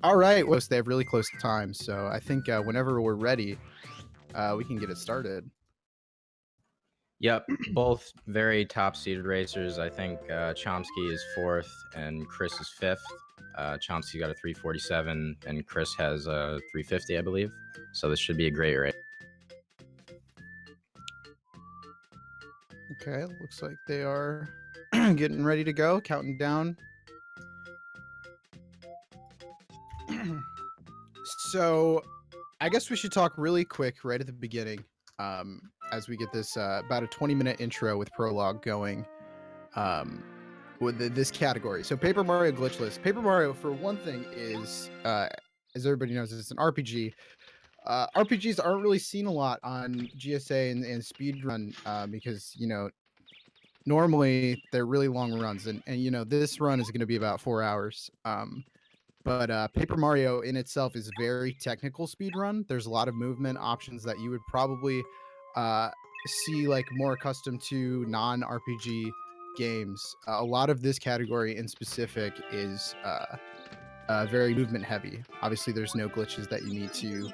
All right, well, they have really close time, so I think whenever we're ready, we can get it started. Yep, both very top-seeded racers. I think Chomsky is fourth and Chris is fifth. Chomsky got a 347 and Chris has a 350, I believe. So this should be a great race. Okay, looks like they are getting ready to go, counting down. So, I guess we should talk really quick right at the beginning, as we get this about a 20-minute intro with prologue going. With this category. So Paper Mario Glitchless. Paper Mario, for one thing, is as everybody knows, it's an RPG. RPGs aren't really seen a lot on GSA and speedrun because normally they're really long runs, and this run is going to be about 4 hours. But Paper Mario in itself is a very technical speedrun. There's a lot of movement options that you would probably uh, see like more accustomed to non-RPG games. A lot of this category in specific is very movement heavy. Obviously, there's no glitches that you need to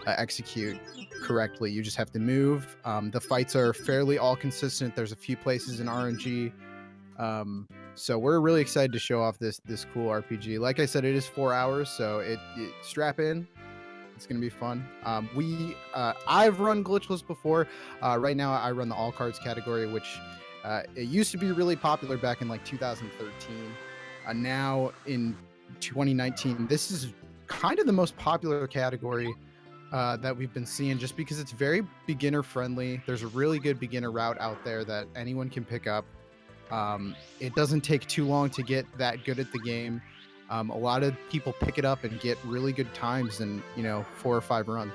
execute correctly. You just have to move. The fights are fairly all consistent. There's a few places in RNG. So we're really excited to show off this cool RPG. Like I said, it is 4 hours, so it strap in. It's gonna be fun. I've run Glitchless before. Right now, I run the all cards category, which it used to be really popular back in like 2013. Now in 2019, this is kind of the most popular category that we've been seeing, just because it's very beginner friendly. There's a really good beginner route out there that anyone can pick up. It doesn't take too long to get that good at the game. A lot of people pick it up and get really good times in 4 or 5 runs.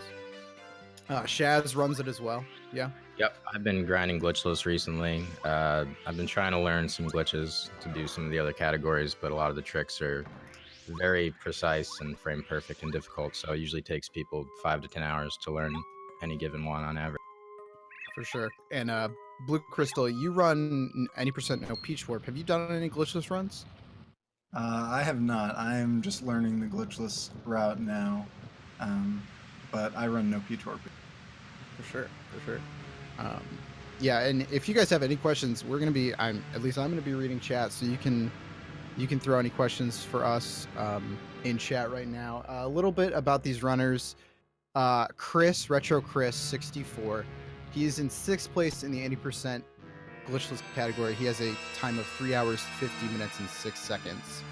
Shaz runs it as well. Yeah. Yep, I've been grinding Glitchless recently. I've been trying to learn some glitches to do some of the other categories, but a lot of the tricks are very precise and frame perfect and difficult. So it usually takes people 5 to 10 hours to learn any given one on average. For sure. And Blue Crystal, you run any percent no Peach Warp. Have you done any glitchless runs? I have not. I'm just learning the glitchless route now, but I run no PTOR. For sure. Yeah, and if you guys have any questions, we're gonna be. I'm gonna be reading chat, so you can throw any questions for us in chat right now. A little bit about these runners. RetroChris64. He is in 6th place in the 80% glitchless category. He has a time of 3 hours, 50 minutes, and 6 seconds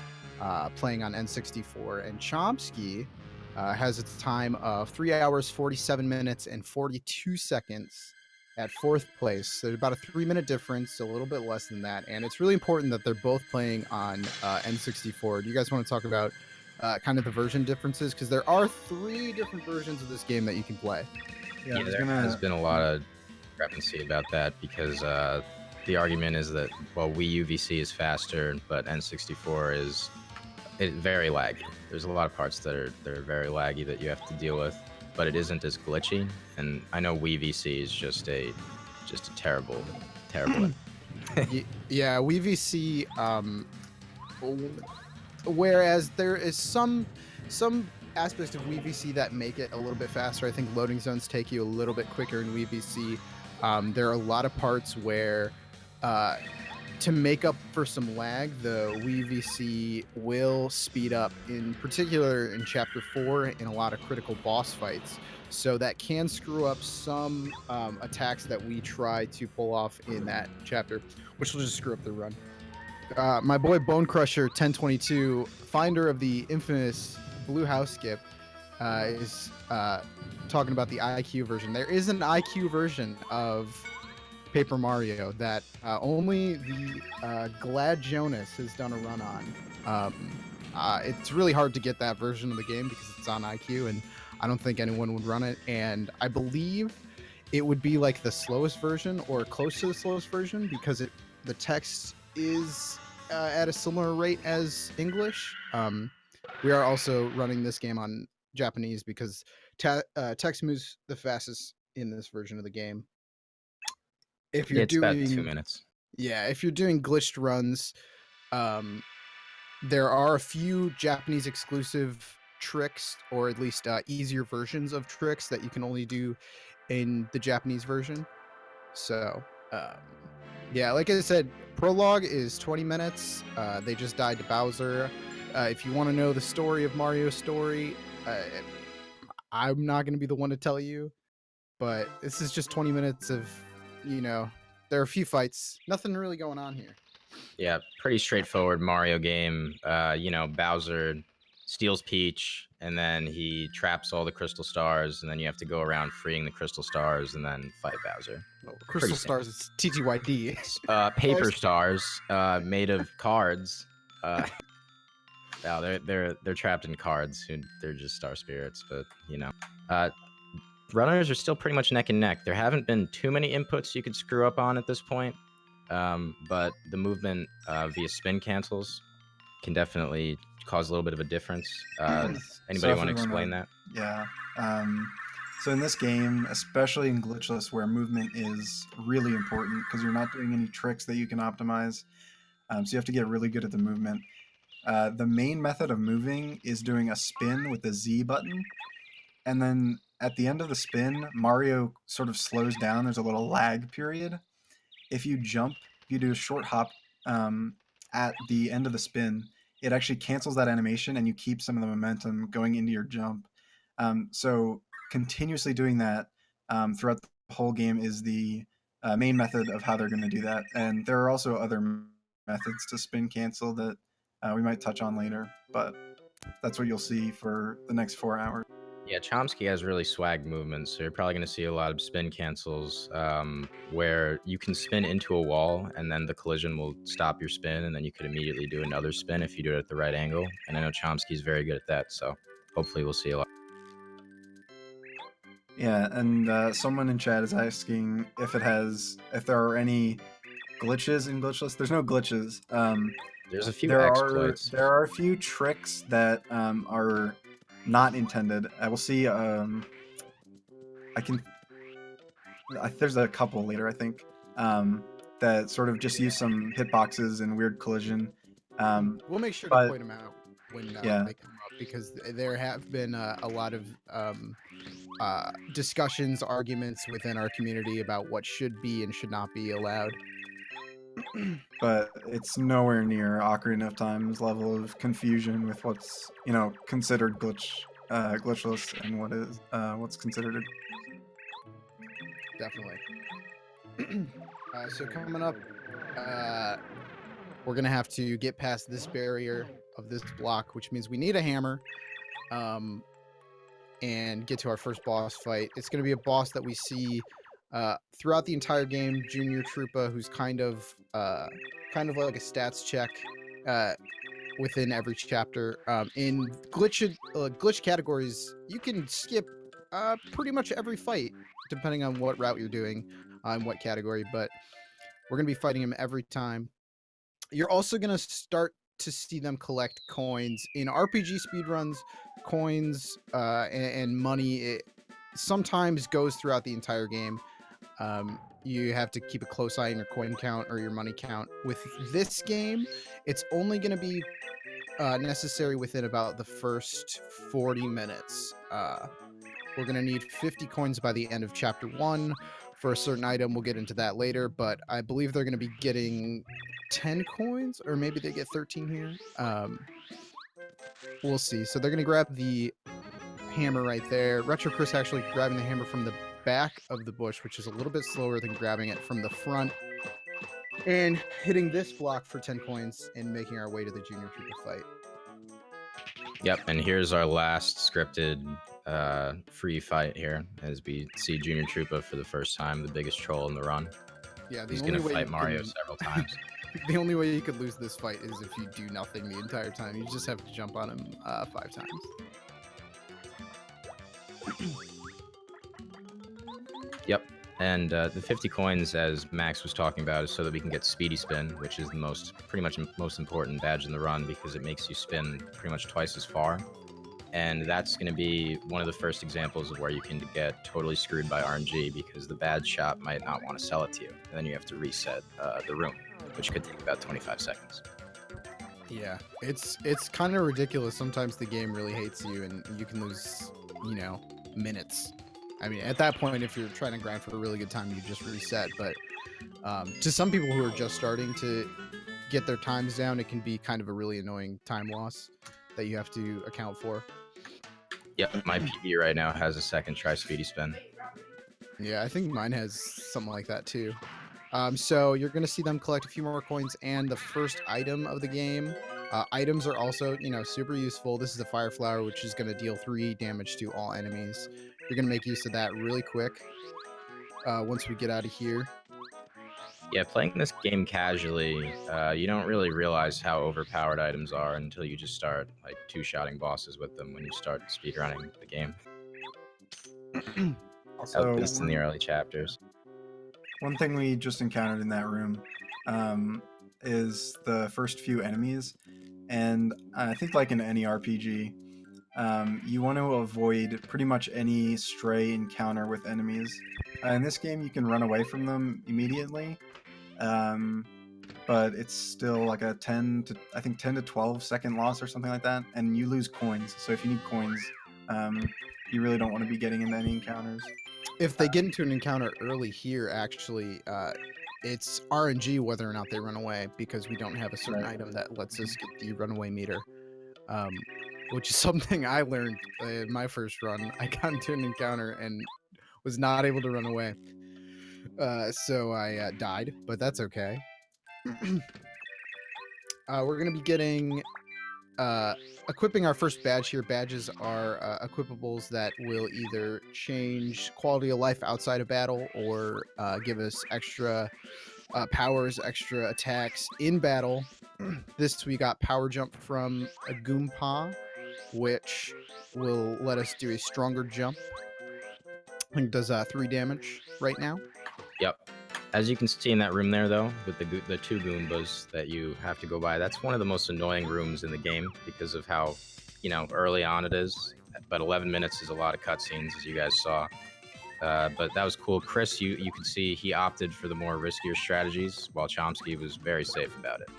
playing on N64. And ch0msky has a time of 3 hours, 47 minutes, and 42 seconds at 4th place. So there's about a 3-minute difference, a little bit less than that. And it's really important that they're both playing on N64. Do you guys want to talk about kind of the version differences? Because there are 3 different versions of this game that you can play. Yeah, there has been a lot of discrepancy about that because the argument is that, well, Wii U VC is faster, but N64 is very laggy. There's a lot of parts that are very laggy that you have to deal with, but it isn't as glitchy. And I know Wii VC is just a terrible. Yeah, Wii VC. Whereas there is some aspects of Wii VC that make it a little bit faster. I think loading zones take you a little bit quicker in Wii VC. There are a lot of parts where to make up for some lag, the Wii VC will speed up, in particular in Chapter 4 in a lot of critical boss fights. So that can screw up some attacks that we try to pull off in that chapter, which will just screw up the run. My boy Bone Crusher 1022, finder of the infamous Blue House Skip, is talking about the IQ version. There is an IQ version of Paper Mario that only the Glad Jonas has done a run on. It's really hard to get that version of the game because it's on IQ, and I don't think anyone would run it. And I believe it would be like the slowest version or close to the slowest version because the text is at a similar rate as English. We are also running this game on Japanese because text moves the fastest in this version of the game. If you're it's about 2 minutes. Yeah, if you're doing glitched runs, there are a few Japanese exclusive tricks, or at least easier versions of tricks that you can only do in the Japanese version. So yeah, like I said, prologue is 20 minutes. They just died to Bowser. If you want to know the story of Mario's story, I'm not going to be the one to tell you, but this is just 20 minutes of, there are a few fights. Nothing really going on here. Yeah, pretty straightforward Mario game. Bowser steals Peach, and then he traps all the crystal stars, and then you have to go around freeing the crystal stars, and then fight Bowser. Crystal stars, it's TTYD. Paper stars, made of cards. No, they're trapped in cards. They're just star spirits, but runners are still pretty much neck and neck. There haven't been too many inputs you could screw up on at this point. But the movement via spin cancels can definitely cause a little bit of a difference. Anybody want to explain that? Yeah. So in this game, especially in Glitchless, where movement is really important because you're not doing any tricks that you can optimize, so you have to get really good at the movement. The main method of moving is doing a spin with the Z button, and then at the end of the spin, Mario sort of slows down. There's a little lag period. If you jump, if you do a short hop at the end of the spin, it actually cancels that animation and you keep some of the momentum going into your jump. So continuously doing that throughout the whole game is the main method of how they're going to do that. And there are also other methods to spin cancel that we might touch on later, but that's what you'll see for the next 4 hours. Yeah, ch0msky has really swag movements, so you're probably going to see a lot of spin cancels where you can spin into a wall and then the collision will stop your spin, and then you could immediately do another spin if you do it at the right angle. And I know ch0msky is very good at that, so hopefully we'll see a lot. Yeah, and someone in chat is asking if there are any glitches in Glitchless. There's no glitches. There's a few exploits. There are a few tricks that are not intended. I will see. There's a couple later, I think, that sort of just use some hitboxes and weird collision. We'll make sure to point them out when they come up, because there have been a lot of discussions, arguments within our community about what should be and should not be allowed. But it's nowhere near Ocarina of Time's level of confusion with what's considered glitchless and what's considered. Definitely. So coming up, we're gonna have to get past this barrier of this block, which means we need a hammer, and get to our first boss fight. It's gonna be a boss that we see throughout the entire game. Junior Troopa, who's kind of like a stats check within every chapter. In glitch categories, you can skip pretty much every fight depending on what route you're doing and what category, but we're gonna be fighting him every time. You're also gonna start to see them collect coins in RPG speedruns. Coins and money, it sometimes goes throughout the entire game. You have to keep a close eye on your coin count or your money count. With this game, it's only going to be necessary within about the first 40 minutes. We're going to need 50 coins by the end of chapter 1 for a certain item. We'll get into that later, but I believe they're going to be getting 10 coins, or maybe they get 13 here. We'll see. So they're going to grab the hammer right there. RetroChris actually grabbing the hammer from the back of the bush, which is a little bit slower than grabbing it from the front, and hitting this block for 10 coins and making our way to the Junior Troopa fight. Yep, and here's our last scripted free fight here, as we see Junior Troopa for the first time, the biggest troll in the run. Yeah, he's gonna fight Mario several times. The only way you could lose this fight is if you do nothing the entire time. You just have to jump on him 5 times. Yep, and the 50 coins, as Max was talking about, is so that we can get Speedy Spin, which is the pretty much most important badge in the run, because it makes you spin pretty much twice as far. And that's going to be one of the first examples of where you can get totally screwed by RNG, because the badge shop might not want to sell it to you, and then you have to reset the room, which could take about 25 seconds. Yeah, it's kind of ridiculous. Sometimes the game really hates you, and you can lose, you know, minutes. I mean, at that point, if you're trying to grind for a really good time, you just reset. But to some people who are just starting to get their times down, it can be kind of a really annoying time loss that you have to account for. Yep, my PB right now has a second try speedy spin. Yeah, I think mine has something like that too. So you're gonna see them collect a few more coins and the first item of the game. Items are also, you know, super useful. This is a fire flower, which is gonna deal 3 damage to all enemies. You're gonna make use of that really quick. Once we get out of here. Yeah, playing this game casually, you don't really realize how overpowered items are until you just start like two-shotting bosses with them when you start speedrunning the game. At Also, least in the early chapters. one thing we just encountered in that room is the first few enemies, and I think like in any RPG, you want to avoid pretty much any stray encounter with enemies. In this game, you can run away from them immediately, but it's still like a 10 to 12 second loss or something like that, and you lose coins. So if you need coins, you really don't want to be getting into any encounters. If they get into an encounter early here, actually, it's RNG whether or not they run away because we don't have a certain Right. item that lets us get the runaway meter. Which is something I learned in my first run. I got into an encounter and was not able to run away. So I died, but that's okay. We're going to be getting equipping our first badge here. Badges are equipables that will either change quality of life outside of battle or give us extra powers, extra attacks in battle. This we got power jump from a Goompa, which will let us do a stronger jump. I think it does 3 damage right now. Yep. As you can see in that room there, though, with the two Goombas that you have to go by, that's one of the most annoying rooms in the game because of how, you know, early on it is. But 11 minutes is a lot of cutscenes, as you guys saw. But that was cool. Chris, you could see he opted for the more riskier strategies, while ch0msky was very safe about it.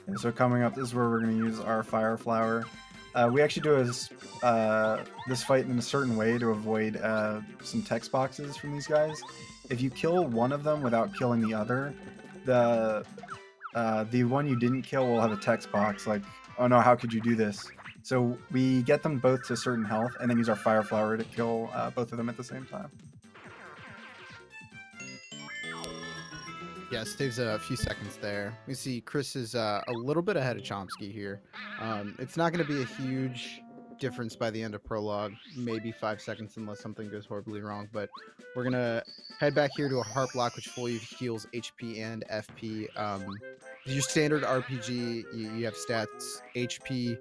And so coming up, this is where we're going to use our fire flower. We actually do this fight in a certain way to avoid some text boxes from these guys. If you kill one of them without killing the other, the one you didn't kill will have a text box like, "Oh no, how could you do this?" So we get them both to certain health, and then use our fire flower to kill both of them at the same time. Yeah, saves a few seconds there. We see Chris is a little bit ahead of ch0msky here. It's not going to be a huge difference by the end of prologue, maybe 5 seconds unless something goes horribly wrong. But we're going to head back here to a heart block, which fully heals HP and FP. Your standard RPG, you have stats. HP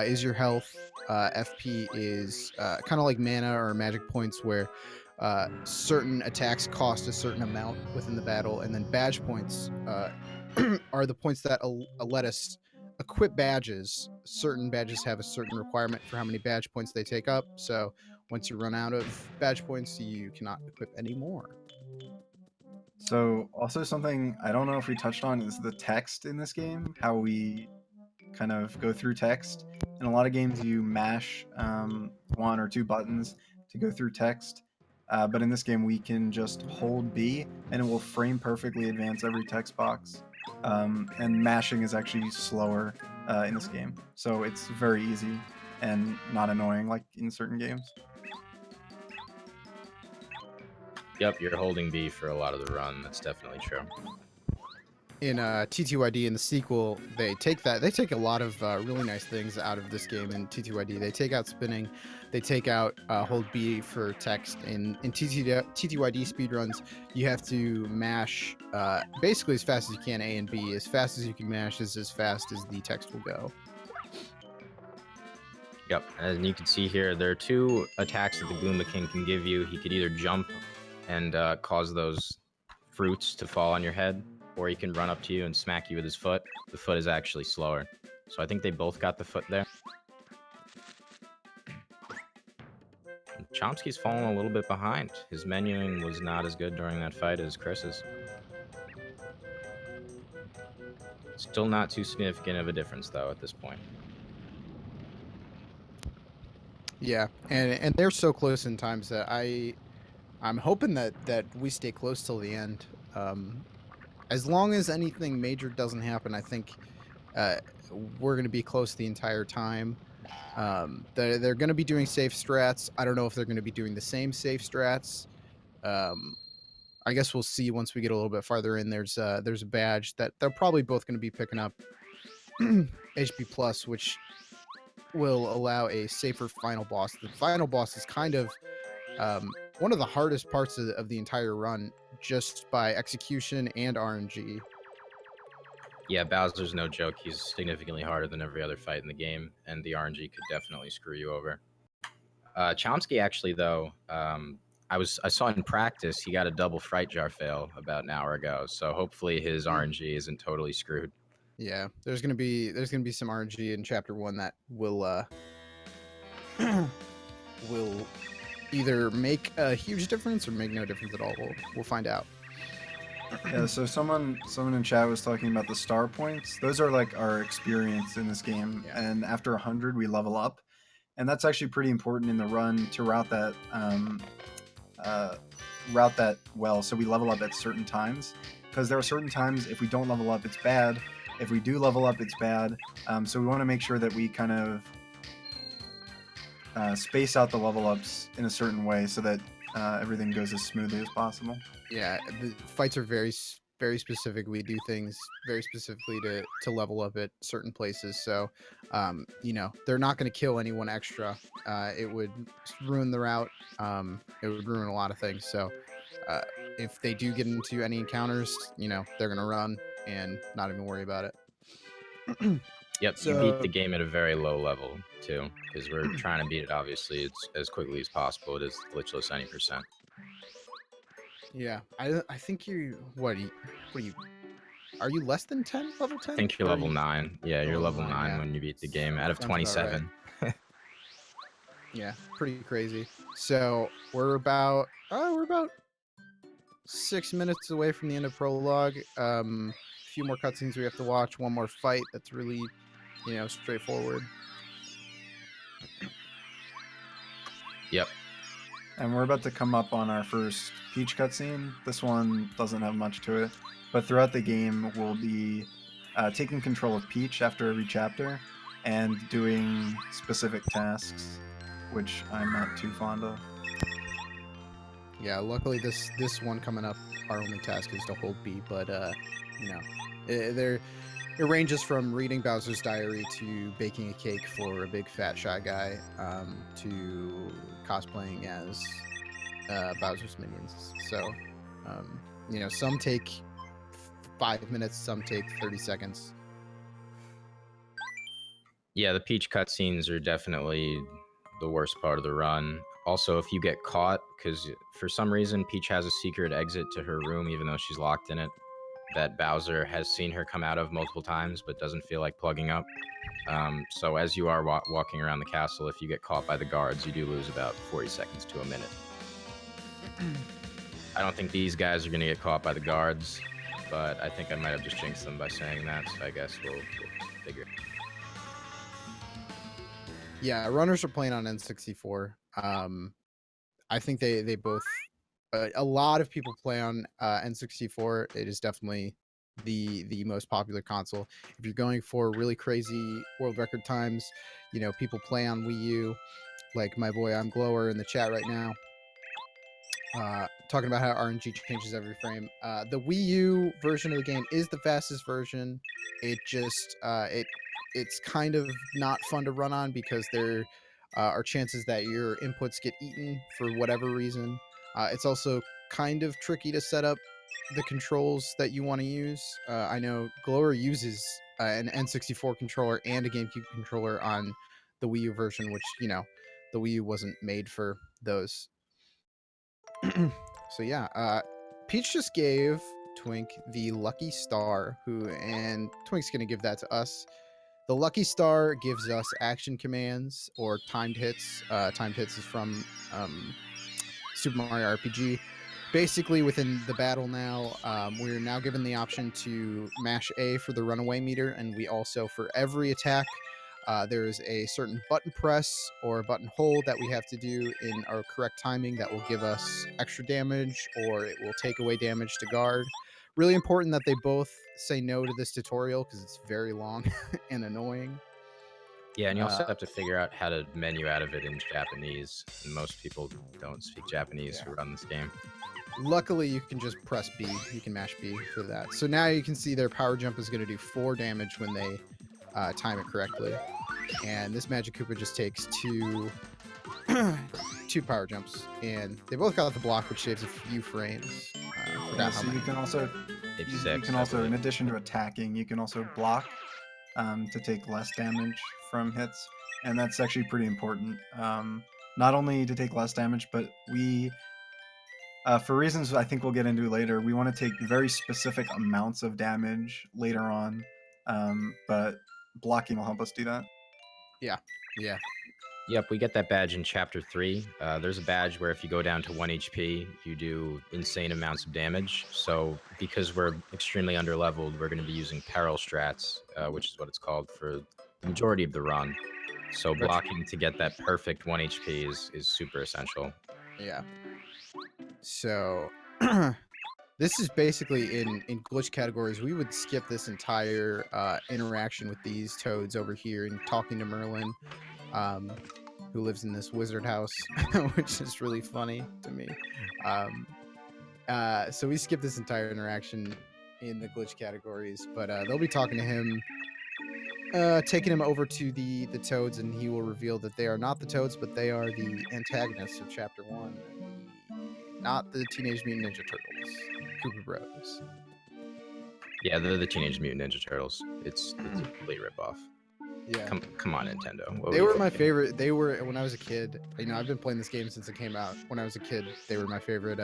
is your health. FP is kind of like mana or magic points where certain attacks cost a certain amount within the battle, and then badge points are the points that let us equip badges. Certain badges have a certain requirement for how many badge points they take up, so once you run out of badge points, you cannot equip any more. So also something I don't know if we touched on is the text in this game, how we kind of go through text. In a lot of games, you mash 1 or 2 buttons to go through text. But in this game, we can just hold B and it will frame perfectly advance every text box. And mashing is actually slower in this game. So it's very easy and not annoying like in certain games. Yep, you're holding B for a lot of the run. That's definitely true. In TTYD in the sequel, they take a lot of really nice things out of this game in TTYD. They take out spinning, they take out hold B for text. In TTYD speedruns, you have to mash basically as fast as you can A and B. As fast as you can mash is as fast as the text will go. Yep, and you can see here, there are 2 attacks that the Goomba King can give you. He could either jump and cause those fruits to fall on your head, or he can run up to you and smack you with his foot. The foot is actually slower. So I think they both got the foot there. ch0msky's fallen a little bit behind. His menuing was not as good during that fight as Chris's. Still not too significant of a difference though at this point. Yeah, and they're so close in times that I'm hoping that we stay close till the end. As long as anything major doesn't happen, I think uh, we're going to be close the entire time. They're going to be doing safe strats. I don't know if they're going to be doing the same safe strats. Um, I guess we'll see once we get a little bit farther in. There's a badge that they're probably both going to be picking up, HP Plus, which will allow a safer final boss. The final boss is kind of one of the hardest parts of the entire run, just by execution and RNG. Yeah, Bowser's no joke. He's significantly harder than every other fight in the game, and the RNG could definitely screw you over. ch0msky actually, though, I saw in practice he got a double fright jar fail about an hour ago, so hopefully his RNG isn't totally screwed. Yeah, there's gonna be some RNG in chapter 1 that will will either make a huge difference or make no difference at all. We'll find out. Yeah, so someone in chat was talking about the star points. Those are like our experience in this game, Yeah. and after 100 we level up, and that's actually pretty important in the run to route that well. So we level up at certain times, because there are certain times if we don't level up, it's bad. If we do level up, it's bad. So we want to make sure that we kind of space out the level ups in a certain way so that everything goes as smoothly as possible. Yeah, the fights are very specific. We do things very specifically to level up at certain places. So, they're not going to kill anyone extra. It would ruin the route. It would ruin a lot of things. So, if they do get into any encounters, they're going to run and not even worry about it. Yep, you beat the game at a very low level too, because we're trying to beat it. Obviously, it's as quickly as possible. It is glitchless 90%. Yeah, I think what are you? Are you less than 10? Level 10? I think you're level 9. Yeah, you're level 9 yeah. when you beat the game out of Sounds about 27. right. Yeah, pretty crazy. So we're about 6 minutes away from the end of prologue. A few more cutscenes we have to watch. One more fight that's really, straightforward. Yep. And we're about to come up on our first Peach cutscene. This one doesn't have much to it, but throughout the game, we'll be taking control of Peach after every chapter and doing specific tasks, which I'm not too fond of. Yeah, luckily this one coming up, our only task is to hold B, but it ranges from reading Bowser's diary to baking a cake for a big fat shy guy, to cosplaying as Bowser's minions. So, some take 5 minutes, some take 30 seconds. Yeah, the Peach cutscenes are definitely the worst part of the run. Also, if you get caught, because for some reason Peach has a secret exit to her room even though she's locked in it, that Bowser has seen her come out of multiple times but doesn't feel like plugging up. So as you are walking around the castle, if you get caught by the guards, you do lose about 40 seconds to a minute. I don't think these guys are going to get caught by the guards, but I think I might have just jinxed them by saying that, so I guess we'll figure it. Yeah, runners are playing on N64. I think they both. A lot of people play on N64. It is definitely the most popular console. If you're going for really crazy world record times, people play on Wii U, like my boy I'm Glower in the chat right now. Talking about how RNG changes every frame. The Wii U version of the game is the fastest version. It just it's kind of not fun to run on because there are chances that your inputs get eaten for whatever reason. It's also kind of tricky to set up the controls that you want to use. I know Glower uses an N64 controller and a GameCube controller on the Wii U version, which the Wii U wasn't made for those. So yeah, Peach just gave Twink the lucky star, and Twink's gonna give that to us. The lucky star gives us action commands or timed hits. Timed hits is from Super Mario RPG. basically within the battle now, we're now given the option to mash A for the runaway meter, and we also, for every attack, there is a certain button press or button hold that we have to do in our correct timing that will give us extra damage, or it will take away damage to guard. Really important that they both say no to this tutorial because it's very long and annoying. Yeah, and you also have to figure out how to menu out of it in Japanese. And most people don't speak Japanese who run this game. Luckily, you can just press B. You can mash B for that. So now you can see their power jump is going to do 4 damage when they time it correctly. And this Magic Koopa just takes 2 power jumps. And they both got the block, which saves a few frames. So you can also, in addition to attacking, you can also block to take less damage from hits. And that's actually pretty important. Not only to take less damage, but we... for reasons I think we'll get into later, we want to take very specific amounts of damage later on, but blocking will help us do that. Yeah. Yep, we get that badge in Chapter 3. There's a badge where if you go down to 1 HP, you do insane amounts of damage. So because we're extremely underleveled, we're going to be using peril strats, which is what it's called for the majority of the run. So blocking to get that perfect 1 HP is super essential. Yeah. So this is basically in glitch categories. We would skip this entire interaction with these toads over here and talking to Merlin, who lives in this wizard house, which is really funny to me. So we skip this entire interaction in the glitch categories, but they'll be talking to him, taking him over to the toads, and he will reveal that they are not the toads, but they are the antagonists of Chapter 1. Not the Teenage Mutant Ninja Turtles, Koopa Bros. Yeah, they're the Teenage Mutant Ninja Turtles. It's a complete ripoff. Yeah. Come on, Nintendo. They were my favorite. They were, when I was a kid. You know, I've been playing this game since it came out. When I was a kid, they were my favorite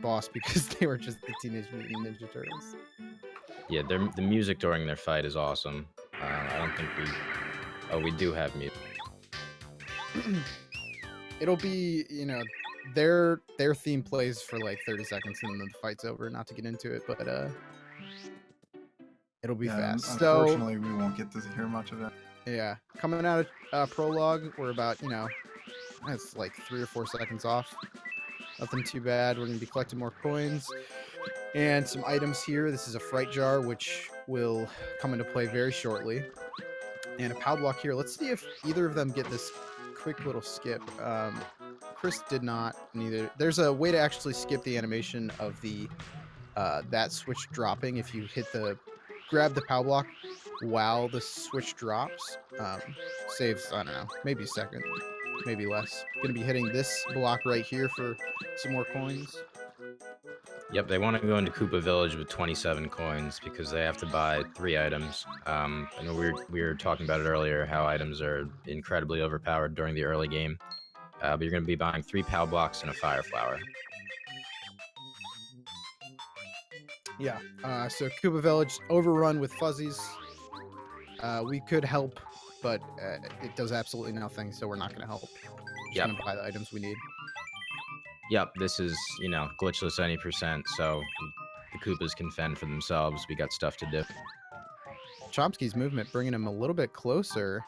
boss because they were just the Teenage Mutant Ninja Turtles. Yeah, the music during their fight is awesome. I don't think we... Oh, we do have music. It'll be, you know, their theme plays for like 30 seconds and then the fight's over. Not to get into it, but it'll be fast. Unfortunately, we won't get to hear much of it. Yeah, coming out of prologue, we're about, you know, it's like 3 or 4 seconds off. Nothing too bad. We're gonna be collecting more coins and some items here. This is a fright jar, which will come into play very shortly, and a POW block here. Let's see if either of them get this quick little skip. Chris did not. Neither. There's a way to actually skip the animation of the that switch dropping if you grab the POW block while the switch drops. Saves, I don't know, maybe a second, maybe less. Gonna be hitting this block right here for some more coins. Yep, they want to go into Koopa Village with 27 coins because they have to buy 3 items. I know we were talking about it earlier, how items are incredibly overpowered during the early game. But you're going to be buying 3 POW blocks and a fire flower. Yeah, so Koopa Village overrun with fuzzies. We could help, but it does absolutely nothing, so we're not going to help. Just going to buy the items we need. Yep, this is, you know, glitchless any %, so the Koopas can fend for themselves. We got stuff to do. ch0msky's movement bringing him a little bit closer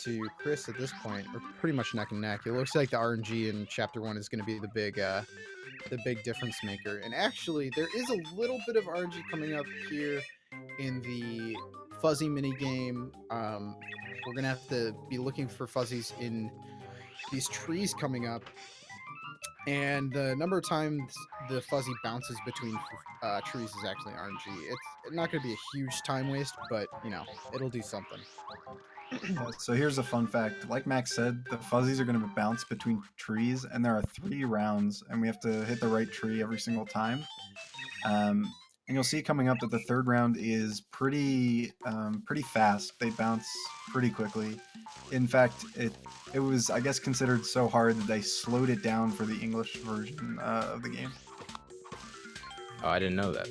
to Chris at this point. We're pretty much neck and neck. It looks like the RNG in Chapter 1 is going to be the big difference maker. And actually, there is a little bit of RNG coming up here in the fuzzy mini game. We're going to have to be looking for fuzzies in these trees coming up. And the number of times the fuzzy bounces between trees is actually RNG. It's not going to be a huge time waste, but, you know, it'll do something. So here's a fun fact. Like Max said, the fuzzies are going to bounce between trees, and there are 3 rounds, and we have to hit the right tree every single time. And you'll see coming up that the 3rd round is pretty fast. They bounce pretty quickly. In fact, it was, I guess, considered so hard that they slowed it down for the English version of the game. Oh, I didn't know that.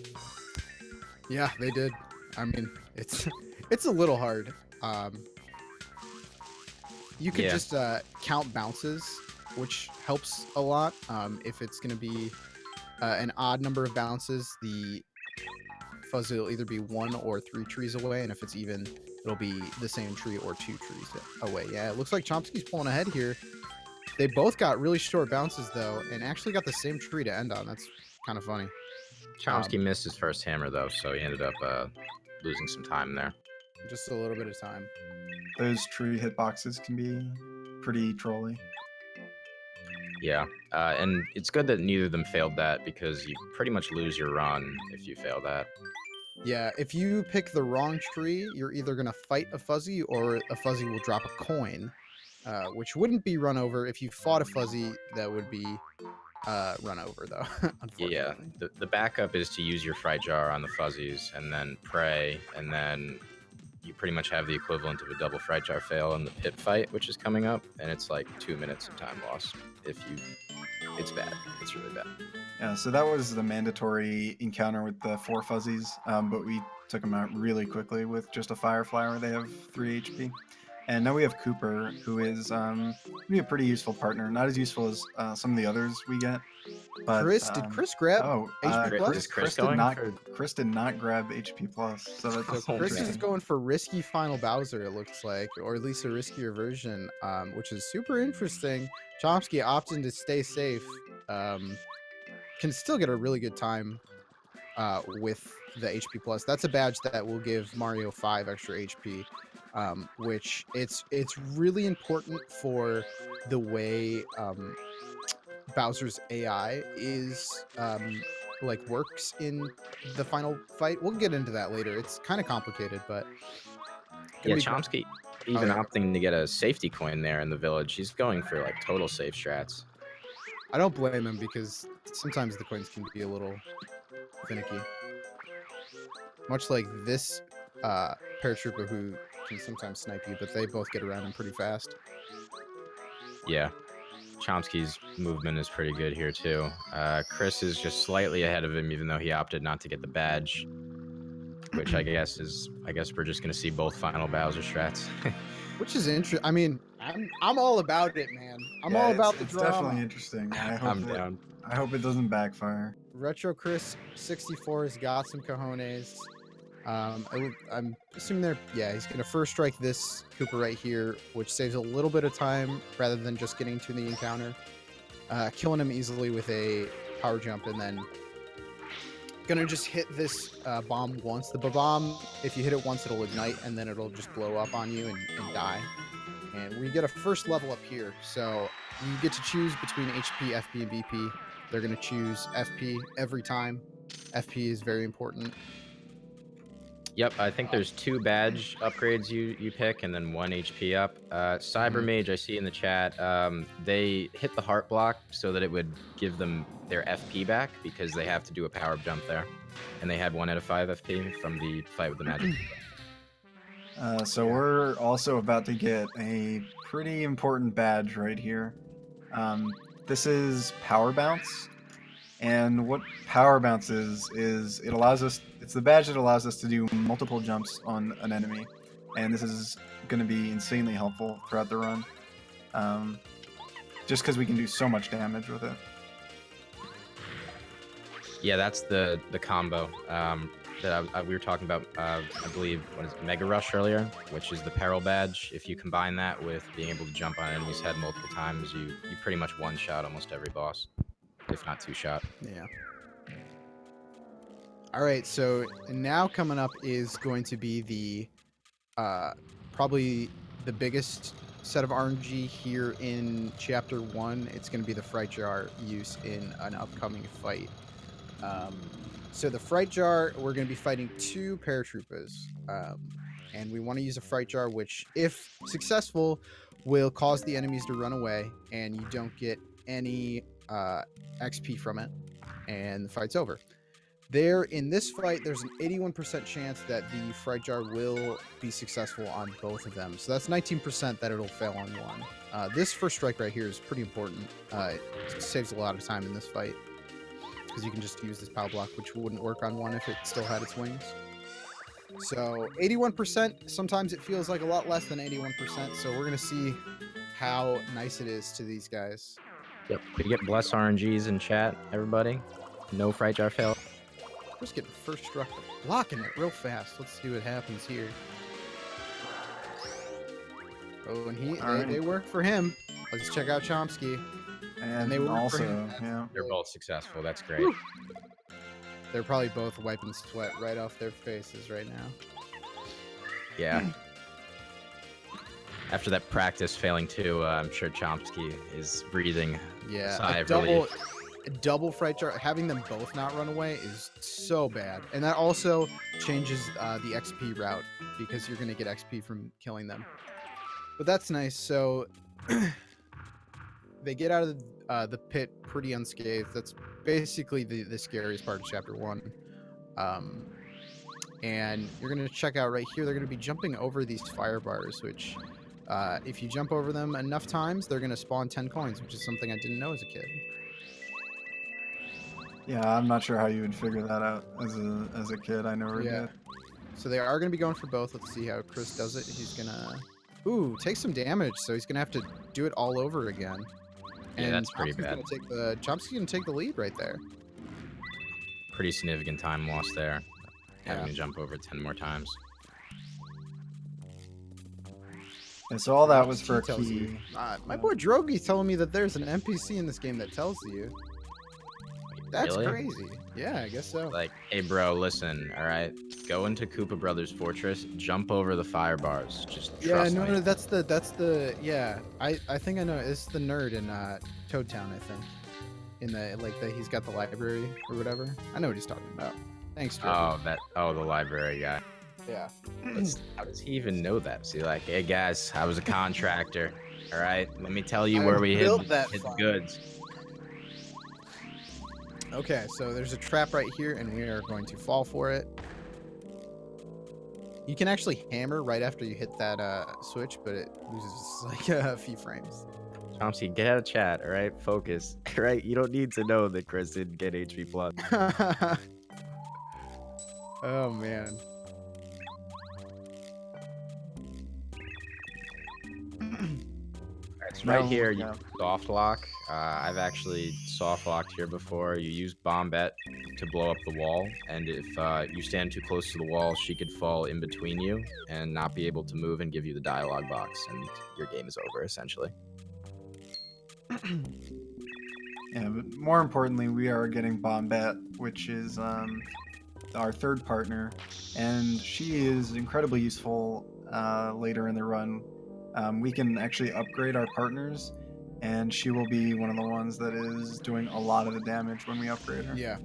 Yeah, they did. I mean, it's a little hard. You could just count bounces which helps a lot. If it's going to be an odd number of bounces, the fuzzy will either be 1 or 3 trees away, and if it's even, it'll be the same tree or 2 trees away. Yeah, it looks like ch0msky's pulling ahead here. They both got really short bounces, though, and actually got the same tree to end on. That's kind of funny. ch0msky missed his first hammer, though, so he ended up losing some time there. Just a little bit of time. Those tree hitboxes can be pretty trolly. Yeah, and it's good that neither of them failed that, because you pretty much lose your run if you fail that. Yeah, if you pick the wrong tree, you're either going to fight a fuzzy or a fuzzy will drop a coin, which wouldn't be run over. If you fought a fuzzy, that would be run over, though, unfortunately. Yeah, the backup is to use your fright jar on the fuzzies and then pray, and then you pretty much have the equivalent of a double fright jar fail in the pit fight, which is coming up, and it's like 2 minutes of time loss. It's bad. It's really bad. Yeah, so that was the mandatory encounter with the 4 fuzzies, but we took them out really quickly with just a fire flower. They have 3 HP. And now we have Cooper, who is be a pretty useful partner. Not as useful as some of the others we get. But, Did Chris grab HP plus? Chris did not grab HP plus. So that's so Chris is going for risky final Bowser, it looks like, or at least a riskier version, which is super interesting. ch0msky opting to stay safe. Can still get a really good time with the HP plus. That's a badge that will give Mario 5 extra HP. Which it's really important for the way Bowser's AI is like works in the final fight. We'll get into that later. It's kind of complicated, but yeah, ch0msky even opting to get a safety coin there in the village. He's going for like total safe strats. I don't blame him, because sometimes the coins can be a little finicky. Much like this paratrooper who can sometimes snipe you, but they both get around him pretty fast. Yeah, ch0msky's movement is pretty good here too. Chris is just slightly ahead of him, even though he opted not to get the badge, which I guess we're just gonna see both final Bowser strats. Which is interesting. I mean, I'm all about it, man. I'm all about the drama. It's definitely interesting. I'm down. I hope it doesn't backfire. RetroChris64 has got some cojones. I'm assuming he's gonna first strike this Cooper right here, which saves a little bit of time rather than just getting to the encounter. Killing him easily with a power jump, and then gonna just hit this bomb once. The bomb, if you hit it once, it'll ignite, and then it'll just blow up on you and die. And we get a first level up here, so you get to choose between HP, FP, and BP. They're gonna choose FP every time. FP is very important. Yep, I think there's 2 badge upgrades you pick, and then 1 HP up. Cyber Mage, I see in the chat, they hit the heart block so that it would give them their FP back, because they have to do a power jump there. And they had 1 out of 5 FP from the fight with the magic. So we're also about to get a pretty important badge right here. This is Power Bounce. And what Power Bounce is it allows us, it's the badge that allows us to do multiple jumps on an enemy. And this is going to be insanely helpful throughout the run. Just because we can do so much damage with it. Yeah, that's the combo that we were talking about, I believe, what is it, Mega Rush earlier, which is the Peril badge. If you combine that with being able to jump on an enemy's head multiple times, you pretty much one-shot almost every boss, if not 2-shot. Yeah. All right, so now coming up is going to be the probably the biggest set of RNG here in Chapter 1. It's going to be the Fright Jar use in an upcoming fight. So the Fright Jar, we're going to be fighting 2 paratroopers. And we want to use a Fright Jar, which, if successful, will cause the enemies to run away, and you don't get any XP from it, and the fight's over. In this fight, there's an 81% chance that the Fright Jar will be successful on both of them. So that's 19% that it'll fail on one. This first strike right here is pretty important. It saves a lot of time in this fight, because you can just use this power block, which wouldn't work on one if it still had its wings. So 81%, sometimes it feels like a lot less than 81%. So we're going to see how nice it is to these guys. Yep. Could you get bless RNGs in chat, everybody? No fright jar fail. Just getting first struck, blocking it real fast. Let's see what happens here. Oh, and they work for him. Let's check out ch0msky. And they work for also, him. yeah. They're both successful. That's great. Whew. They're probably both wiping sweat right off their faces right now. Yeah. After that practice failing too, I'm sure ch0msky is breathing. Yeah, Sigh of relief. a double fright jar. Having them both not run away is so bad, and that also changes the XP route because you're gonna get XP from killing them. But that's nice. So they get out of the pit pretty unscathed. That's basically the scariest part of chapter 1. And you're gonna check out right here. They're gonna be jumping over these fire bars, which if you jump over them enough times, they're gonna spawn 10 coins, which is something I didn't know as a kid. Yeah, I'm not sure how you would figure that out as a kid. I never did. So they are gonna be going for both. Let's see how Chris does it. He's gonna take some damage, so he's gonna have to do it all over again. Yeah, And that's pretty bad. ch0msky's gonna take the lead right there. Pretty significant time lost there. Having to jump over 10 more times. And so all that was for a Tells key. you. My boy Drogy's telling me that there's an NPC in this game that tells you. That's Really? crazy. Yeah, I guess so. Like, hey bro, listen, all right, go into Koopa Brothers Fortress, jump over the fire bars. Just trust me. No, that's the yeah. I think I know. It's the nerd in Toad Town, I think. In the he's got the library or whatever. I know what he's talking about. Thanks, Drogy. The library guy. Yeah. How does he even know that? See, like, hey guys, I was a contractor. All right, let me tell you where we hid the goods. Okay, so there's a trap right here, and we are going to fall for it. You can actually hammer right after you hit that switch, but it loses like a few frames. ch0msky, get out of chat, all right? Focus, all right? You don't need to know that Chris didn't get HP+. Oh, man. So right here, you soft lock. I've actually soft locked here before. You use Bombette to blow up the wall, and if you stand too close to the wall, she could fall in between you and not be able to move and give you the dialogue box, and your game is over, essentially. Yeah, but more importantly, we are getting Bombette, which is our third partner, and she is incredibly useful later in the run. We can actually upgrade our partners, and she will be one of the ones that is doing a lot of the damage when we upgrade her. Yeah,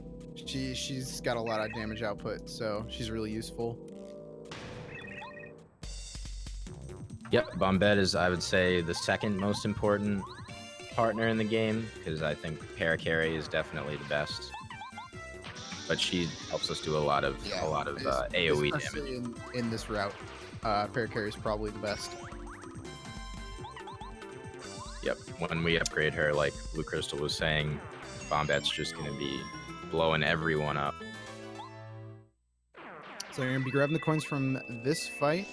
she's got a lot of damage output, so she's really useful. Yep, Bombette is, I would say, the second most important partner in the game, because I think Paracarry is definitely the best. But she helps us do a lot of AoE damage. In this route, Paracarry is probably the best. Yep, when we upgrade her, like Blue Crystal was saying, Bombette's just going to be blowing everyone up. So you're going to be grabbing the coins from this fight.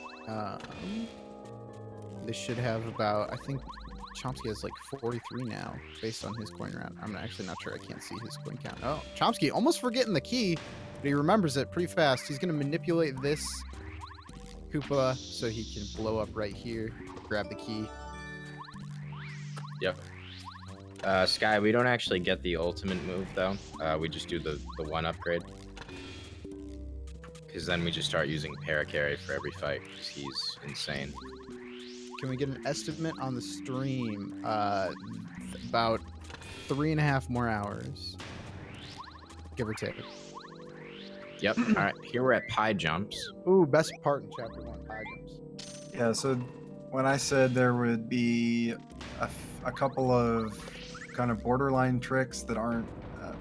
They should have about, I think ch0msky has like 43 now, based on his coin round. I'm actually not sure. I can't see his coin count. Oh, ch0msky almost forgetting the key, but he remembers it pretty fast. He's going to manipulate this Koopa so he can blow up right here, grab the key. Yep. Sky, we don't actually get the ultimate move, though. We just do the one upgrade. Because then we just start using Paracarry for every fight, because he's insane. Can we get an estimate on the stream? About 3.5 more hours, give or take. Yep. All right. Here we're at pie jumps. Ooh, best part in chapter 1, pie jumps. Yeah, so when I said there would be a couple of kind of borderline tricks that aren't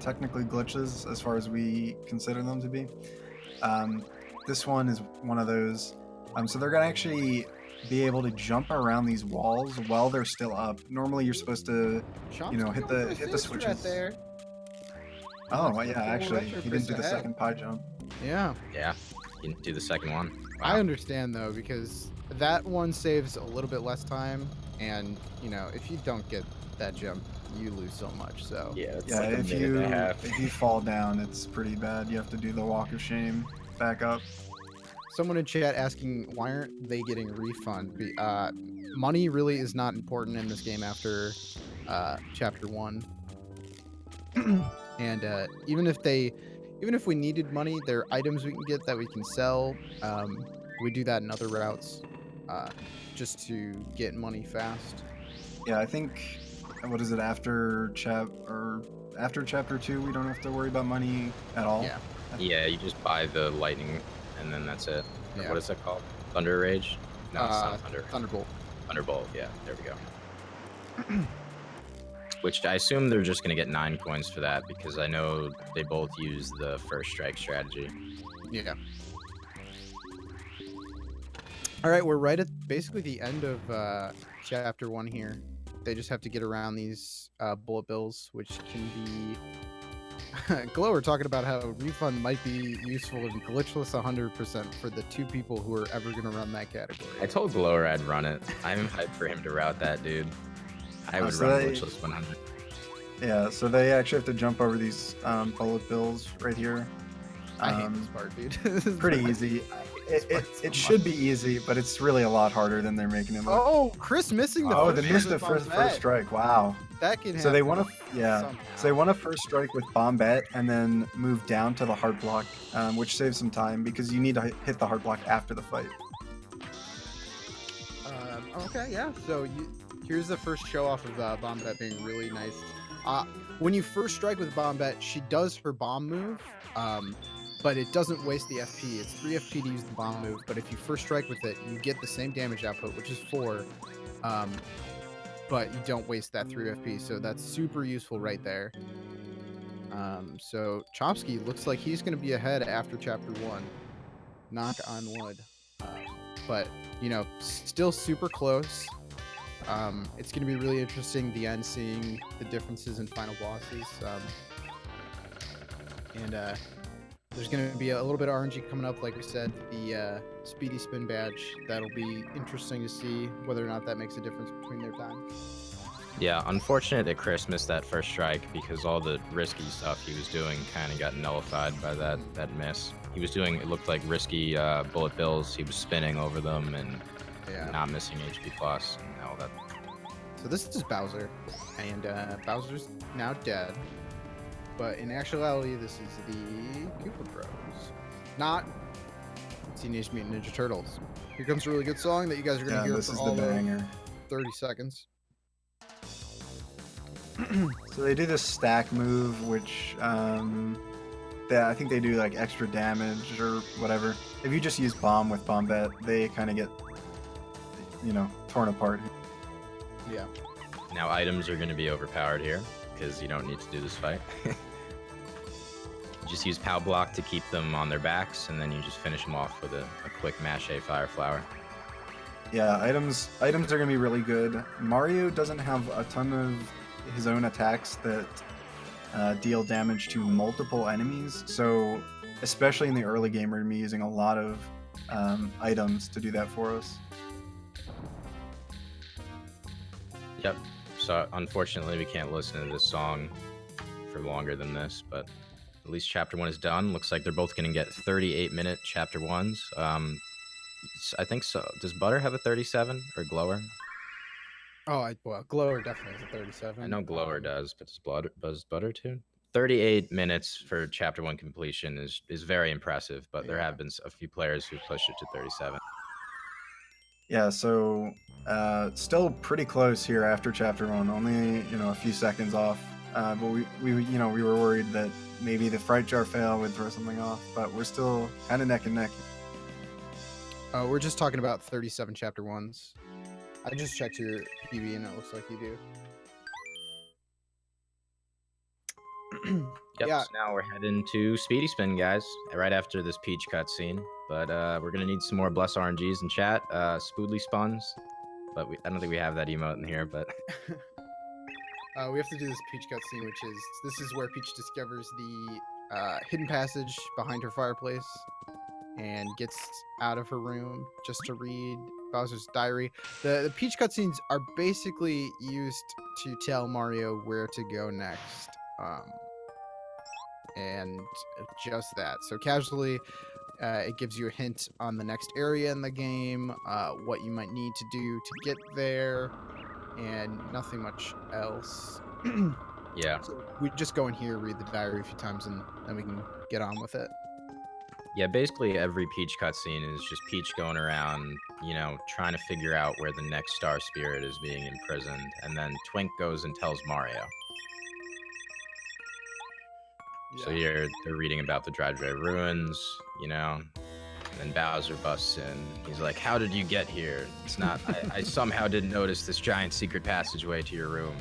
technically glitches as far as we consider them to be, this one is one of those. So they're gonna actually be able to jump around these walls while they're still up. Normally, you're supposed to, hit the switches. Right there. Oh, well, yeah, actually, he didn't do the second pie jump. Yeah. Yeah. You didn't do the second one. Wow. I understand though, because that one saves a little bit less time, and you know, if you don't get that jump, you lose so much. So Yeah, it's Yeah, like a if minute and a half. you fall down, it's pretty bad. You have to do the walk of shame back up. someone in chat asking why aren't they getting refund? Money really is not important in this game after chapter 1. And even if we needed money, there are items we can get that we can sell. We do that in other routes, just to get money fast. Yeah, I think what is it after chapter 2, we don't have to worry about money at all. Yeah. Yeah, you just buy the lightning, and then that's it. Yeah. What is that called? Thunder Rage? No, it's not Thunder. Thunderbolt. Thunderbolt. Yeah, there we go. Which I assume they're just gonna get 9 coins for that because I know they both use the first strike strategy. Yeah. All right, we're right at basically the end of chapter 1 here. They just have to get around these bullet bills, which can be. Glower talking about how refund might be useful in glitchless 100% for the 2 people who are ever gonna run that category. I told Glower I'd run it. I'm hyped for him to route that, dude. I would so run they- glitchless 100. Yeah, so they actually have to jump over these bullet bills right here. I hate this part, dude. This is Pretty my- easy. this part so It should much. be easy, but it's really a lot harder than they're making it look. Oh, Chris missing the Oh, first they missed the strike with first Bombette. strike. Wow. That can So they happen want to, yeah. somehow. So they want to first strike with Bombette and then move down to the heart block, which saves some time because you need to hit the heart block after the fight. Okay, yeah. So here's the first show off of Bombette being really nice. When you first strike with Bombette, she does her bomb move, but it doesn't waste the FP. It's 3 FP to use the bomb move, but if you first strike with it, you get the same damage output, which is 4, but you don't waste that 3 FP, so that's super useful right there. So ch0msky looks like he's going to be ahead after chapter 1. Knock on wood. But, you know, still super close. It's going to be really interesting, the end, seeing the differences in final bosses. There's going to be a little bit of RNG coming up, like we said, the speedy spin badge. That'll be interesting to see whether or not that makes a difference between their time. Yeah, unfortunate that Chris missed that first strike because all the risky stuff he was doing kind of got nullified by that miss. He was doing, it looked like risky bullet bills. He was spinning over them and not missing HP plus and all that. So this is Bowser, and Bowser's now dead. But in actuality, this is the Koopa Bros, not Teenage Mutant Ninja Turtles. Here comes a really good song that you guys are going to hear This for is all the of banger. 30 seconds. So they do this stack move, which I think they do like extra damage or whatever. If you just use bomb with Bombette, they kind of get, torn apart. Yeah. Now items are going to be overpowered here because you don't need to do this fight. You just use POW block to keep them on their backs, and then you just finish them off with a quick mash A fire flower. Yeah, items are gonna be really good. Mario doesn't have a ton of his own attacks that deal damage to multiple enemies, so especially in the early game, we're gonna be using a lot of items to do that for us. Yep. So unfortunately, we can't listen to this song for longer than this, but at least chapter 1 is done. Looks like they're both going to get 38-minute chapter 1s. I think so. Does Butter have a 37 or Glower? Oh, well, Glower definitely has a 37. I know Glower does, but does Butter too? 38 minutes for chapter 1 completion is very impressive, but there have been a few players who pushed it to 37. Yeah, so still pretty close here after chapter 1, only a few seconds off. But we were worried that maybe the fright jar fail would throw something off, but we're still kind of neck and neck. We're just talking about 37 chapter 1s. I just checked your PB and it looks like you do. Yep, Yeah. so now we're heading to Speedy Spin, guys, right after this Peach cutscene. But we're going to need some more Bless RNGs in chat, Spoodly Spuns. But I don't think we have that emote in here, but... We have to do this Peach cutscene, this is where Peach discovers the hidden passage behind her fireplace and gets out of her room just to read Bowser's Diary. The Peach cutscenes are basically used to tell Mario where to go next. And just that. So casually, it gives you a hint on the next area in the game, what you might need to do to get there, and nothing much else. Yeah. So we just go in here, read the diary a few times, and then we can get on with it. Yeah, basically every Peach cutscene is just Peach going around, you know, trying to figure out where the next Star Spirit is being imprisoned, and then Twink goes and tells Mario. So they're reading about the Dry ruins, you know, and then Bowser busts in. He's like, "How did you get here? It's not. I somehow didn't notice this giant secret passageway to your room."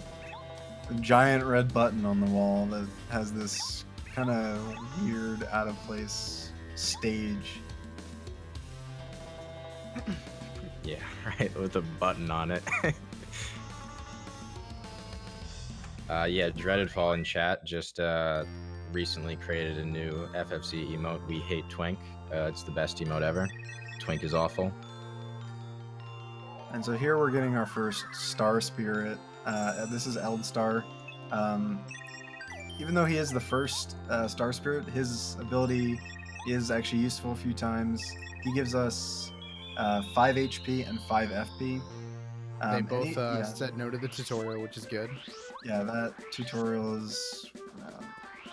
A giant red button on the wall that has this kind of weird, out of place stage. Yeah, right, with a button on it. Yeah, Dreaded Fall in chat just recently created a new FFC emote. We hate Twink. It's the best emote ever. Twink is awful. And so here we're getting our first Star Spirit. This is Eldstar. Even though he is the first Star Spirit, his ability is actually useful a few times. He gives us 5 HP and 5 FP. They both said no to the tutorial, which is good. Yeah, that tutorial is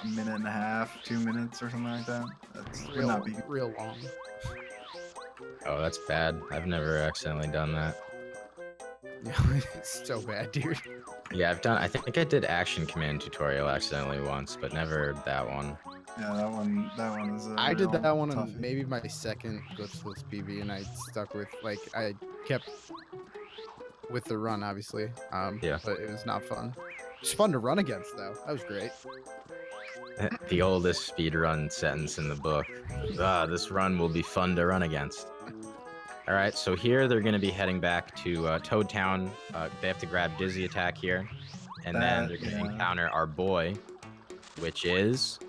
a minute and a half, 2 minutes, or something like that. Would not be real long. Oh, that's bad. I've never accidentally done that. Yeah, it's so bad, dude. Yeah, I think I did Action Command tutorial accidentally once, but never that one. Yeah, that one is. I did that one on toughie. maybe my second Glitchless PB, and I stuck with I kept with the run, obviously. Yeah. But it was not fun. It's fun to run against, though. That was great. The oldest speedrun sentence in the book. This run will be fun to run against. All right, so here they're going to be heading back to Toad Town. They have to grab Dizzy Attack here, and then they're going to encounter our boy, which is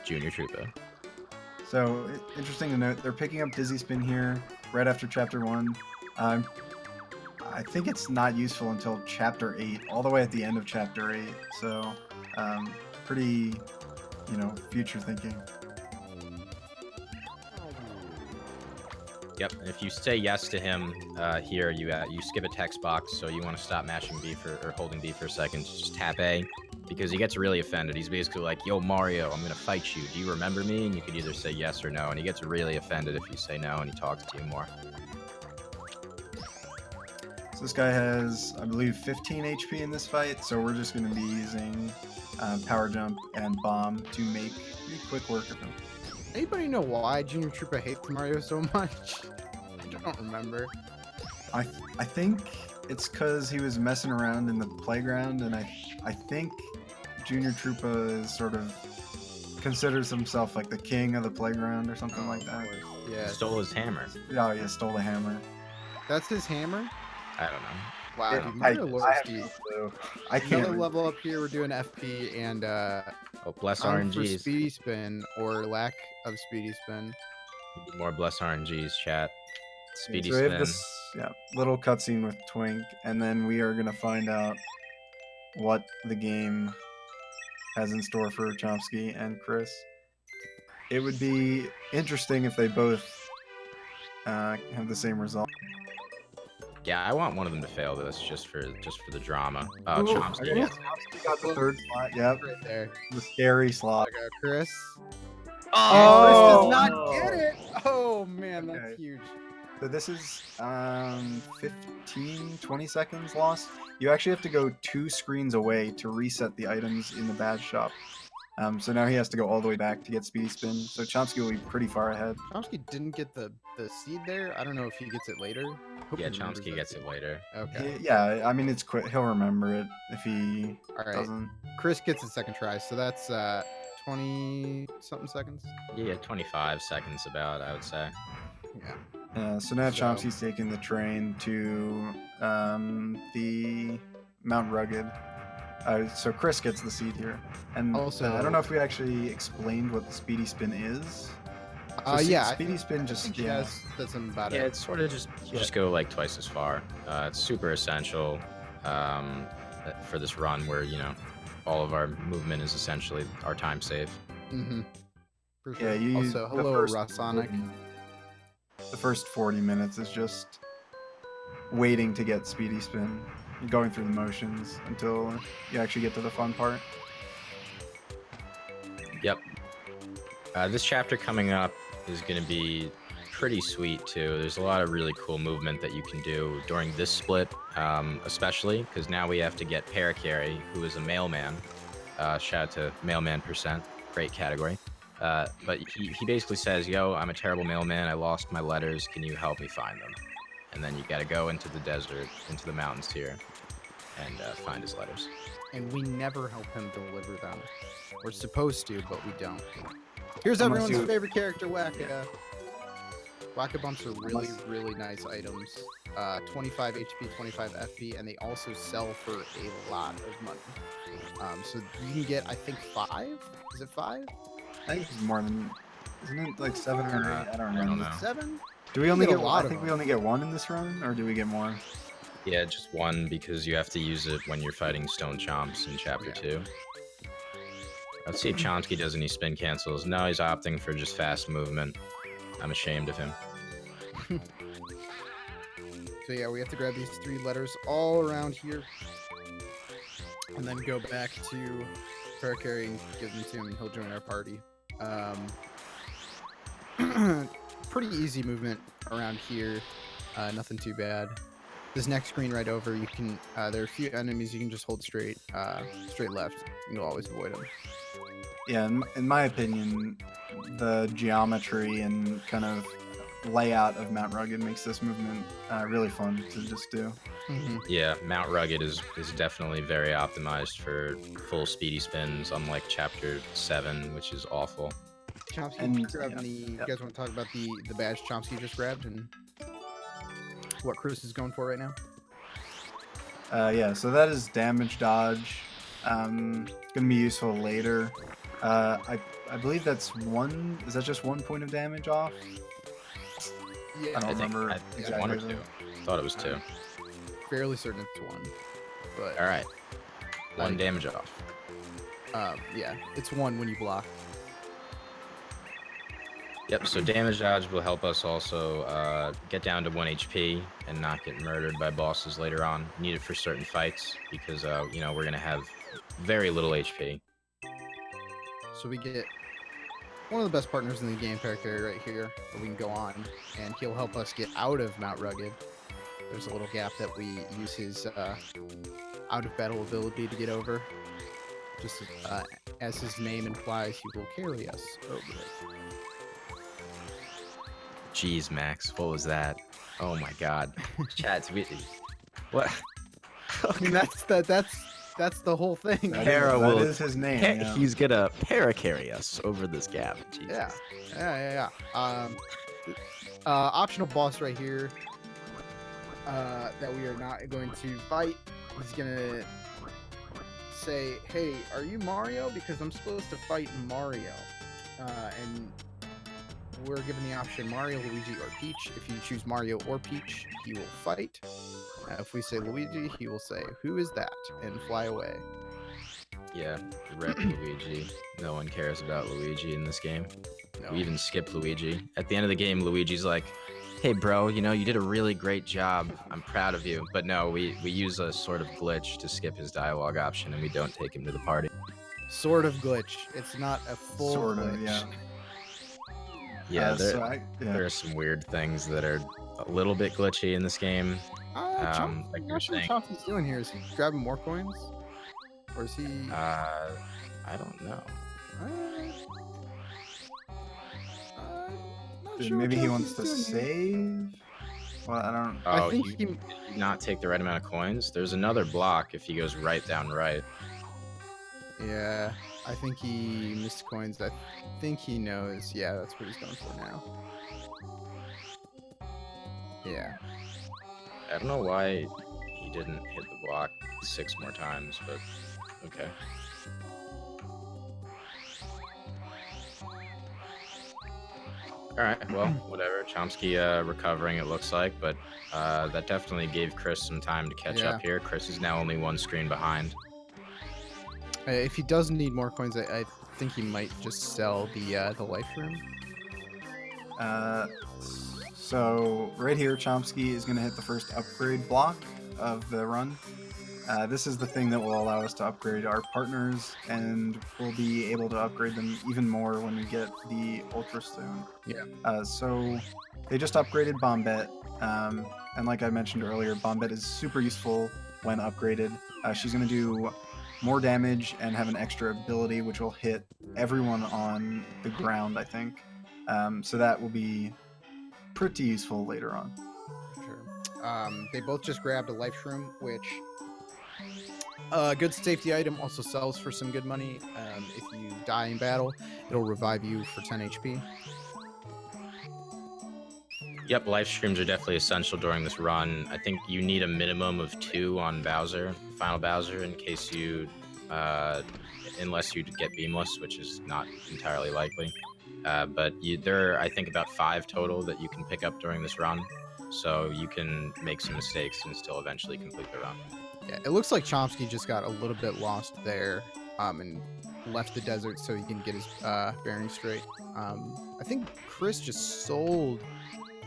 Junior Troopa. So interesting to note, they're picking up Dizzy Spin here right after Chapter 1. I think it's not useful until Chapter 8, all the way at the end of Chapter 8. So pretty, future thinking. Yep, and if you say yes to him here, you skip a text box, so you want to stop mashing B or holding B for a second, just tap A, because he gets really offended. He's basically like, "Yo, Mario, I'm going to fight you. Do you remember me?" And you can either say yes or no, and he gets really offended if you say no, and he talks to you more. So this guy has, I believe, 15 HP in this fight, so we're just going to be using Power Jump and Bomb to make pretty quick work of him. Anybody know why Junior Troopa hates Mario so much? I don't remember. I think it's because he was messing around in the playground, and I think Junior Troopa is sort of considers himself like the king of the playground or something like that. Yeah. Stole his hammer. Oh yeah, stole the hammer. That's his hammer? I don't know. Wow, Yeah, dude, Mario loves have Steve. no clue. I Another can't. level up here, we're doing FP and Oh, bless for RNGs. Speedy Spin or lack of Speedy Spin. More bless RNGs, chat. Speedy So we have Spin. this little cutscene with Twink, and then we are gonna find out what the game has in store for Chomsky and Chris. It would be interesting if they both have the same result. Yeah, I want one of them to fail this just for the drama. Oh, Ooh, Chomsky. okay. Chomsky got the third slot. Yep, Right there. the scary slot. Okay, Chris. Oh! Chris does not get it. Oh man, that's Okay. huge. So this is 15, 20 seconds lost. You actually have to go 2 screens away to reset the items in the badge shop. So now he has to go all the way back to get Speedy Spin. So Chomsky will be pretty far ahead. Chomsky didn't get the seed there. I don't know if he gets it later. Hope Yeah, he remembers Chomsky that gets seed. it later. Okay. Yeah, I mean, it's quick. He'll remember it if he All right. doesn't. Chris gets his second try, so that's 20 something seconds. Yeah, 25 seconds about, I would say. Yeah. So now So- Chomsky's taking the train to the Mount Rugged. So Chris gets the seed here. And Also- I don't know if we actually explained what the Speedy Spin is. Yeah, speedy spin I just think that's about Yeah, it. it's sort of just go like twice as far. It's super essential for this run where all of our movement is essentially our time save. Mm-hmm. For Yeah, sure. you use Also, the hello, first Rasonic. The first 40 minutes is just waiting to get speedy spin, going through the motions until you actually get to the fun part. Yep. This chapter coming up is going to be pretty sweet too. There's a lot of really cool movement that you can do during this split, especially because now we have to get Paracarry, who is a mailman. Shout out to Mailman %, great category. But he basically says, yo, I'm a terrible mailman. I lost my letters. Can you help me find them? And then you got to go into the desert, into the mountains here, and find his letters. And we never help him deliver them. We're supposed to, but we don't. Here's Unless everyone's you- favorite character, Wacka. Wacka Bumps are really, really nice items. 25 HP, 25 FP, and they also sell for a lot of money. So you can get, I think, 5? Is it 5? I think it's more than, isn't it like 7 or 8? I don't I don't know. know. 7? Do we only get a get lot I of think we them. only get 1 in this run, or do we get more? Yeah, just 1 because you have to use it when you're fighting Stone Chomps in Chapter 2. Let's see if ch0msky does any spin cancels. No, he's opting for just fast movement. I'm ashamed of him. So yeah, we have to grab these 3 letters all around here. And then go back to Paracarry and give them to him, and he'll join our party. Pretty easy movement around here. Nothing too bad. This next screen right over, you can there are a few enemies you can just hold straight left, and you'll always avoid them. Yeah, in my opinion, the geometry and kind of layout of Mount Rugged makes this movement really fun to just do. Yeah, Mount Rugged is definitely very optimized for full speedy spins, unlike Chapter 7, which is awful. ch0msky, you guys want to talk about the badge ch0msky just grabbed and what Chris is going for right now? Yeah, so that is damage dodge. It's gonna be useful later. I believe that's 1. Is that just 1 point of damage off? Yeah, I don't remember It's 1 or exactly. 2. I thought it was 2. Fairly certain it's 1, but All right, 1 damage off. yeah, it's 1 when you block. Yep, so damage dodge will help us also get down to 1 HP and not get murdered by bosses later on. Need it for certain fights because, we're going to have very little HP. So we get one of the best partners in the game, Paracarry, right here, that we can go on, and he'll help us get out of Mount Rugged. There's a little gap that we use his out-of-battle ability to get over. Just as his name implies, he will carry us over it. Jeez, Max, what was that? Oh my god. Chat, what? I mean, that's the whole thing. That is his name. Yeah. He's gonna paracarry us over this gap. Jesus. Yeah. Optional boss right here that we are not going to fight. He's gonna say, "Hey, are you Mario? Because I'm supposed to fight Mario." And we're given the option Mario, Luigi, or Peach. If you choose Mario or Peach, he will fight. If we say Luigi, he will say, "Who is that?" and fly away. Yeah, rip Luigi. No one cares about Luigi in this game. No. We even skip Luigi. At the end of the game, Luigi's like, hey bro, you did a really great job. I'm proud of you. But no, we use a sort of glitch to skip his dialogue option and we don't take him to the party. Sort of glitch. It's not a full Sort of, glitch. yeah. Yeah, there are some weird things that are a little bit glitchy in this game. Like you were saying. What ch0msky's doing here? Is he grabbing more coins? Or is he... I don't know. Not sure Maybe what he ch0msky's wants to doing here. save? Well, I don't... I think he did not take the right amount of coins. There's another block if he goes right down right. Yeah, I think he missed coins. I think he knows. Yeah, that's what he's going for now. Yeah. I don't know why he didn't hit the block 6 more times, but okay. All right, well, whatever. ch0msky recovering, it looks like, but that definitely gave Chris some time to catch Yeah. up here. Chris is now only one screen behind. If he does need more coins, I think he might just sell the life room. So right here, ch0msky is going to hit the first upgrade block of the run. This is the thing that will allow us to upgrade our partners, and we'll be able to upgrade them even more when we get the Ultra Stone. Yeah. So they just upgraded Bombette, and like I mentioned earlier, Bombette is super useful when upgraded. She's going to do more damage and have an extra ability which will hit everyone on the ground, I think. So that will be pretty useful later on. Sure. They both just grabbed a life shroom, which good safety item, also sells for some good money. If you die in battle, it'll revive you for 10 HP. Yep, life streams are definitely essential during this run. I think you need a minimum of 2 on Bowser, final Bowser, in case you, unless you get beamless, which is not entirely likely. But there are, I think, about 5 total that you can pick up during this run, so you can make some mistakes and still eventually complete the run. Yeah, it looks like ch0msky just got a little bit lost there, and left the desert so he can get his bearings straight. I think Chris just sold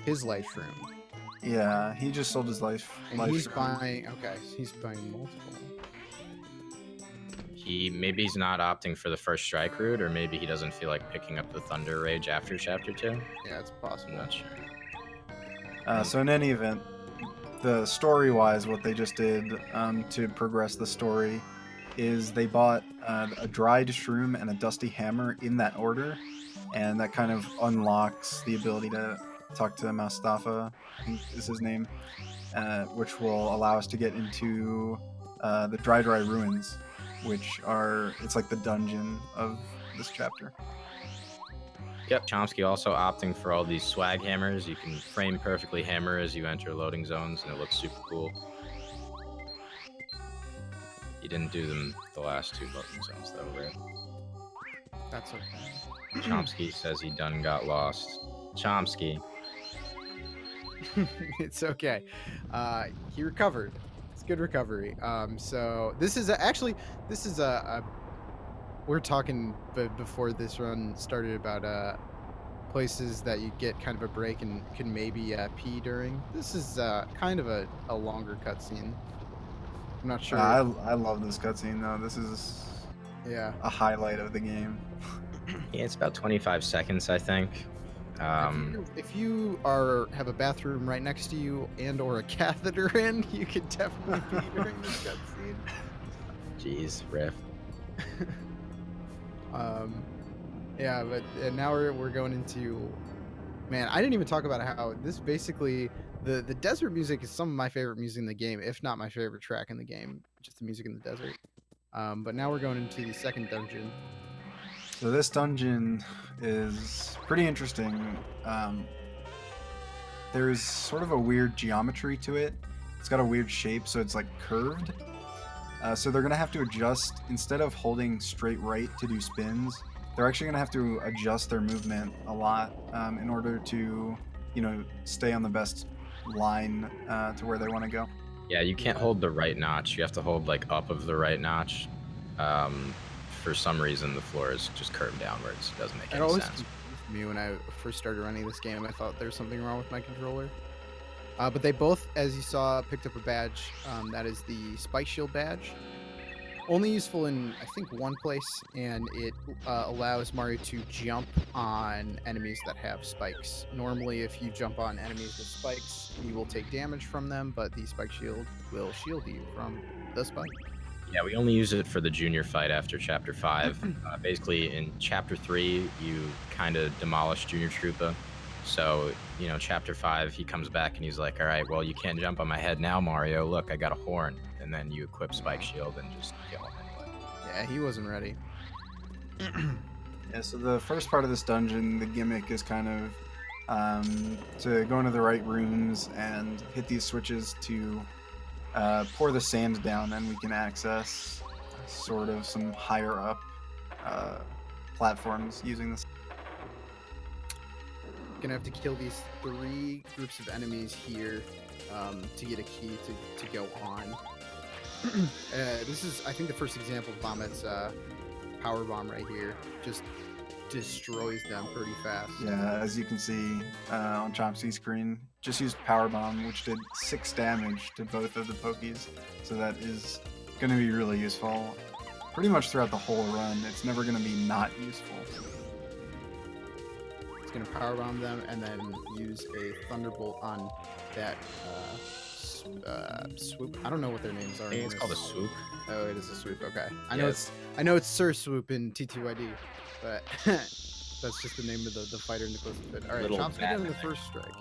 his life room. Yeah, he just sold his life. And he's buying. Okay, he's buying multiple. Maybe he's not opting for the first strike route, or maybe he doesn't feel like picking up the Thunder Rage after Chapter 2. Yeah, it's possible. I'm not sure. So in any event, the story-wise, what they just did to progress the story is they bought a dried shroom and a dusty hammer in that order, and that kind of unlocks the ability to talk to Mustafa, I think is his name, which will allow us to get into the Dry Ruins, which are, it's like the dungeon of this chapter. Yep, ch0msky also opting for all these swag hammers. You can frame perfectly hammer as you enter loading zones, and it looks super cool. He didn't do them the last 2 loading zones, though, right? That's okay. ch0msky says he done got lost. ch0msky. It's okay. He recovered. It's good recovery. So this is a we're talking before this run started about places that you get kind of a break and can maybe pee during. This is kind of a longer cutscene. I'm not sure. I love this cutscene though. This is a highlight of the game. Yeah, it's about 25 seconds, I think. If you have a bathroom right next to you and or a catheter in, you could definitely pee during this cutscene. Jeez, riff. Yeah, but now we're going into, man, I didn't even talk about how this basically, the desert music is some of my favorite music in the game, if not my favorite track in the game, just the music in the desert. But now we're going into the second dungeon. So this dungeon is pretty interesting. There's sort of a weird geometry to it. It's got a weird shape, so it's like curved. So they're going to have to adjust, instead of holding straight right to do spins, they're actually going to have to adjust their movement a lot in order to, stay on the best line to where they want to go. Yeah, you can't hold the right notch. You have to hold like up of the right notch. For some reason, the floor is just curved downwards. It doesn't make any sense. Confused me when I first started running this game. I thought there was something wrong with my controller. But they both, as you saw, picked up a badge. That is the Spike Shield badge. Only useful in, I think, one place, and it allows Mario to jump on enemies that have spikes. Normally, if you jump on enemies with spikes, you will take damage from them, but the Spike Shield will shield you from the spike. Yeah, we only use it for the junior fight after Chapter 5. Basically, in Chapter 3, you kind of demolish Junior Troopa. So, Chapter 5, he comes back and he's like, all right, well, you can't jump on my head now, Mario. Look, I got a horn. And then you equip Spike Shield and just kill him anyway. Yeah, he wasn't ready. Yeah, so the first part of this dungeon, the gimmick is kind of to go into the right rooms and hit these switches to pour the sand down, and we can access sort of some higher up platforms using this. gonna have to kill these 3 groups of enemies here to get a key to go on. This is, I think, the first example of Bombet's power bomb right here. Just destroys them pretty fast. Yeah, as you can see on ch0msky's screen, just used power bomb, which did 6 damage to both of the pokies. So that is going to be really useful pretty much throughout the whole run. It's never going to be not useful. It's going to power bomb them and then use a thunderbolt on that swoop. I don't know what their names are. I think it's called a swoop. Oh, it is a swoop. Okay, I Yes. know it's Sir Swoop in TTYD, but that's just the name of the fighter in the closest fit. All right, Little ch0msky Batman getting the first strike.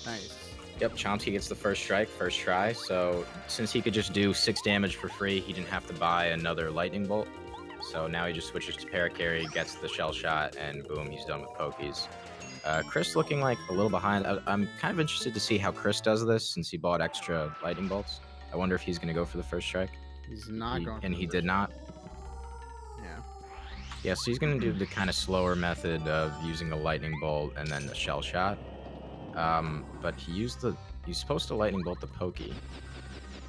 Nice. Yep, ch0msky gets the first strike, first try. So since he could just do 6 damage for free, he didn't have to buy another lightning bolt. So now he just switches to paracarry, gets the shell shot, and boom, he's done with pokies. Chris looking like a little behind. I'm kind of interested to see how Chris does this since he bought extra lightning bolts. I wonder if he's going to go for the first strike. He's not going. And he did not. Yeah. Yeah, so he's going to do the kind of slower method of using a lightning bolt and then the shell shot. But he's supposed to lightning bolt the pokey.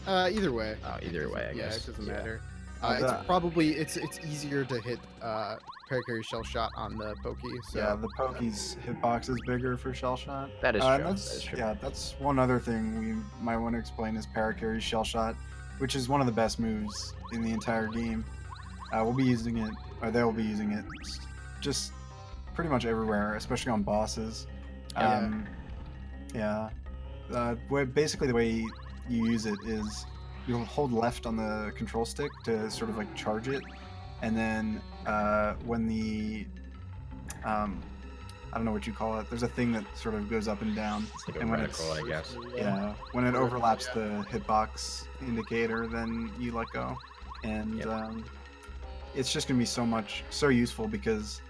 Either way. Either way, I guess. Yeah, it doesn't Yeah. matter. It's probably it's easier to hit paracarry shell shot on the pokey. So. Yeah, the pokey's hitbox is bigger for shell shot. That is true. That is true. Yeah, that's one other thing we might want to explain is paracarry shell shot, which is one of the best moves in the entire game. We'll be using it, or they'll be using it, just pretty much everywhere, especially on bosses. Basically, the way you use it is you'll hold left on the control stick to sort of like charge it, and then when the I don't know what you call it. There's a thing that sort of goes up and down. It's like a and when reticle, I guess. Yeah, when it overlaps the hitbox indicator, then you let go, and it's just gonna be so useful because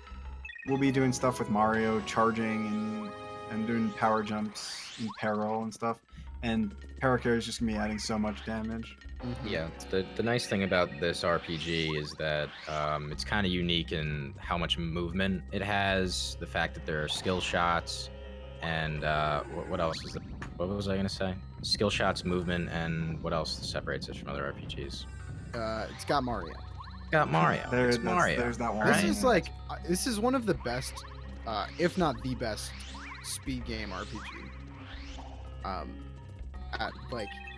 we'll be doing stuff with Mario, charging and doing power jumps in peril and stuff, and paracarry is just gonna be adding so much damage. Yeah, the nice thing about this RPG is that it's kind of unique in how much movement it has, the fact that there are skill shots, and what else is what was I gonna say? Skill shots, movement, and what else separates it from other RPGs? It's got Mario. Got Mario. It's Mario. There's that one. This is like this is one of the best, if not the best, speed game RPG.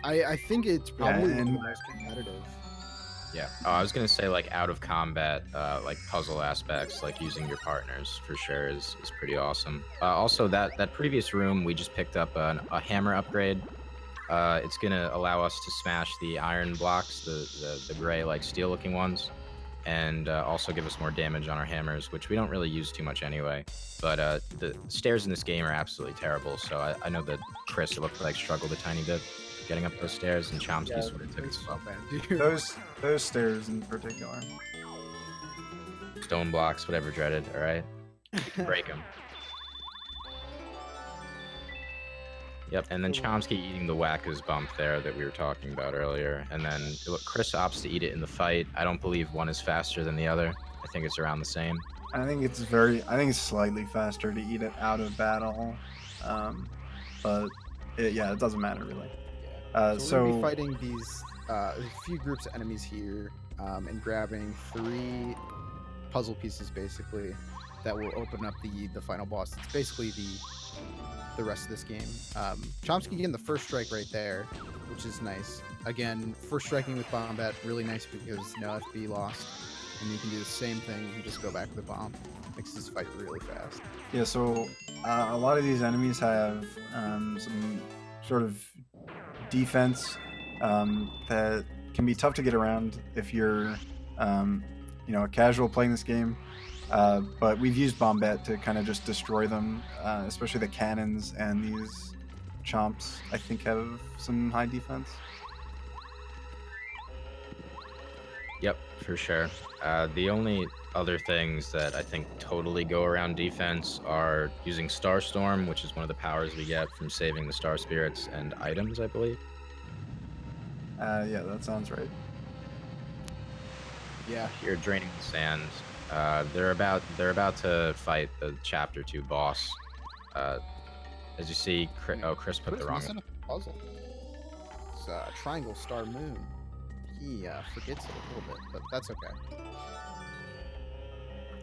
I think it's probably the most competitive. Yeah. Oh, I was gonna say like out of combat, like puzzle aspects, like using your partners for sure is pretty awesome. Also, that previous room we just picked up a hammer upgrade. It's gonna allow us to smash the iron blocks, the gray like steel looking ones, and also give us more damage on our hammers, which we don't really use too much anyway. But the stairs in this game are absolutely terrible, so I know that Chris, it looked like, struggled a tiny bit getting up those stairs, and ch0msky sort of took it slow. Those stairs in particular. Stone blocks, whatever dreaded, alright? Break them. Yep, and then ch0msky eating the whack-as bump there that we were talking about earlier. And then Chris opts to eat it in the fight. I don't believe one is faster than the other. I think it's around the same. I think it's slightly faster to eat it out of battle. But it doesn't matter really. So we're gonna be fighting these a few groups of enemies here, and grabbing 3 puzzle pieces basically that will open up the final boss. It's basically the rest of this game. ch0msky getting the first strike right there, which is nice. Again, first striking with Bombette, really nice because no FB lost, and you can do the same thing. You can just go back with the bomb. Makes this fight really fast. Yeah, so a lot of these enemies have some sort of defense that can be tough to get around if you're a casual playing this game. But we've used Bombette to kind of just destroy them, especially the cannons, and these chomps I think have some high defense. Yep, for sure. The only other things that I think totally go around defense are using Starstorm, which is one of the powers we get from saving the Star Spirits and items, I believe. Yeah, that sounds right. Yeah. You're draining the sand. They're about to fight the Chapter 2 boss. As you see, Chris put the wrong. Missing a puzzle. It's triangle star moon. He forgets it a little bit, but that's okay.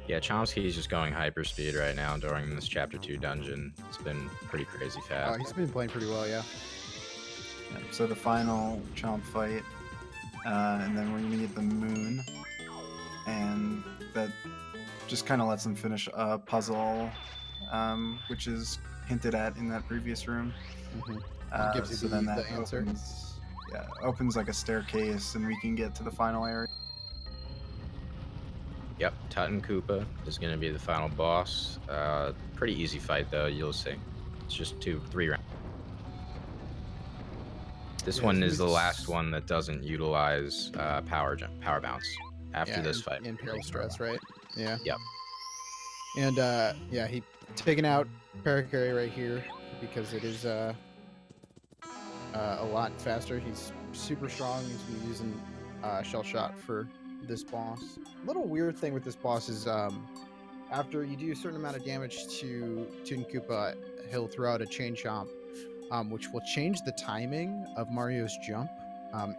Yeah, ch0msky is just going hyperspeed right now during this Chapter 2 dungeon. It's been pretty crazy fast. He's been playing pretty well, yeah. So the final chomp fight, and then we're gonna get the moon, and that just kind of lets them finish a puzzle, which is hinted at in that previous room. Gives you so the then that answer. opens like a staircase, and we can get to the final area. Yep, Tutton Koopa is going to be the final boss. Pretty easy fight, though, you'll see. It's just 2-3 rounds. This one is the last one that doesn't utilize power bounce after this fight. In peril stress, right? Yeah. Yep. And yeah, he taking out Parakarry right here because it is a lot faster. He's super strong. He's been using Shell Shot for this boss. Little weird thing with this boss is after you do a certain amount of damage to Toon Koopa, he'll throw out a Chain Chomp, which will change the timing of Mario's jump.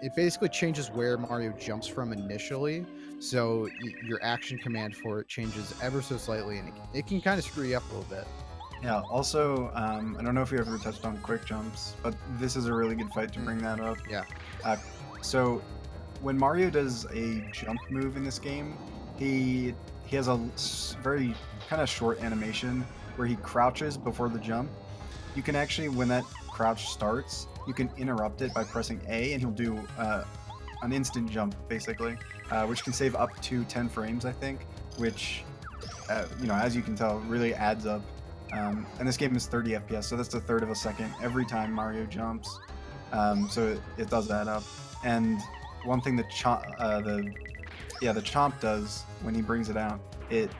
It basically changes where Mario jumps from initially, so your action command for it changes ever so slightly, and it can kind of screw you up a little bit. Yeah, also, I don't know if you ever touched on quick jumps, but this is a really good fight to bring that up. Yeah. So, when Mario does a jump move in this game, he has a very kind of short animation where he crouches before the jump. You can actually, when that crouch starts, you can interrupt it by pressing A, and he'll do an instant jump, basically, which can save up to 10 frames, I think, which, as you can tell, really adds up. And this game is 30 FPS, so that's a third of a second every time Mario jumps. So it does add up. And one thing that the Chomp does when he brings it out, it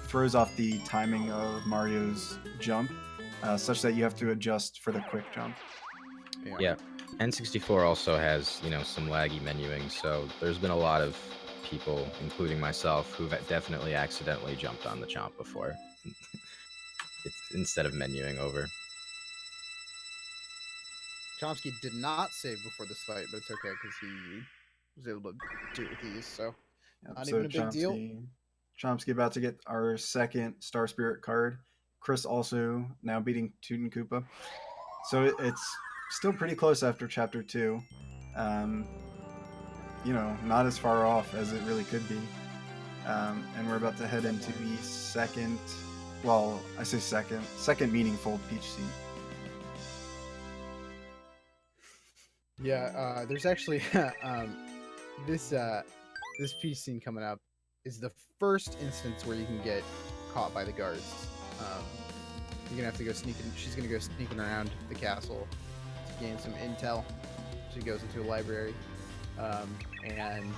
throws off the timing of Mario's jump, such that you have to adjust for the quick jump. Yeah. N64 also has, some laggy menuing, so there's been a lot of people, including myself, who've definitely accidentally jumped on the Chomp before. Instead of menuing over. Chomsky did not save before this fight, but it's okay because he was able to do it with ease, so not even a big deal. Chomsky about to get our second Star Spirit card. Chris also now beating Toon Koopa. So it's still pretty close after Chapter 2. Not as far off as it really could be. And we're about to head into the second... Well, I say second meaningful Peach scene. Yeah, there's actually this Peach scene coming up is the first instance where you can get caught by the guards. You're gonna have to go sneaking. She's gonna go sneaking around the castle to gain some intel. She goes into a library, and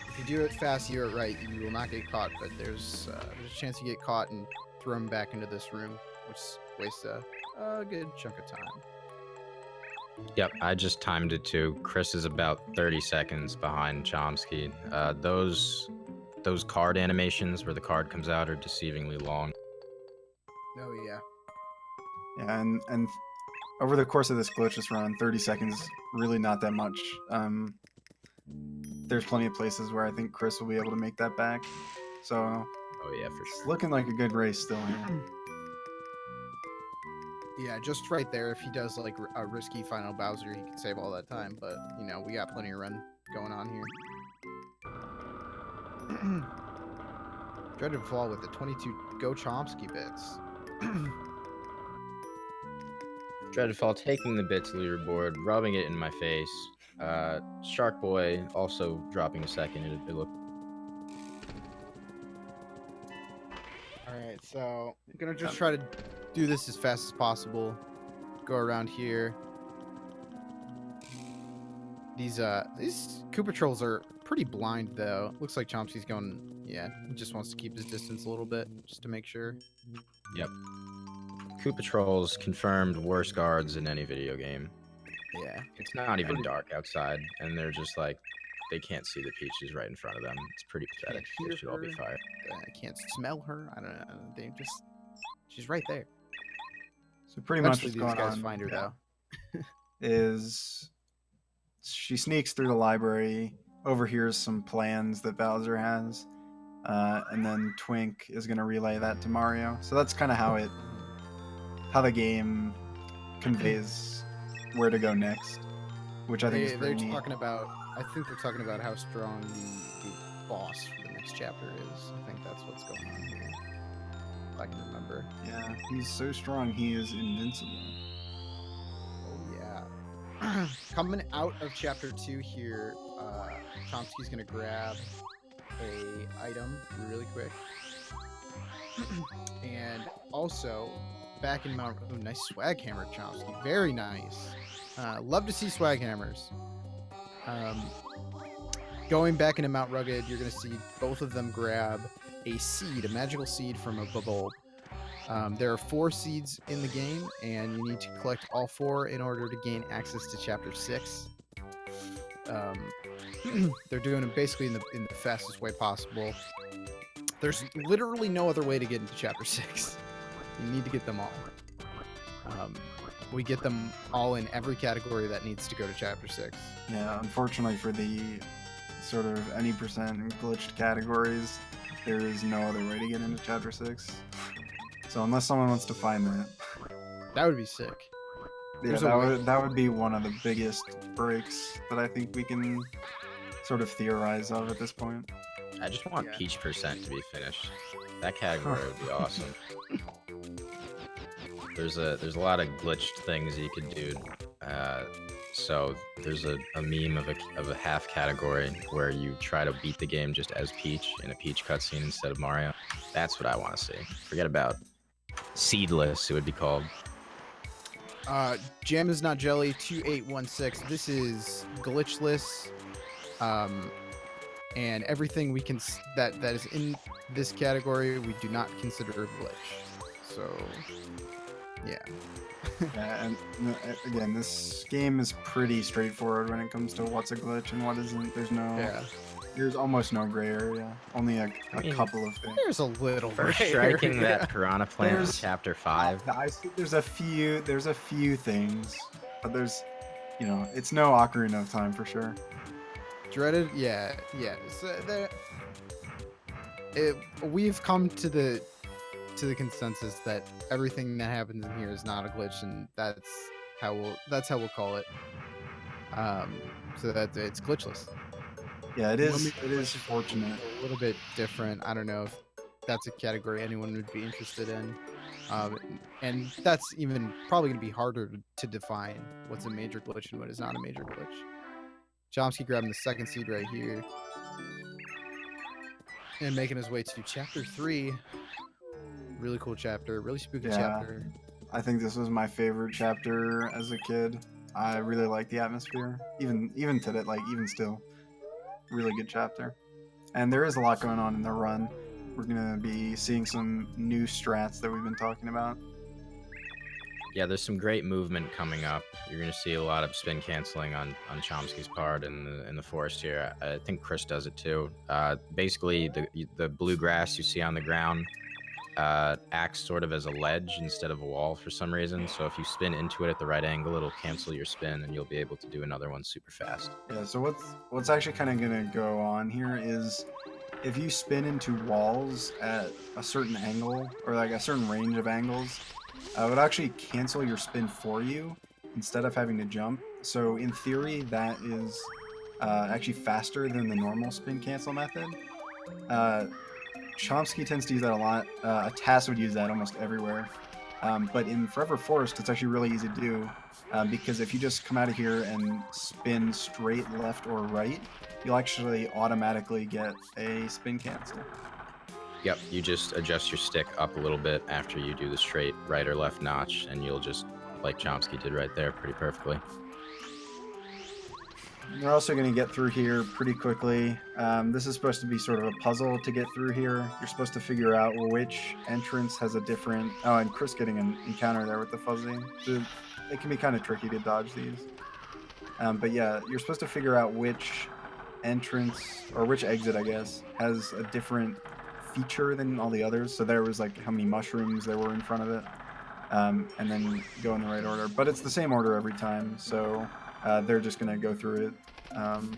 if you do it fast, you do it right, you will not get caught. But there's a chance you get caught and thrown back into this room, which wastes a good chunk of time. Yep, I just timed it too. Chris is about 30 seconds behind ch0msky. Those card animations where the card comes out are deceivingly long. Oh yeah. Yeah, and over the course of this glitchless run, 30 seconds really not that much. There's plenty of places where I think Chris will be able to make that back. So. Oh yeah, for It's sure. looking like a good race still here. Yeah, just right there. If he does like a risky final Bowser, he can save all that time. But we got plenty of run going on here. Dreaded Fall with the 22 Go ch0msky bits. Dreaded Fall taking the bits leaderboard, rubbing it in my face. Shark Boy also dropping a second. It looked. Alright, so I'm gonna just try to do this as fast as possible. Go around here. These Koopa Trolls are pretty blind though. Looks like ch0msky's going, yeah, he just wants to keep his distance a little bit, just to make sure. Yep. Koopa Trolls confirmed worst guards in any video game. Yeah. It's not even dark outside, and they're just like, they can't see the peaches right in front of them. It's pretty pathetic. They should all be fired. I can't smell her. I don't know. They just, she's right there. So pretty much Eventually, what's these going guys on find her though. is she sneaks through the library, overhears some plans that Bowser has, and then Twink is going to relay that to Mario. So that's kind of how the game conveys where to go next, which I think is They're pretty neat. talking about. I think they're talking about how strong the boss for the next chapter is. I think that's what's going on here. If I can remember. Yeah, he's so strong, he is invincible. Oh yeah. Coming out of chapter 2 here, ch0msky's gonna grab a item really quick, and also back in Mount. Oh, nice swag hammer, ch0msky. Very nice. Love to see swag hammers. Going back into Mount Rugged, you're gonna see both of them grab a seed, a magical seed from a bulb. There are 4 seeds in the game, and you need to collect all 4 in order to gain access to Chapter 6. They're doing it basically in the fastest way possible. There's literally no other way to get into Chapter 6. You need to get them all. We get them all in every category that needs to go to Chapter 6. Yeah, unfortunately for the sort of any percent glitched categories, there is no other way to get into Chapter 6. So unless someone wants to find that, That would be sick. yeah, that would be one of the biggest breaks that I think we can sort of theorize of at this point. I just want Peach percent to be finished. That category would be awesome. There's a lot of glitched things you can do. So there's a meme of a half category where you try to beat the game just as Peach in a Peach cutscene instead of Mario. That's what I want to see. Forget about Seedless, it would be called. Jam is not jelly 2816. This is glitchless, and everything we can that is in this category we do not consider a glitch. So, yeah. Yeah, and again, this game is pretty straightforward when it comes to what's a glitch and what isn't. There's almost no gray area. Only a couple of things. There's a little For gray striking area. that piranha plant in chapter 5. There's a few things, but there's, it's no Ocarina of Time for sure. Dreaded, yeah. So we've come to the consensus that everything that happens in here is not a glitch, and that's how we'll call it. So that it's glitchless. Yeah, it is fortunate. A little bit different. I don't know if that's a category anyone would be interested in. And that's even probably going to be harder to define what's a major glitch and what is not a major glitch. ch0msky grabbing the second seed right here. And making his way to chapter 3. Really cool chapter. Really spooky chapter. I think this was my favorite chapter as a kid. I really like the atmosphere. Even today, even still. Really good chapter. And there is a lot going on in the run. We're going to be seeing some new strats that we've been talking about. Yeah, there's some great movement coming up. You're going to see a lot of spin canceling on ch0msky's part in the forest here. I think Chris does it too. Basically, the blue grass you see on the ground acts sort of as a ledge instead of a wall for some reason. So if you spin into it at the right angle, it'll cancel your spin and you'll be able to do another one super fast. Yeah, so what's actually kind of going to go on here is if you spin into walls at a certain angle or like a certain range of angles, it would actually cancel your spin for you instead of having to jump. So in theory, that is actually faster than the normal spin cancel method. ch0msky tends to use that a lot. Tass would use that almost everywhere. But in Forever Forest, it's actually really easy to do because if you just come out of here and spin straight left or right, you'll actually automatically get a spin cancel. Yep, you just adjust your stick up a little bit after you do the straight right or left notch, and you'll just, like ch0msky did right there, pretty perfectly. You're also going to get through here pretty quickly. This is supposed to be sort of a puzzle to get through here. You're supposed to figure out which entrance has a different... Oh, and Chris getting an encounter there with the fuzzy. It can be kind of tricky to dodge these. But yeah, you're supposed to figure out which entrance, or which exit, I guess, has a different feature than all the others. So there was like how many mushrooms there were in front of it. and then go in the right order. But it's the same order every time, so they're just going to go through it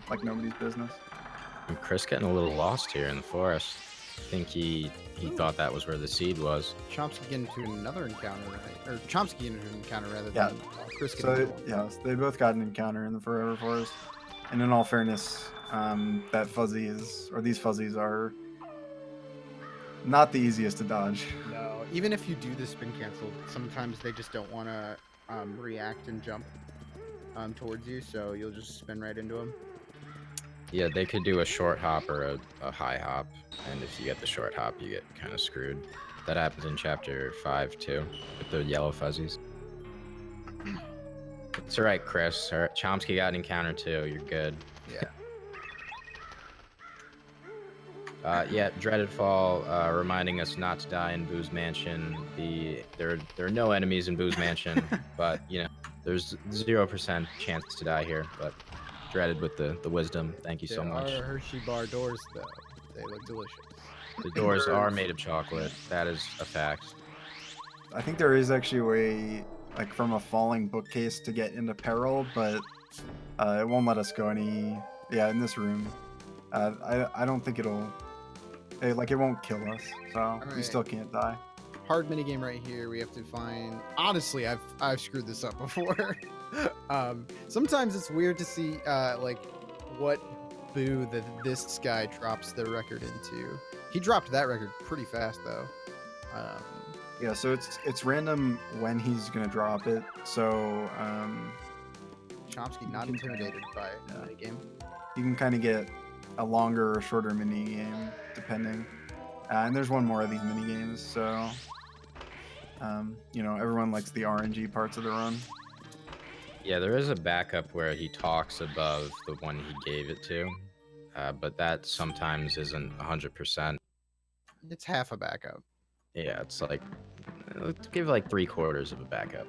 like nobody's business. And Chris getting a little lost here in the forest. I think he thought that was where the seed was. ch0msky getting into another encounter, right? Or ch0msky getting into an encounter rather Yeah. than Chris So getting into one. they both got an encounter in the Forever Forest. And in all fairness, that fuzzy these fuzzies are not the easiest to dodge. No, even if you do the spin cancel, sometimes they just don't want to react and jump towards you, so you'll just spin right into them. Yeah, they could do a short hop or a high hop, and if you get the short hop, you get kind of screwed. That happens in chapter 5 too, with the yellow fuzzies. It's all right, Chris. All right, ch0msky got an encounter too. You're good. Yeah. Yeah, Dreaded Fall, reminding us not to die in Boo's Mansion. There are no enemies in Boo's Mansion, but you know there's 0% chance to die here. But Dreaded with the wisdom. Thank you so much. There are Hershey bar doors though. They look delicious. The doors are made of chocolate. That is a fact. I think there is actually a way, like from a falling bookcase, to get into peril, but it won't let us go any. Yeah, in this room, I don't think it'll. It won't kill us, so we still can't die. Hard minigame right here. We have to find. Honestly, I've screwed this up before. Sometimes it's weird to see like what Boo that this guy drops the record into. He dropped that record pretty fast though. Yeah, so it's random when he's gonna drop it. So ch0msky not intimidated by the minigame. You can kind of get a longer or shorter mini game depending. And there's one more of these mini games, so you know, everyone likes the RNG parts of the run. Yeah, there is a backup where he talks above the one he gave it to, but that sometimes isn't 100%. It's half a backup. Yeah, it's like, let's give like 3/4 of a backup.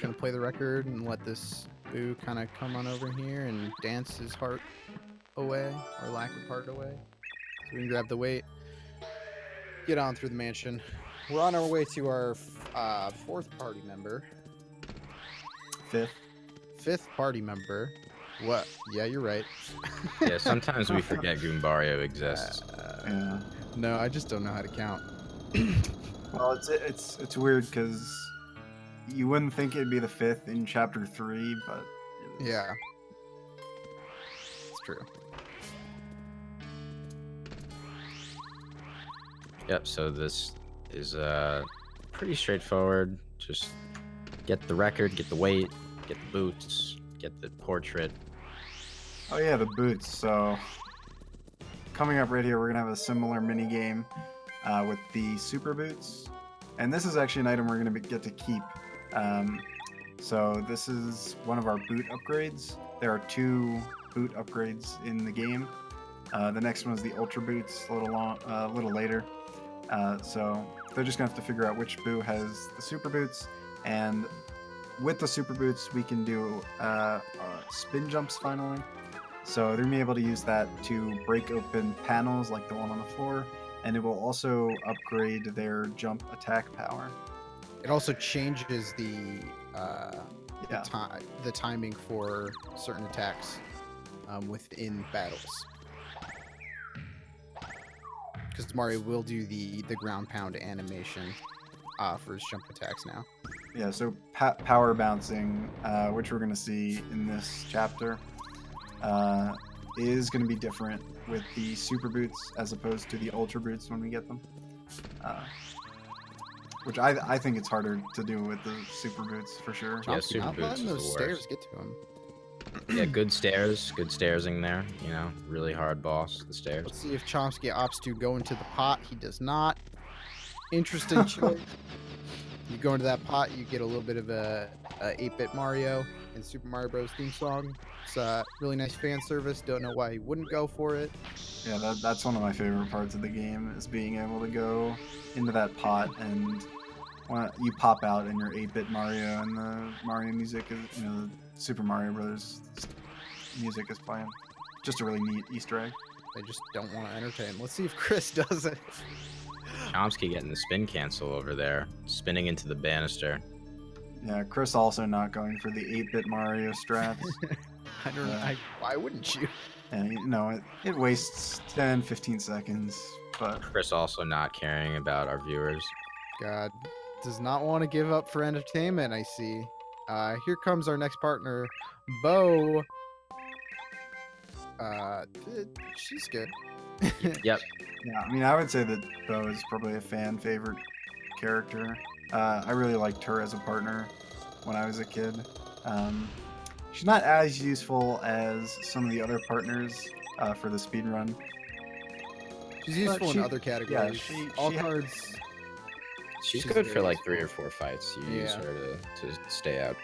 Gonna play the record and let this Boo kind of come on over here and dance his heart away, or lack of heart away. So we can grab the weight, get on through the mansion. We're on our way to our fourth party member. Fifth party member. What? Yeah, you're right. Yeah, sometimes we forget Goombario exists. Yeah. No, I just don't know how to count. Well, it's weird because you wouldn't think it'd be the 5th in chapter 3, but it is. Yeah, it's true. Yep, so this is pretty straightforward. Just get the record, get the weight, get the boots, get the portrait. Oh yeah, the boots. So coming up right here, we're gonna have a similar mini game with the super boots, and this is actually an item we're gonna get to keep. So this is one of our boot upgrades. There are 2 boot upgrades in the game. The next one is the ultra boots, a little later. So they're just gonna have to figure out which Boo has the super boots, and with the super boots we can do spin jumps finally. So they're gonna be able to use that to break open panels like the one on the floor, and it will also upgrade their jump attack power. It also changes the Yeah. the timing for certain attacks within battles. Because Mario will do the ground pound animation for his jump attacks now. Yeah, so power bouncing, which we're going to see in this chapter, is going to be different with the super boots as opposed to the ultra boots when we get them. Which I think it's harder to do with the super boots for sure. Yeah, ch0msky super not boots letting is those the stairs worst. get to him. Yeah, good stairsing there. You know, really hard boss, the stairs. Let's see if ch0msky opts to go into the pot. He does not. Interesting choice. You go into that pot, you get a little bit of a 8-bit Mario and Super Mario Bros. Theme song. It's a really nice fan service. Don't know why he wouldn't go for it. Yeah, that's one of my favorite parts of the game, is being able to go into that pot and you pop out and your 8-bit Mario, and the Mario music is, you know, the Super Mario Brothers music is playing. Just a really neat Easter egg. They just don't want to entertain. Let's see if Chris does it. ch0msky getting the spin cancel over there, spinning into the banister. Yeah, Chris also not going for the 8-bit Mario strats. I don't. Why wouldn't you? And you know, it wastes 10, 15 seconds. But Chris also not caring about our viewers. God, does not want to give up for entertainment. I see. Here comes our next partner, Bo. She's good. Yep. yeah, I mean, I would say that Bo is probably a fan favorite character. I really liked her as a partner when I was a kid. She's not as useful as some of the other partners for the speed run. She's useful in other categories. Yeah, All cards. She's She's good for very like 3 or 4 fights. You use Yeah. her to stay out.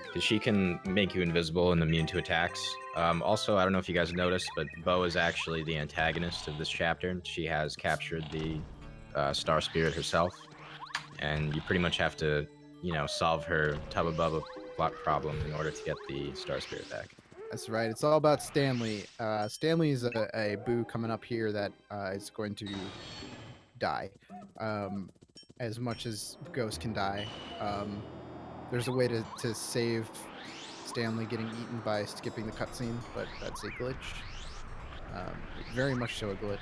Because she can make you invisible and immune to attacks. Also, I don't know if you guys noticed, but Bo is actually the antagonist of this chapter. She has captured the Star Spirit herself. And you pretty much have to, you know, solve her Tubba Bubba plot problem in order to get the Star Spirit back. That's right. It's all about Stanley. Stanley is a boo coming up here that is going to die. As much as Ghost can die. There's a way to save Stanley getting eaten by skipping the cutscene, but that's a glitch. Very much so a glitch.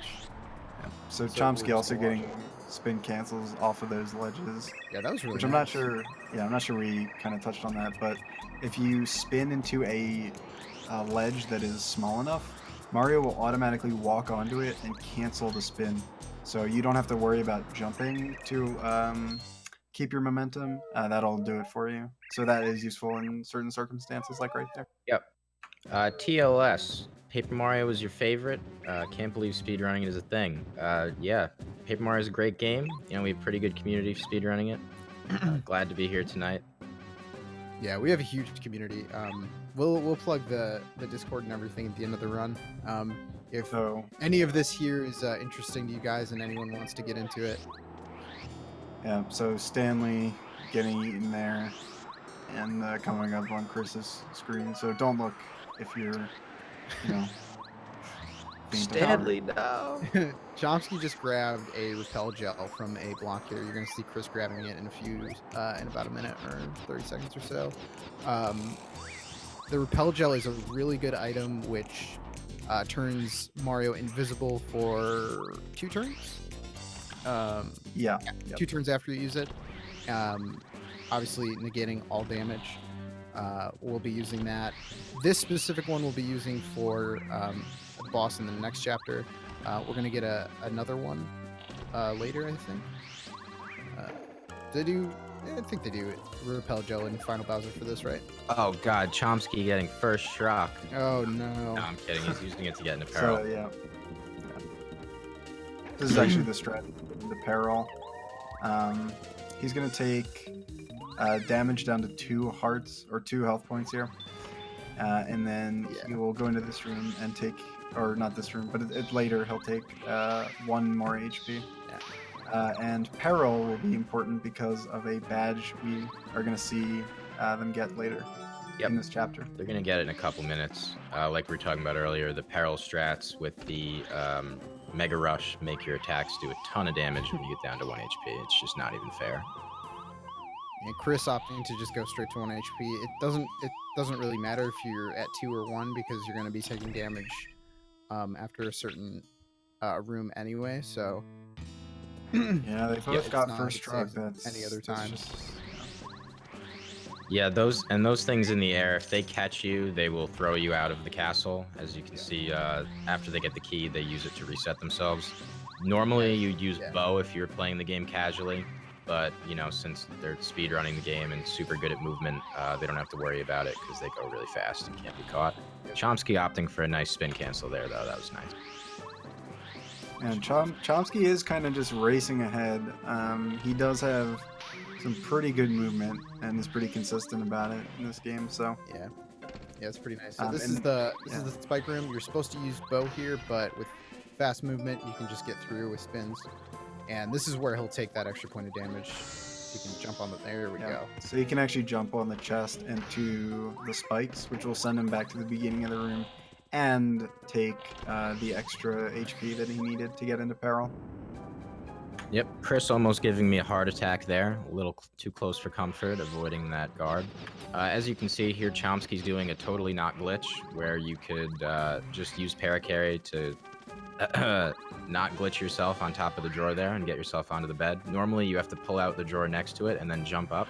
Yeah. So we're ch0msky just also gonna watch getting spin cancels off of those ledges. Yeah, that was really Which I'm not sure. Yeah, I'm not sure we kind of touched on that, but if you spin into a ledge that is small enough, Mario will automatically walk onto it and cancel the spin. So you don't have to worry about jumping to keep your momentum. That'll do it for you. So that is useful in certain circumstances, like right there. Yep. TLS. Paper Mario was your favorite? Can't believe speedrunning is a thing. Yeah, Paper Mario is a great game. You know, we have a pretty good community for speedrunning it. Glad to be here tonight. Yeah, we have a huge community. We'll plug the Discord and everything at the end of the run. If any of this here is interesting to you guys and anyone wants to get into it. Yeah, so Stanley getting eaten there and coming up on Chris's screen. So don't look if you're, you know. Stanley, no. ch0msky just grabbed a repel gel from a block here. You're gonna see Chris grabbing it in in about a minute or 30 seconds or so. The repel gel is a really good item which turns Mario invisible for 2 turns. Yeah. 2 turns after you use it. Obviously negating all damage. We'll be using that. This specific one we'll be using for the boss in the next chapter. We're gonna get another one later, I think. I think they do repel gel in Final Bowser for this, right? Oh god, ch0msky getting first shock. Oh no. No, I'm kidding. He's using it to get into peril. So yeah. This is actually the strat, the peril. He's gonna take damage down to 2 hearts or 2 health points here, and then he will go into this room and take, or not this room, but later he'll take 1 more HP. And peril will be important because of a badge we are gonna see them get later in this chapter. They're gonna get it in a couple minutes. Like we were talking about earlier, the peril strats with the Mega Rush make your attacks do a ton of damage when you get down to 1 HP. It's just not even fair. And Chris opting to just go straight to 1 HP. It doesn't really matter if you're at 2 or 1 because you're going to be taking damage after a certain room anyway. So yeah, they both got first try. That's any other time. Yeah, those things in the air, if they catch you, they will throw you out of the castle. As you can see, after they get the key, they use it to reset themselves. Normally, you'd use Bo if you're playing the game casually, but, you know, since they're speedrunning the game and super good at movement, they don't have to worry about it because they go really fast and can't be caught. ch0msky opting for a nice spin cancel there, though. That was nice. And ch0msky is kind of just racing ahead. He does have some pretty good movement and is pretty consistent about it in this game. So yeah, it's pretty nice. So this is the spike room. You're supposed to use Bo here, but with fast movement, you can just get through with spins. And this is where he'll take that extra point of damage. You can jump on the. There we go. So he can actually jump on the chest and to the spikes, which will send him back to the beginning of the room, and take the extra HP that he needed to get into peril. Yep, Chris almost giving me a heart attack there. A little too close for comfort, avoiding that guard. As you can see here, ch0msky's doing a totally not glitch, where you could just use paracarry to not glitch yourself on top of the drawer there and get yourself onto the bed. Normally, you have to pull out the drawer next to it and then jump up.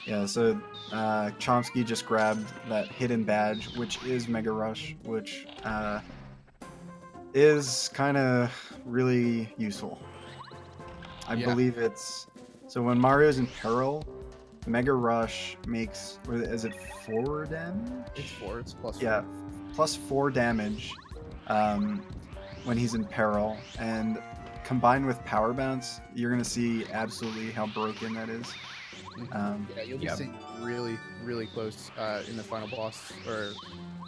Yeah, so ch0msky just grabbed that hidden badge, which is Mega Rush, which is kind of really useful. I believe it's... So when Mario's in peril, Mega Rush makes... Is it 4 damage? It's 4. It's plus 4. Yeah, plus 4 damage when he's in peril. And combined with Power Bounce, you're going to see absolutely how broken that is. Yeah, you'll be seeing really, really close in the final boss, or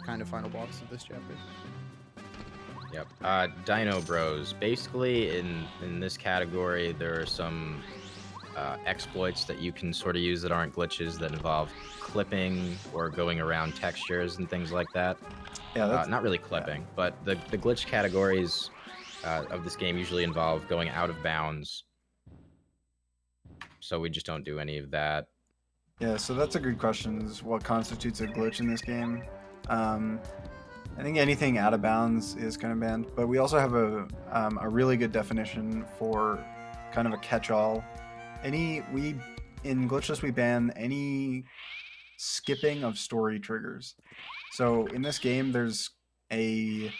kind of final boss of this chapter. Yep. Dino Bros. Basically, in this category, there are some exploits that you can sort of use that aren't glitches, that involve clipping or going around textures and things like that. Yeah, that's, not really clipping, but the glitch categories of this game usually involve going out of bounds. So we just don't do any of that. Yeah, so that's a good question, is what constitutes a glitch in this game. I think anything out of bounds is kind of banned, but we also have a really good definition for kind of a catch-all. In Glitchless we ban any skipping of story triggers. So in this game there's an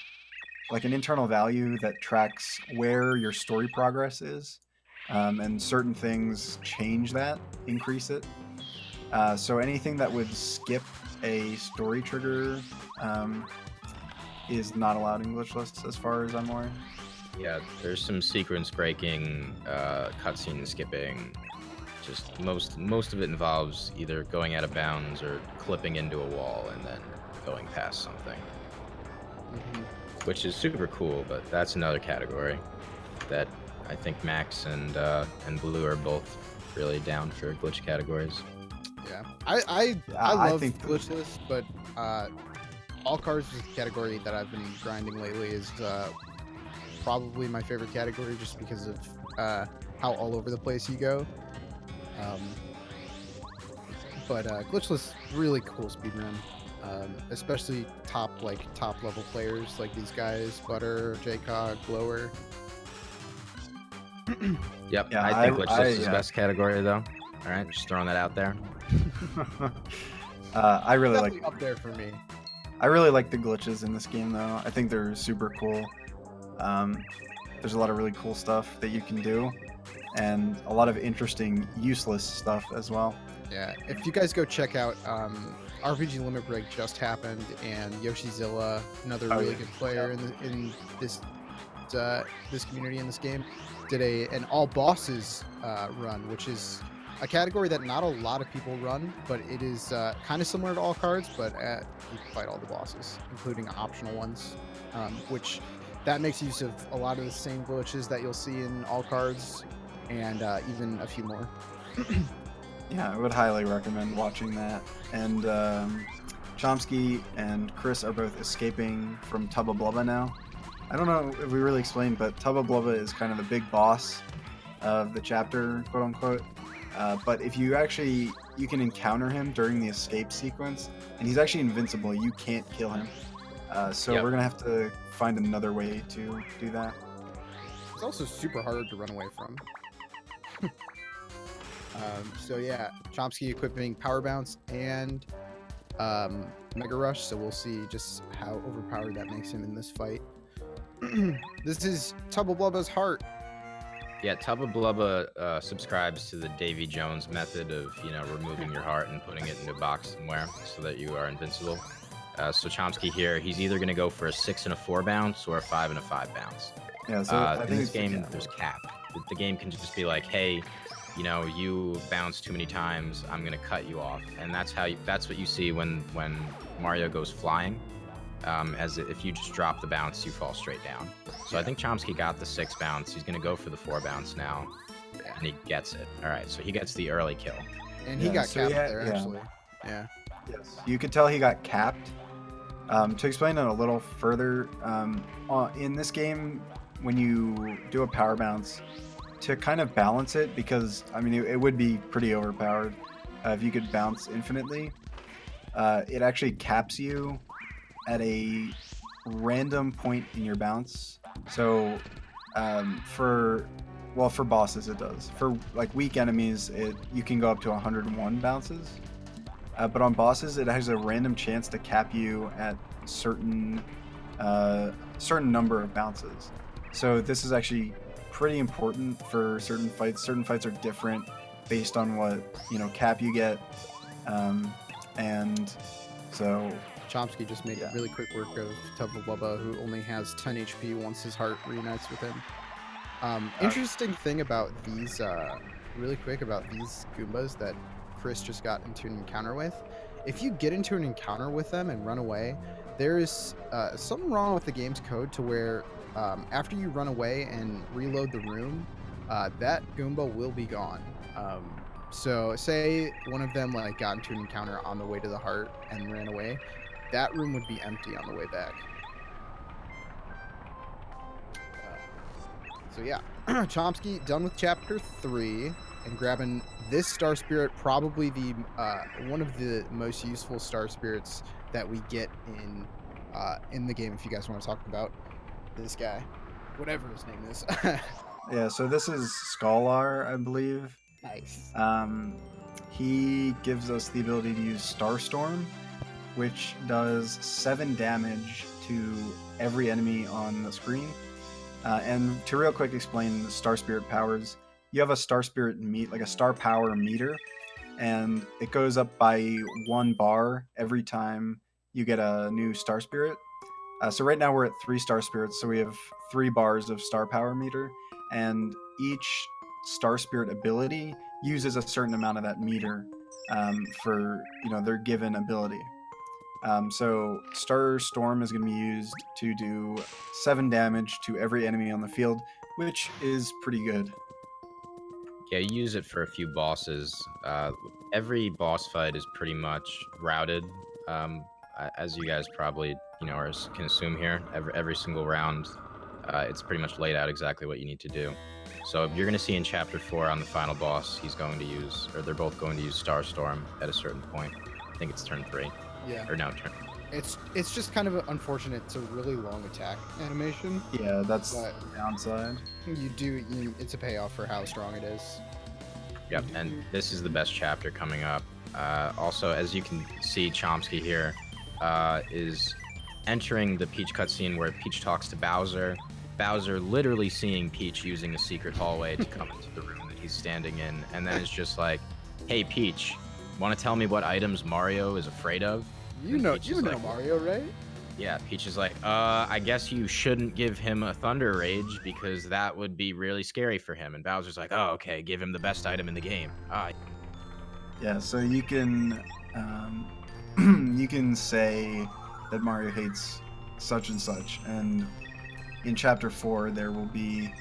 internal value that tracks where your story progress is, and certain things change that, increase it. So anything that would skip a story trigger is not allowed in Glitchless, as far as I'm aware. Yeah, there's some sequence breaking, cutscene skipping. Just most of it involves either going out of bounds or clipping into a wall and then going past something, which is super cool. But that's another category that I think Max and Blue are both really down for glitch categories. Yeah, I love Glitchless, but all cards is a category that I've been grinding lately. Is probably my favorite category, just because of how all over the place you go. But Glitchless, really cool speedrun, especially top level players like these guys, Butter, JCog, Glower. Yep, yeah, I think Glitchless is the best category though. All right, just throwing that out there. I really definitely up there for me. I really like the glitches in this game though. I think they're super cool. There's a lot of really cool stuff that you can do, and a lot of interesting useless stuff as well. Yeah, if you guys go check out RPG Limit Break just happened, and Yoshizilla, another really good player in this community in this game, did an all bosses run, which is a category that not a lot of people run, but it is kind of similar to all cards, but you can fight all the bosses, including optional ones, which that makes use of a lot of the same glitches that you'll see in all cards, and even a few more. Yeah, I would highly recommend watching that. And ch0msky and Chris are both escaping from Tubba Blubba now. I don't know if we really explained, but Tubba Blubba is kind of the big boss of the chapter, quote unquote. But if you can encounter him during the escape sequence, and he's actually invincible. You can't kill him. So we're gonna have to find another way to do that. It's also super hard to run away from. So yeah, ch0msky equipping Power Bounce and Mega Rush. So we'll see just how overpowered that makes him in this fight. This is Tubba Blubba's heart. Yeah, Tubba Blubba subscribes to the Davy Jones method of, removing your heart and putting it in a box somewhere so that you are invincible. So ch0msky here, he's either going to go for a 6 and a 4 bounce or a 5 and a 5 bounce. Yeah, so in this game, there's cap. The game can just be like, hey, you bounce too many times, I'm going to cut you off. And that's what you see when Mario goes flying. If you just drop the bounce, you fall straight down. So I think ch0msky got the 6 bounce. He's going to go for the 4 bounce now, and he gets it. All right, so he gets the early kill. And he got capped there, actually. Yeah. Yes. You could tell he got capped. To explain it a little further, in this game, when you do a power bounce, to kind of balance it, because I mean it would be pretty overpowered if you could bounce infinitely. It actually caps you at a random point in your bounce. So for bosses it does. For like weak enemies, you can go up to 101 bounces. But on bosses, it has a random chance to cap you at certain number of bounces. So this is actually pretty important for certain fights. Certain fights are different based on what cap you get, and so ch0msky just made really quick work of Tubba Blubba, who only has 10 HP once his heart reunites with him. Interesting thing about these, really quick about these Goombas that Chris just got into an encounter with. If you get into an encounter with them and run away, there is something wrong with the game's code to where after you run away and reload the room, that Goomba will be gone. So say one of them like got into an encounter on the way to the heart and ran away, that room would be empty on the way back. So yeah, ch0msky done with chapter 3 and grabbing this star spirit, probably the one of the most useful star spirits that we get in the game. If you guys want to talk about this guy, whatever his name is. Yeah, so this is Scholar, I believe. Nice. He gives us the ability to use Starstorm, which does 7 damage to every enemy on the screen. And to real quick explain the Star Spirit powers, you have a Star Spirit like a Star Power meter, and it goes up by 1 bar every time you get a new Star Spirit. So right now we're at 3 Star Spirits, so we have 3 bars of Star Power meter, and each Star Spirit ability uses a certain amount of that meter for their given ability. So Star Storm is going to be used to do 7 damage to every enemy on the field, which is pretty good. Yeah, you use it for a few bosses. Every boss fight is pretty much routed, as you guys probably can assume here. Every single round, it's pretty much laid out exactly what you need to do. So you're going to see in chapter 4 on the final boss, they're both going to use Starstorm at a certain point. I think it's turn 3. Yeah. Or no, turn. It's just kind of unfortunate. It's a really long attack animation. Yeah, that's the downside. It's a payoff for how strong it is. Yep, and this is the best chapter coming up. Also, as you can see, ch0msky here is entering the Peach cutscene where Peach talks to Bowser. Bowser literally seeing Peach using a secret hallway to come into the room that he's standing in, and then it's just like, "Hey Peach, want to tell me what items Mario is afraid of?" You know Mario, right? Yeah, Peach is like, I guess you shouldn't give him a Thunder Rage because that would be really scary for him. And Bowser's like, oh, okay, give him the best item in the game. Yeah, so you can you can say that Mario hates such and such, and in chapter 4 there will be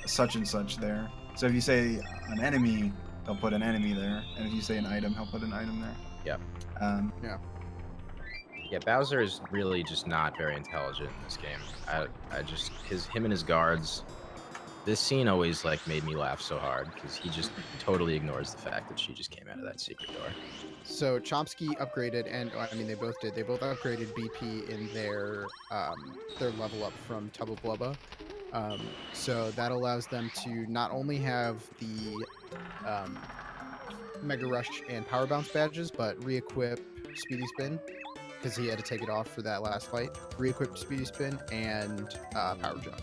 such and such there. So if you say an enemy, they'll put an enemy there, and if you say an item, he'll put an item there. Yep. Yeah. Yeah, Bowser is really just not very intelligent in this game. Him and his guards. This scene always made me laugh so hard because he just totally ignores the fact that she just came out of that secret door. So ch0msky upgraded, and I mean they both did. They both upgraded BP in their level up from Tubba Blubba. So that allows them to not only have the Mega Rush and Power Bounce badges, but re-equip Speedy Spin, because he had to take it off for that last fight. Re-equip Speedy Spin and Power Jump.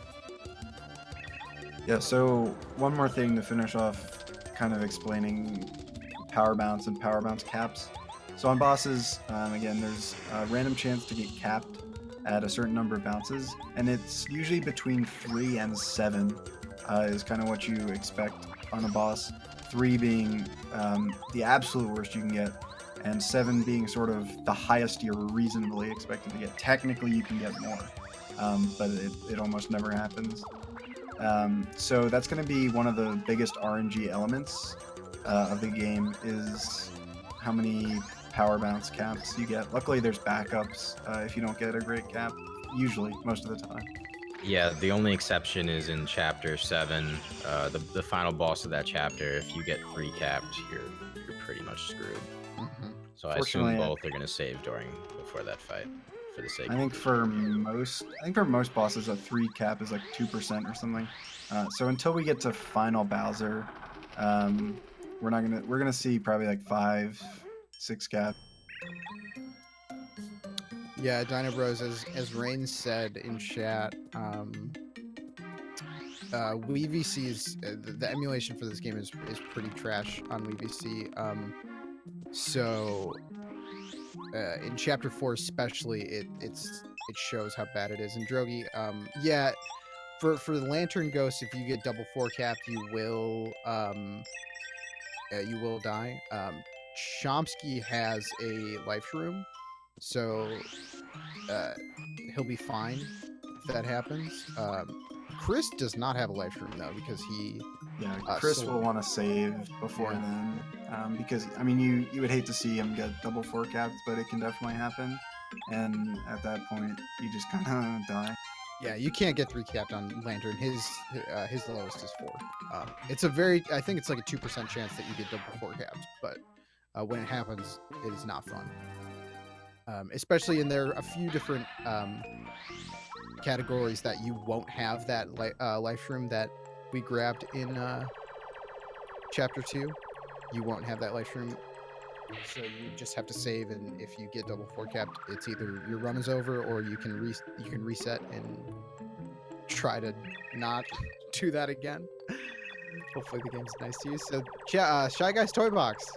Yeah, so one more thing to finish off, kind of explaining Power Bounce and Power Bounce caps. So on bosses, again, there's a random chance to get capped at a certain number of bounces, and it's usually between 3 and 7 is kind of what you expect on a boss. 3 being the absolute worst you can get, and 7 being sort of the highest you're reasonably expected to get. Technically, you can get more, but it almost never happens. So that's going to be one of the biggest RNG elements of the game, is how many Power Bounce caps you get. Luckily, there's backups if you don't get a great cap, usually, most of the time. Yeah, the only exception is in Chapter 7, the final boss of that chapter. If you get free capped, you're pretty much screwed. Mhm. So I assume both are going to save before that fight, for the sake. I think for most bosses, a 3 cap is like 2% or something. So until we get to final Bowser, we're gonna see probably like 5, 6 cap. Yeah, Dino Bros, as Rain said in chat, WeVC is the emulation for this game is pretty trash on WeVC. So in Chapter 4 especially, it shows how bad it is. And Drogi, yeah, for the Lantern Ghost, if you get double 4 capped, you will die. ch0msky has a life room, so he'll be fine if that happens. Chris does not have a life room though, because he Chris will want to save before then, because I mean you would hate to see him get double 4 capped, but it can definitely happen, and at that point you just kind of die. Yeah, you can't get 3 capped on Lantern. His lowest is 4. It's I think it's like a 2% chance that you get double 4 capped, but when it happens, it is not fun. Especially in there are a few different categories that you won't have that life room that we grabbed in Chapter 2. You won't have that life room, so you just have to save, and if you get double 4 capped, it's either your run is over or you can reset and try to not do that again. Hopefully the game's nice to you. So Shy Guy's Toy Box,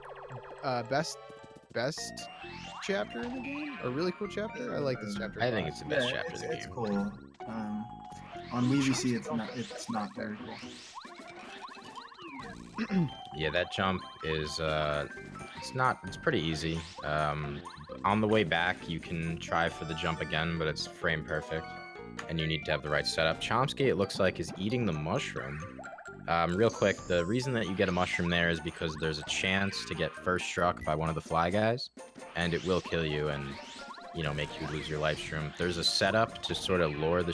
best chapter in the game, a really cool chapter. I like this chapter. I think it's the best chapter in the game. It's cool. On WeVC, it's not very cool. Yeah, that jump is it's pretty easy. On the way back, you can try for the jump again, but it's frame perfect, and you need to have the right setup. ch0msky, it looks like, is eating the mushroom. Real quick, the reason that you get a mushroom there is because there's a chance to get first struck by one of the fly guys, and it will kill you and, you know, make you lose your life stream. There's a setup to sort of lure the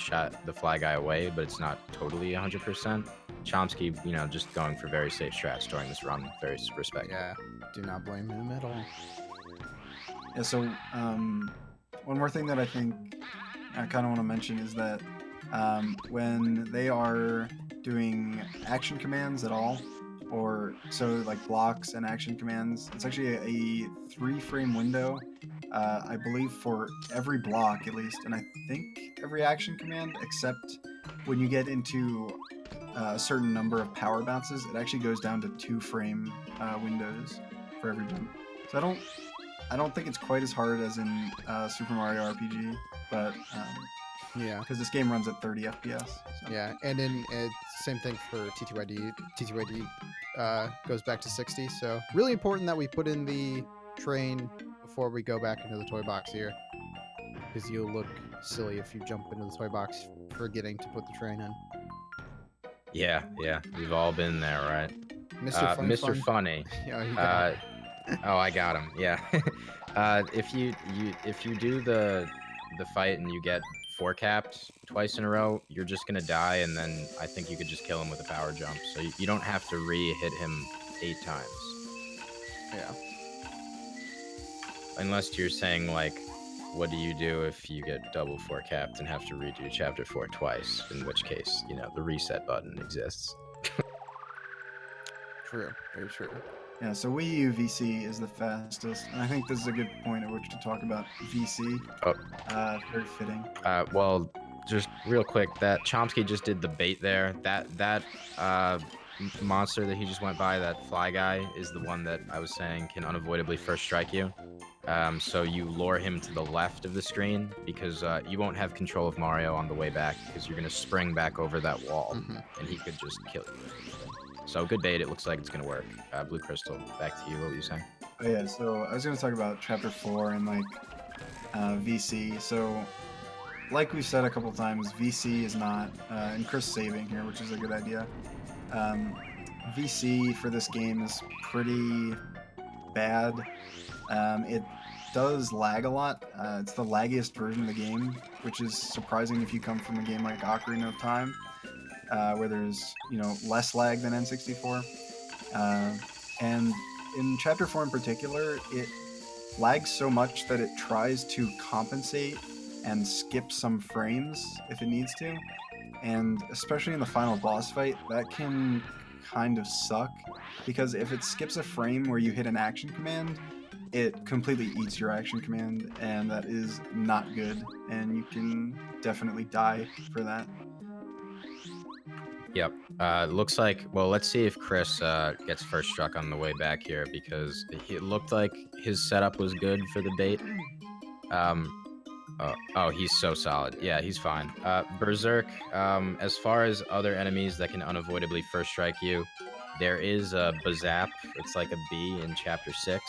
fly guy away, but it's not totally 100%. ch0msky, you know, just going for very safe strats during this run. Very respectful. Yeah, do not blame him at all. Yeah, so one more thing that I think I kind of want to mention is that when they are doing action commands at all, or so like blocks and action commands, it's actually a 3-frame window, I believe, for every block at least, and I think every action command, except when you get into a certain number of power bounces, it actually goes down to 2-frame windows for every jump. So I don't think it's quite as hard as in Super Mario RPG, but yeah, because this game runs at 30 FPS. So. Yeah, and then same thing for TTYD. TTYD goes back to 60. So really important that we put in the train before we go back into the toy box here, because you'll look silly if you jump into the toy box forgetting to put the train in. Yeah, we've all been there, right? Mr. Funny. Yeah, oh, I got him. Yeah. If you do the fight and you get 4 capped twice in a row, you're just gonna die, and then I think you could just kill him with a power jump. So you don't have to re-hit him 8 times. Yeah. Unless you're saying, like, what do you do if you get double 4 capped and have to redo Chapter 4 twice? In which case, you know, the reset button exists. True. Very true. Yeah, so Wii U VC is the fastest, and I think this is a good point at which to talk about VC. Oh. Very fitting. Well, just real quick, that ch0msky just did the bait there. That monster that he just went by, that fly guy, is the one that I was saying can unavoidably first strike you. So you lure him to the left of the screen, because you won't have control of Mario on the way back, because you're going to spring back over that wall, and he could just kill you. So good bait, it looks like it's going to work. Blue Crystal, back to you, what were you saying? Oh yeah, so I was going to talk about Chapter 4 and like VC. So like we've said a couple times, VC is not, and Chris saving here, which is a good idea. VC for this game is pretty bad. does lag a lot. It's the laggiest version of the game, which is surprising if you come from a game like Ocarina of Time, where there's, you know, less lag than N64. And in Chapter 4 in particular, it lags so much that it tries to compensate and skip some frames if it needs to. And especially in the final boss fight, that can kind of suck, because if it skips a frame where you hit an action command, it completely eats your action command, and that is not good, and you can definitely die for that. Yep. Looks like, well, let's see if Chris gets first struck on the way back here, because it looked like his setup was good for the bait. Oh, he's so solid. Yeah, he's fine. Berserk, as far as other enemies that can unavoidably first strike you, there is a Bazap. It's like a bee in Chapter 6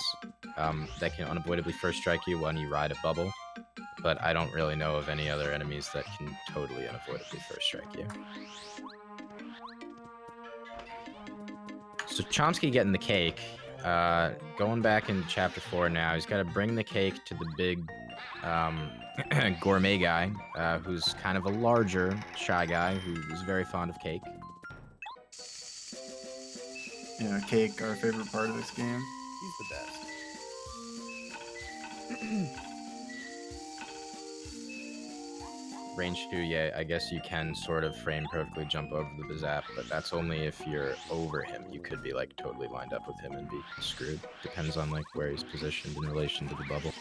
that can unavoidably first strike you when you ride a bubble. But I don't really know of any other enemies that can totally unavoidably first strike you. So ch0msky getting the cake. Going back into Chapter 4 now, he's got to bring the cake to the big gourmet guy, who's kind of a larger, shy guy who is very fond of cake. Yeah, cake, our favorite part of this game. He's the best. Range 2, yeah, I guess you can sort of frame perfectly jump over the Bazap, but that's only if you're over him. You could be like totally lined up with him and be screwed. Depends on like where he's positioned in relation to the bubble.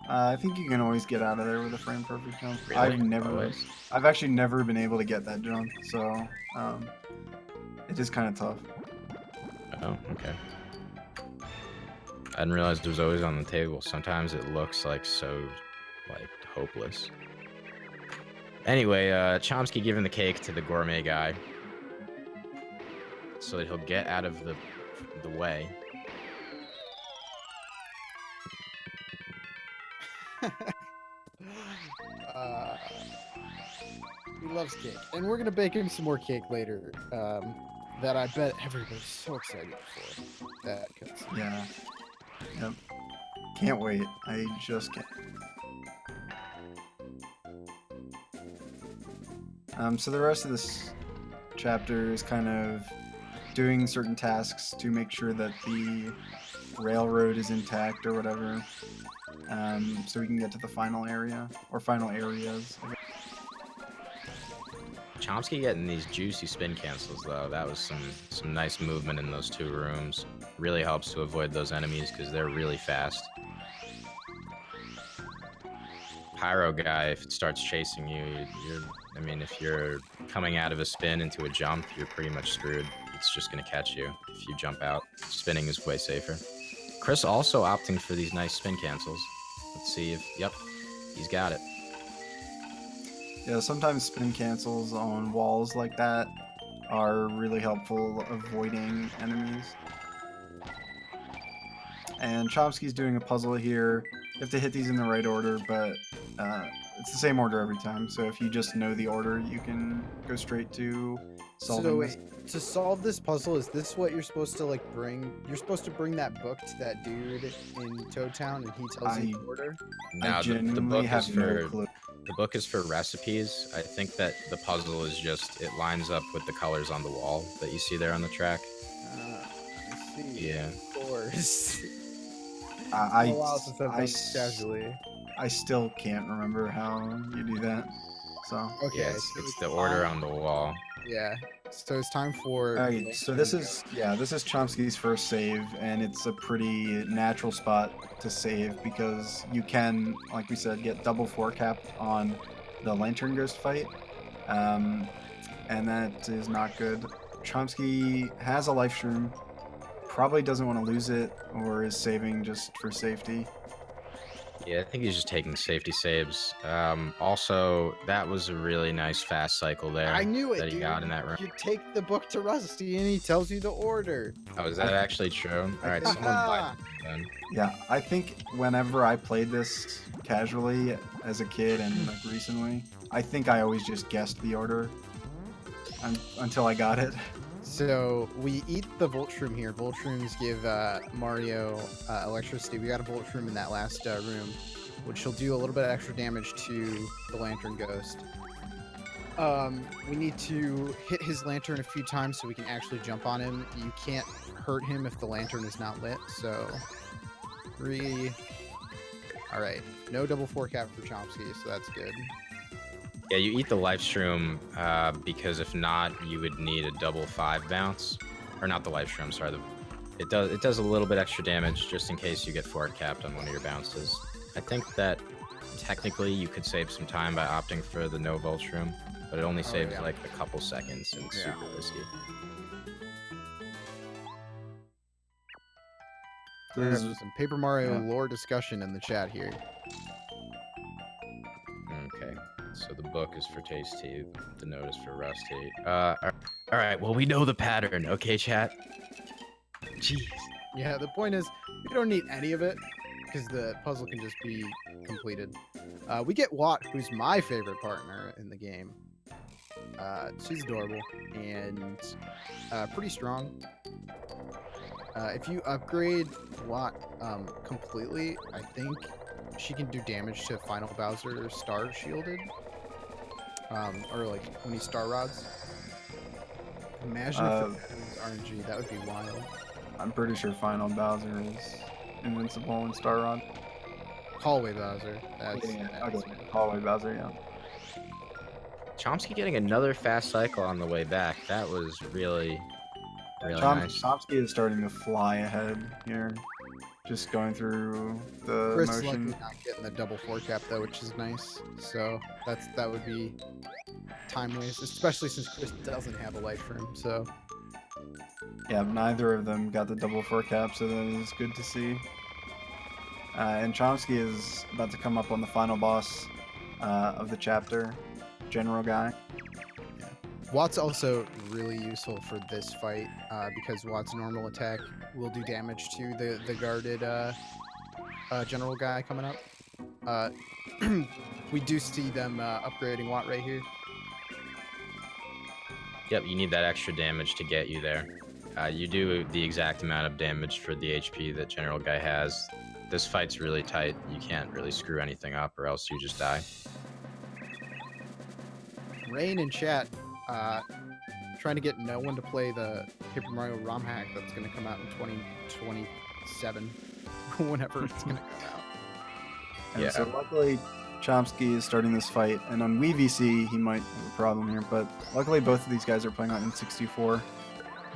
I think you can always get out of there with a frame perfect jump. Really? I've actually never been able to get that jump, so it is kind of tough. Oh, okay. I didn't realize it was always on the table. Sometimes it looks like so, like, hopeless. Anyway, ch0msky giving the cake to the gourmet guy so that he'll get out of the way. He loves cake, and we're gonna bake him some more cake later. That I bet everybody's so excited for. That cutscene. Yeah. Yep. Can't wait. I just can't. So the rest of this chapter is kind of doing certain tasks to make sure that the railroad is intact or whatever, so we can get to the final area, or final areas. ch0msky getting these juicy spin cancels, though. That was some nice movement in those two rooms. Really helps to avoid those enemies because they're really fast. Pyro guy, if it starts chasing you, I mean, if you're coming out of a spin into a jump, you're pretty much screwed. It's just going to catch you if you jump out. Spinning is way safer. Chris also opting for these nice spin cancels. Let's see if, yep, he's got it. Yeah, sometimes spin cancels on walls like that are really helpful avoiding enemies. And ch0msky's doing a puzzle here. You have to hit these in the right order, but it's the same order every time. So if you just know the order, you can go straight to solving So this. wait, to solve this puzzle, is this what you're supposed to like bring? You're supposed to bring that book to that dude in Toad Town, and he tells you the order. Now, I the genuinely book have is no for clue. the book is for recipes. I think that the puzzle is just it lines up with the colors on the wall that you see there on the track. I see. Yeah. Of course. I, A while since I've I, done this casually. I still can't remember how you do that. So Okay. Yeah, so it's the order time- on the wall. Yeah. So it's time for. alright, so this is ch0msky's first save, and it's a pretty natural spot to save because you can, like we said, get double four-capped on the Lantern Ghost fight, and that is not good. ch0msky has a life shroom, probably doesn't want to lose it, or is saving just for safety. Yeah, I think he's just taking safety saves. Also, that was a really nice fast cycle there. I knew it, that he dude. got in that room. You take the book to Rusty, and he tells you the order. Oh, is that actually true? All right, someone buy it then. Yeah, I think whenever I played this casually as a kid and like recently, I think I always just guessed the order until I got it. So we eat the Volt Shroom here. Volt Shrooms give Mario electricity. We got a Volt Shroom in that last room, which will do a little bit of extra damage to the Lantern Ghost. We need to hit his lantern a few times so we can actually jump on him. You can't hurt him if the lantern is not lit, so 3. All right, no double 4 cap for ch0msky, so that's good. Yeah, you eat the life shroom because if not, you would need a double 5 bounce, or not the life shroom. Sorry, it does a little bit extra damage just in case you get 4 capped on one of your bounces. I think that technically you could save some time by opting for the no Volt Shroom, but it only saves like a couple seconds and it's super risky. There's some Paper Mario lore discussion in the chat here. Okay, so the book is for Tasty, the note is for Rusty. All right, well, we know the pattern, okay, chat? Jeez. Yeah, the point is, you don't need any of it, because the puzzle can just be completed. We get Watt, who's my favorite partner in the game. She's adorable, and pretty strong. If you upgrade Watt completely, I think she can do damage to Final Bowser Star Shielded. Or like when he Star Rods. Imagine if it was RNG, that would be wild. I'm pretty sure Final Bowser is invincible in Star Rod. Hallway Bowser. That's Hallway Bowser, yeah. ch0msky getting another fast cycle on the way back. That was really nice. ch0msky is starting to fly ahead here. Just going through the Chris motion. lucky not getting the double 4 cap though, which is nice. So that would be time waste, especially since Chris doesn't have a life room. So yeah, neither of them got the double 4 cap, so that is good to see. And ch0msky is about to come up on the final boss of the chapter, General Guy. Watt's also really useful for this fight because Watt's normal attack will do damage to the guarded General Guy coming up. We do see them upgrading Watt right here. Yep, you need that extra damage to get you there. You do the exact amount of damage for the HP that General Guy has. This fight's really tight. You can't really screw anything up or else you just die. Rain in chat. Trying to get no one to play the Paper Mario ROM hack that's going to come out in 2027, whenever it's going to come out. And so luckily, ch0msky is starting this fight, and on Wii VC he might have a problem here, but luckily both of these guys are playing on N64,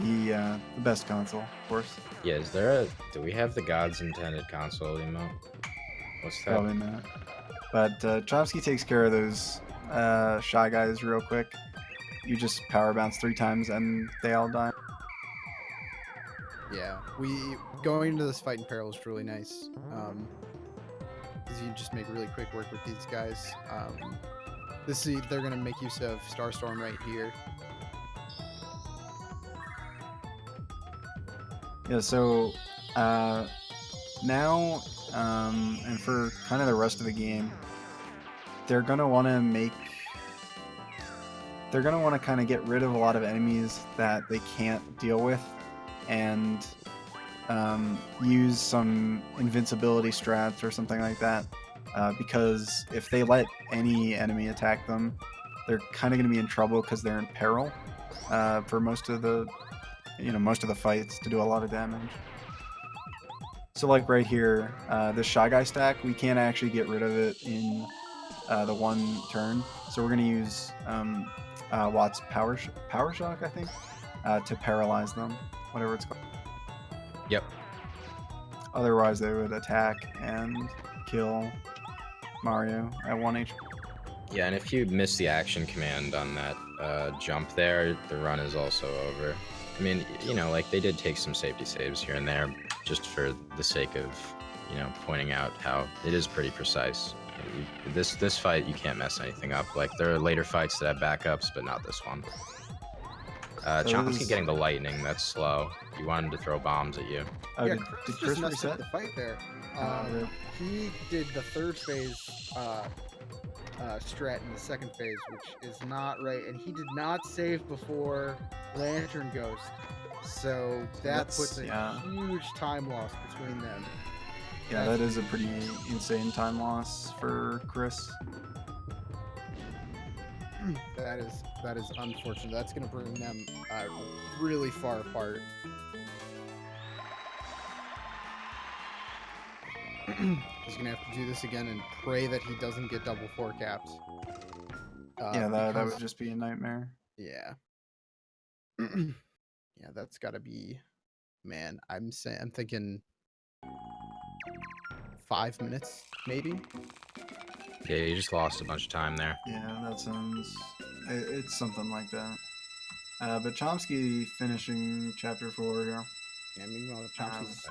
the best console, of course. Yeah, do we have the God's Intended Console emote? What's that? Probably not. But ch0msky takes care of those Shy Guys real quick. You just power bounce 3 times and they all die. Yeah, going into this fight in peril is really nice. Because you just make really quick work with these guys. They're gonna make use of Starstorm right here. Yeah, so now and for kind of the rest of the game, they're gonna want to kind of get rid of a lot of enemies that they can't deal with, and use some invincibility strats or something like that. Because if they let any enemy attack them, they're kind of going to be in trouble because they're in peril for most of the fights to do a lot of damage. So like right here, this Shy Guy stack, we can't actually get rid of it in the one turn, so we're going to use Watt's Power Shock, I think, to paralyze them, whatever it's called. Yep. Otherwise, they would attack and kill Mario at 1 HP. Yeah, and if you miss the action command on that jump there, the run is also over. I mean, like they did take some safety saves here and there, just for the sake of, pointing out how it is pretty precise. This fight, you can't mess anything up. Like, there are later fights that have backups, but not this one. ch0msky getting the lightning, that's slow. You want him to throw bombs at you. Yeah, did Chris Chris reset reset? the fight there. Really? He did the third phase strat in the second phase, which is not right. And he did not save before Lantern Ghost. So that puts a huge time loss between them. Yeah, that is a pretty insane time loss for Chris. That is unfortunate. That's going to bring them really far apart. He's going to have to do this again and pray that he doesn't get double 4 caps. Yeah, that would just be a nightmare. Yeah. Yeah, that's got to be, man, I'm thinking 5 minutes, maybe? Yeah, you just lost a bunch of time there. Yeah, that sounds... It's something like that. But ch0msky finishing chapter 4 here. Yeah, I mean, well, Chomsky's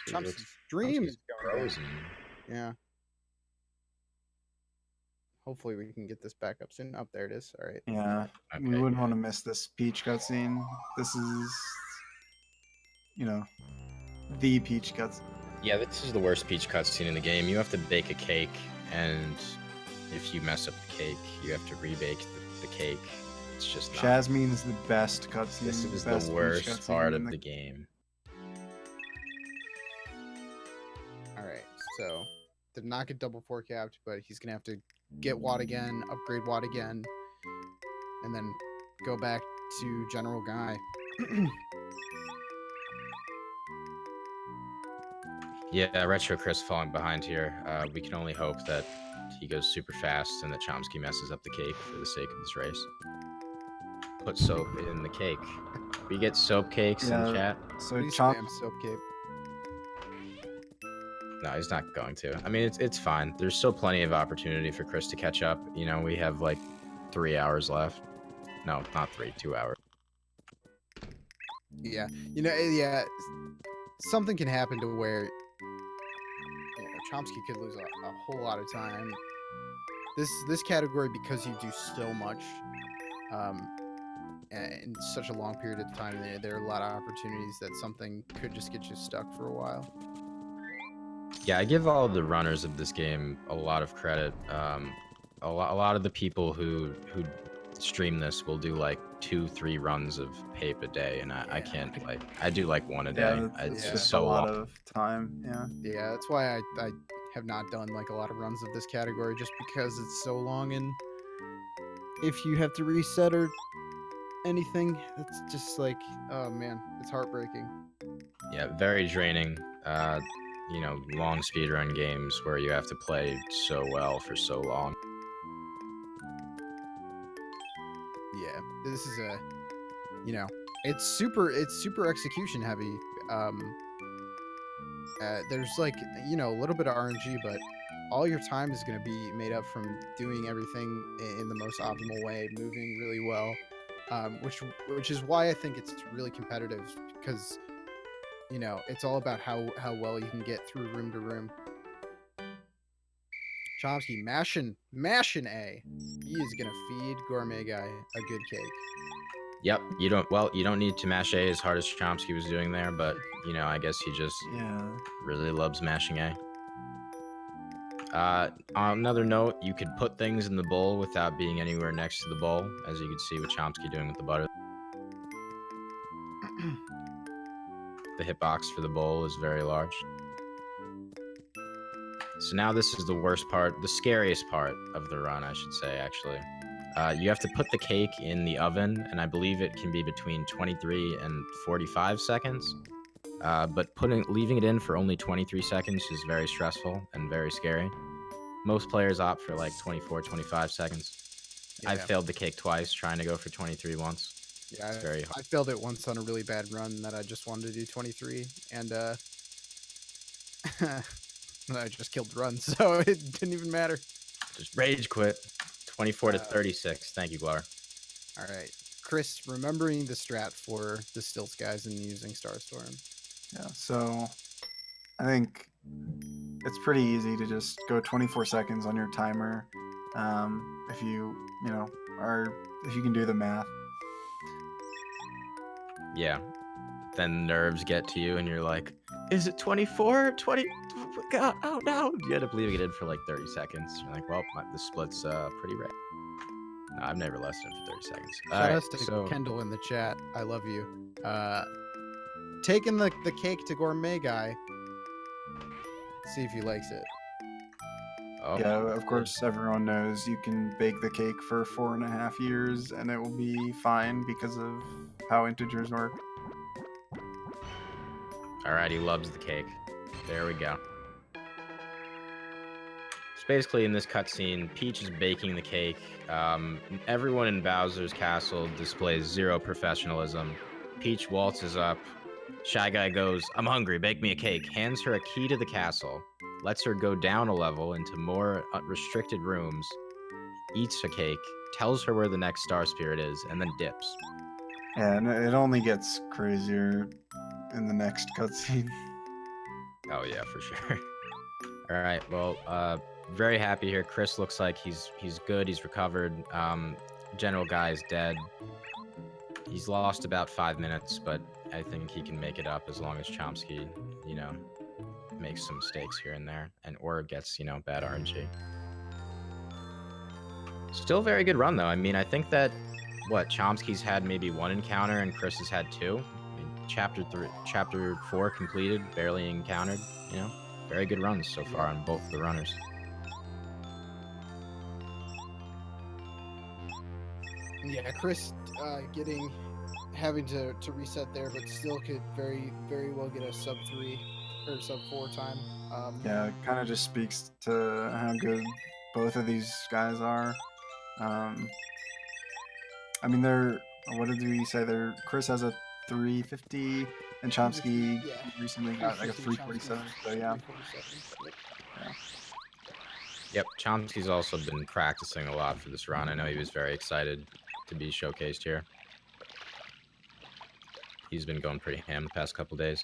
ch0msky's dream is going frozen. Yeah. Hopefully we can get this back up soon. Up there it is. All right. Yeah, Okay. we wouldn't want to miss this Peach cutscene. This is, you know, the Peach cutscene. Yeah, this is the worst Peach cutscene in the game. You have to bake a cake, and if you mess up the cake, you have to rebake the cake. It's just not... Jasmine's the best cutscene. This is the worst part of the game. All right, so did not get double 4 capped, but he's gonna have to get WOD again, upgrade WOD again, and then go back to General Guy. Yeah, RetroChris falling behind here. We can only hope that he goes super fast and that ch0msky messes up the cake for the sake of this race. Put soap in the cake. We get soap cakes in chat. So Please spam soap cape. No, he's not going to. I mean, it's fine. There's still plenty of opportunity for Chris to catch up. You know, we have like 3 hours left. No, not 3, 2 hours. Yeah, you know, yeah, something can happen to where ch0msky could lose a whole lot of time. This category, because you do so much in such a long period of time, there are a lot of opportunities that something could just get you stuck for a while. Yeah, I give all the runners of this game a lot of credit. A lot of the people who stream this will do like 2-3 runs of Pape a day, and I can't, like, I do like 1 a day. It's just so a lot long. of time. Yeah, that's why I have not done like a lot of runs of this category, just because it's so long, and if you have to reset or anything, it's just like, oh man, it's heartbreaking. Yeah, very draining. You know, long speedrun games where you have to play so well for so long. Yeah, this is a, you know, it's super execution heavy. There's like, you know, a little bit of RNG, but all your time is going to be made up from doing everything in the most optimal way, moving really well, which is why I think it's really competitive, because, you know, it's all about how well you can get through room to room. ch0msky mashing A. He is gonna feed Gourmet Guy a good cake. Yep, you don't need to mash A as hard as ch0msky was doing there, but you know, I guess he just really loves mashing A. On another note, you could put things in the bowl without being anywhere next to the bowl, as you can see with ch0msky doing with the butter. The hitbox for the bowl is very large. So now this is the worst part, the scariest part of the run, I should say, actually. You have to put the cake in the oven, and I believe it can be between 23 and 45 seconds. But leaving it in for only 23 seconds is very stressful and very scary. Most players opt for like 24, 25 seconds. Yeah. I've failed the cake twice, trying to go for 23 once. Yeah, it's very hard. I failed it once on a really bad run that I just wanted to do 23, and I just killed the run, so it didn't even matter. Just rage quit. 24 to 36. Thank you, Glower. All right, Chris, remembering the strat for the stilts guys and using Starstorm. Yeah, so I think it's pretty easy to just go 24 seconds on your timer, if you can do the math. Yeah. Then nerves get to you, and you're like, "Is it 24? 20? God, oh no! You end up leaving it in for like 30 seconds. You're like, well, the split's pretty rare. No, I've never left it for 30 seconds. Shout All out right, to so Kendall in the chat. I love you. Taking the cake to gourmet guy. See if he likes it. oh, Yeah, of course, everyone knows you can bake the cake for 4.5 years and it will be fine because of how integers work. all right, he loves the cake. There we go. So basically, in this cutscene, Peach is baking the cake. Everyone in Bowser's castle displays zero professionalism. Peach waltzes up. Shy Guy goes, "I'm hungry, bake me a cake." Hands her a key to the castle. Lets her go down a level into more restricted rooms. Eats a cake. Tells her where the next star spirit is, and then dips. Yeah, and it only gets crazier in the next cutscene. Oh yeah, for sure. All right, well, very happy here. Chris looks like he's good. He's recovered. General Guy is dead. He's lost about 5 minutes, but I think he can make it up as long as ch0msky, you know, makes some mistakes here and there, or gets, you know, bad RNG. Still a very good run though. I mean, I think that ch0msky's had maybe 1 encounter and Chris has had 2. I mean, chapter 4 completed, barely encountered. You know, very good runs so far on both of the runners. Yeah, Chris having to reset there, but still could very well get a sub 3 or sub 4 time. Yeah, it kind of just speaks to how good both of these guys are. I mean, what did we say? Chris has a 350, and ch0msky recently got like a 347. So yeah. Yep, ch0msky's also been practicing a lot for this run. I know he was very excited to be showcased here. He's been going pretty ham the past couple days.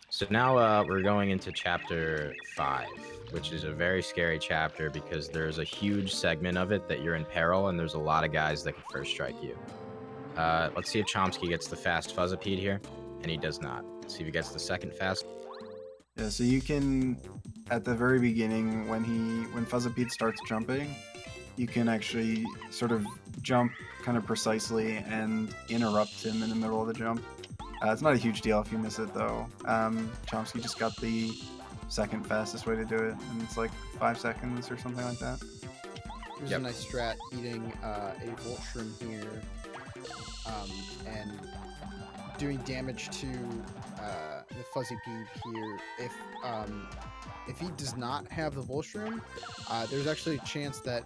So now we're going into chapter 5, which is a very scary chapter because there's a huge segment of it that you're in peril and there's a lot of guys that can first strike you. Let's see if ch0msky gets the fast Fuzzipede here, and he does not. Let's see if he gets the second fast. Yeah, so you can, at the very beginning, when Fuzzipede starts jumping, you can actually sort of jump kind of precisely and interrupt him in the middle of the jump. It's not a huge deal if you miss it, though. ch0msky just got the second fastest way to do it, and it's like 5 seconds or something like that. Here's a nice strat, eating a Volt Shroom here, and doing damage to the Fuzzipede here. If he does not have the Volt Shroom, there's actually a chance that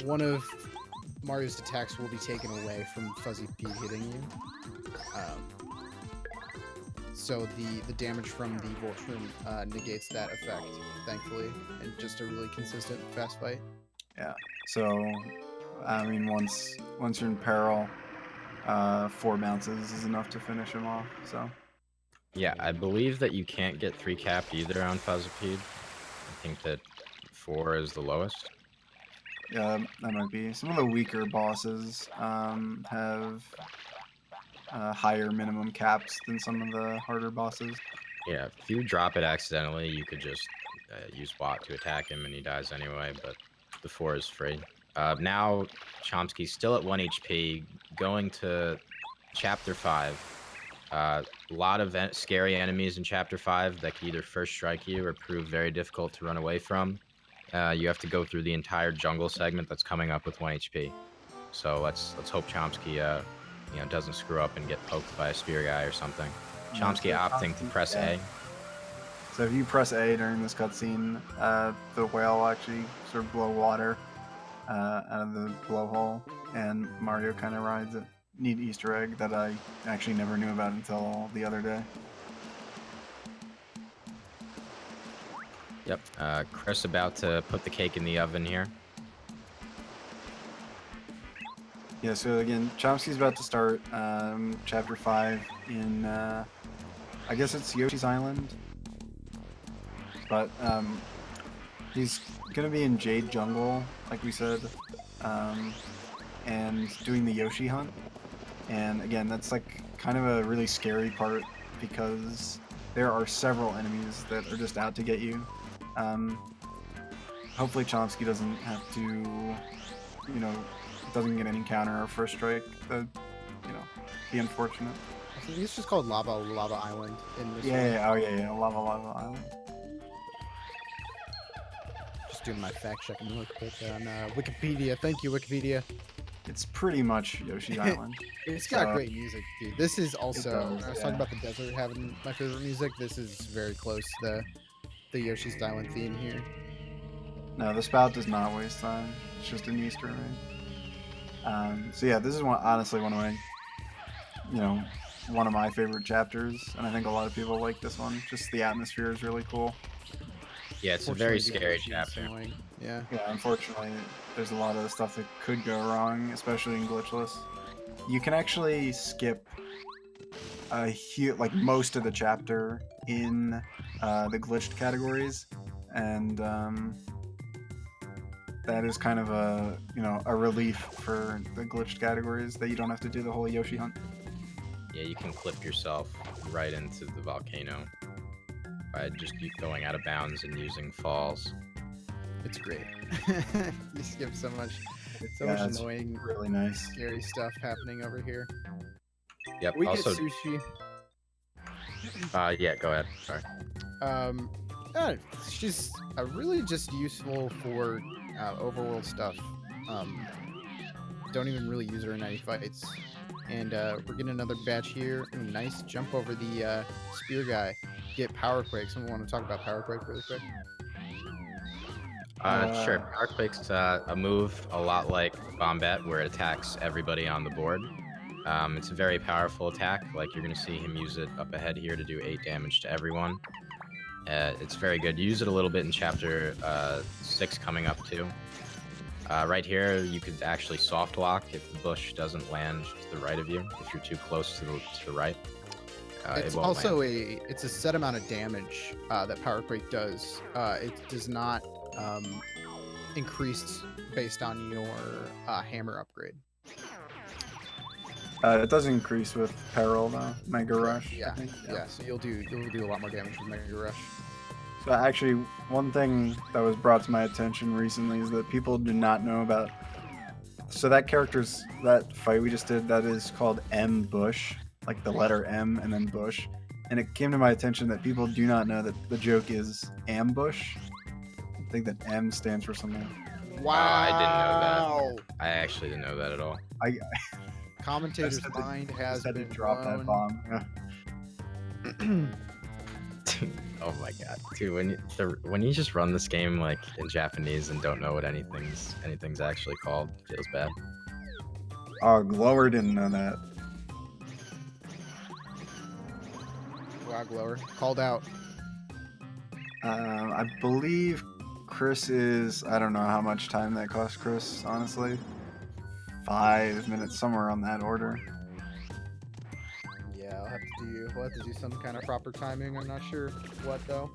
one of Mario's attacks will be taken away from Fuzzipede hitting you. So the damage from the Volt Shroom negates that effect, thankfully, and just a really consistent fast fight. Yeah. So, I mean, once you're in peril, 4 bounces is enough to finish him off. So. Yeah, I believe that you can't get 3 capped either on Fuzzipede. I think that 4 is the lowest. Yeah, that might be. Some of the weaker bosses have higher minimum caps than some of the harder bosses. Yeah, if you drop it accidentally, you could just use Watt to attack him and he dies anyway, but the 4 is free. Now, ch0msky's still at 1 HP, going to Chapter 5. A lot of scary enemies in Chapter 5 that can either first strike you or prove very difficult to run away from. You have to go through the entire jungle segment that's coming up with 1 HP. So let's hope ch0msky doesn't screw up and get poked by a spear guy or something. ch0msky opting to press A. So if you press A during this cutscene, the whale will actually sort of blow water out of the blowhole, and Mario kind of rides it. Neat Easter egg that I actually never knew about until the other day. Yep, Chris about to put the cake in the oven here. Yeah, so again, ch0msky's about to start Chapter 5 in, I guess it's Yoshi's Island. But he's going to be in Jade Jungle, like we said, and doing the Yoshi hunt. And again, that's like kind of a really scary part because there are several enemies that are just out to get you. Hopefully ch0msky doesn't have to, you know, doesn't get any counter or first strike. That, you know, be unfortunate. I think it's just called Lava Island in this one. Yeah, oh yeah, Lava Island. Just doing my fact checking real quick on Wikipedia. Thank you, Wikipedia. It's pretty much Yoshi's Island. It's got great music, dude. This is also, does, I was talking about the desert having my favorite music. This is very close to the Yoshi's Island theme here. No, the spout does not waste time. It's just an Easter egg. So yeah, this is honestly one of my, one of my favorite chapters, and I think a lot of people like this one. Just the atmosphere is really cool. Yeah, it's a very scary chapter. Yeah. Yeah, unfortunately, there's a lot of stuff that could go wrong, especially in Glitchless. You can actually skip most of the chapter in the glitched categories, and that is kind of a relief for the glitched categories that you don't have to do the whole Yoshi hunt. Yeah, you can clip yourself right into the volcano by just going out of bounds and using falls. It's great. You skip so much annoying, really nice, scary stuff happening over here. Yep. We also, get sushi. Yeah, go ahead. Sorry. She's really just useful for overworld stuff. Don't even really use her in any fights. And we're getting another batch here. Ooh, nice jump over the spear guy. Get Power Quake. Someone want to talk about Power Quake really quick? Sure. Power Quake's a move a lot like Bombette, where it attacks everybody on the board. It's a very powerful attack. Like, you're going to see him use it up ahead here to do 8 damage to everyone. It's very good. Use it a little bit in Chapter 6 coming up, too. Right here, you could actually soft lock if the bush doesn't land to the right of you, if you're too close to the right. It's also it's a set amount of damage that Power Quake does. It does not increase based on your hammer upgrade. It does increase with Peril though, Mega Rush. Yeah, yeah. So you'll do a lot more damage with Mega Rush. So actually, one thing that was brought to my attention recently is that people do not know about. So that fight we just did, that is called M Bush, like the letter M and then Bush. And it came to my attention that people do not know that the joke is ambush. I think that M stands for something. Wow! I didn't know that. I actually didn't know that at all. Commentator's mind has been dropped that bomb. Yeah. Oh my god, dude! When you just run this game like in Japanese and don't know what anything's actually called, it feels bad. Oh, Glower didn't know that. Wow, Glower called out. I believe Chris is. I don't know how much time that cost Chris. Honestly, 5 minutes, somewhere on that order. We'll have to do some kind of proper timing. I'm not sure what though.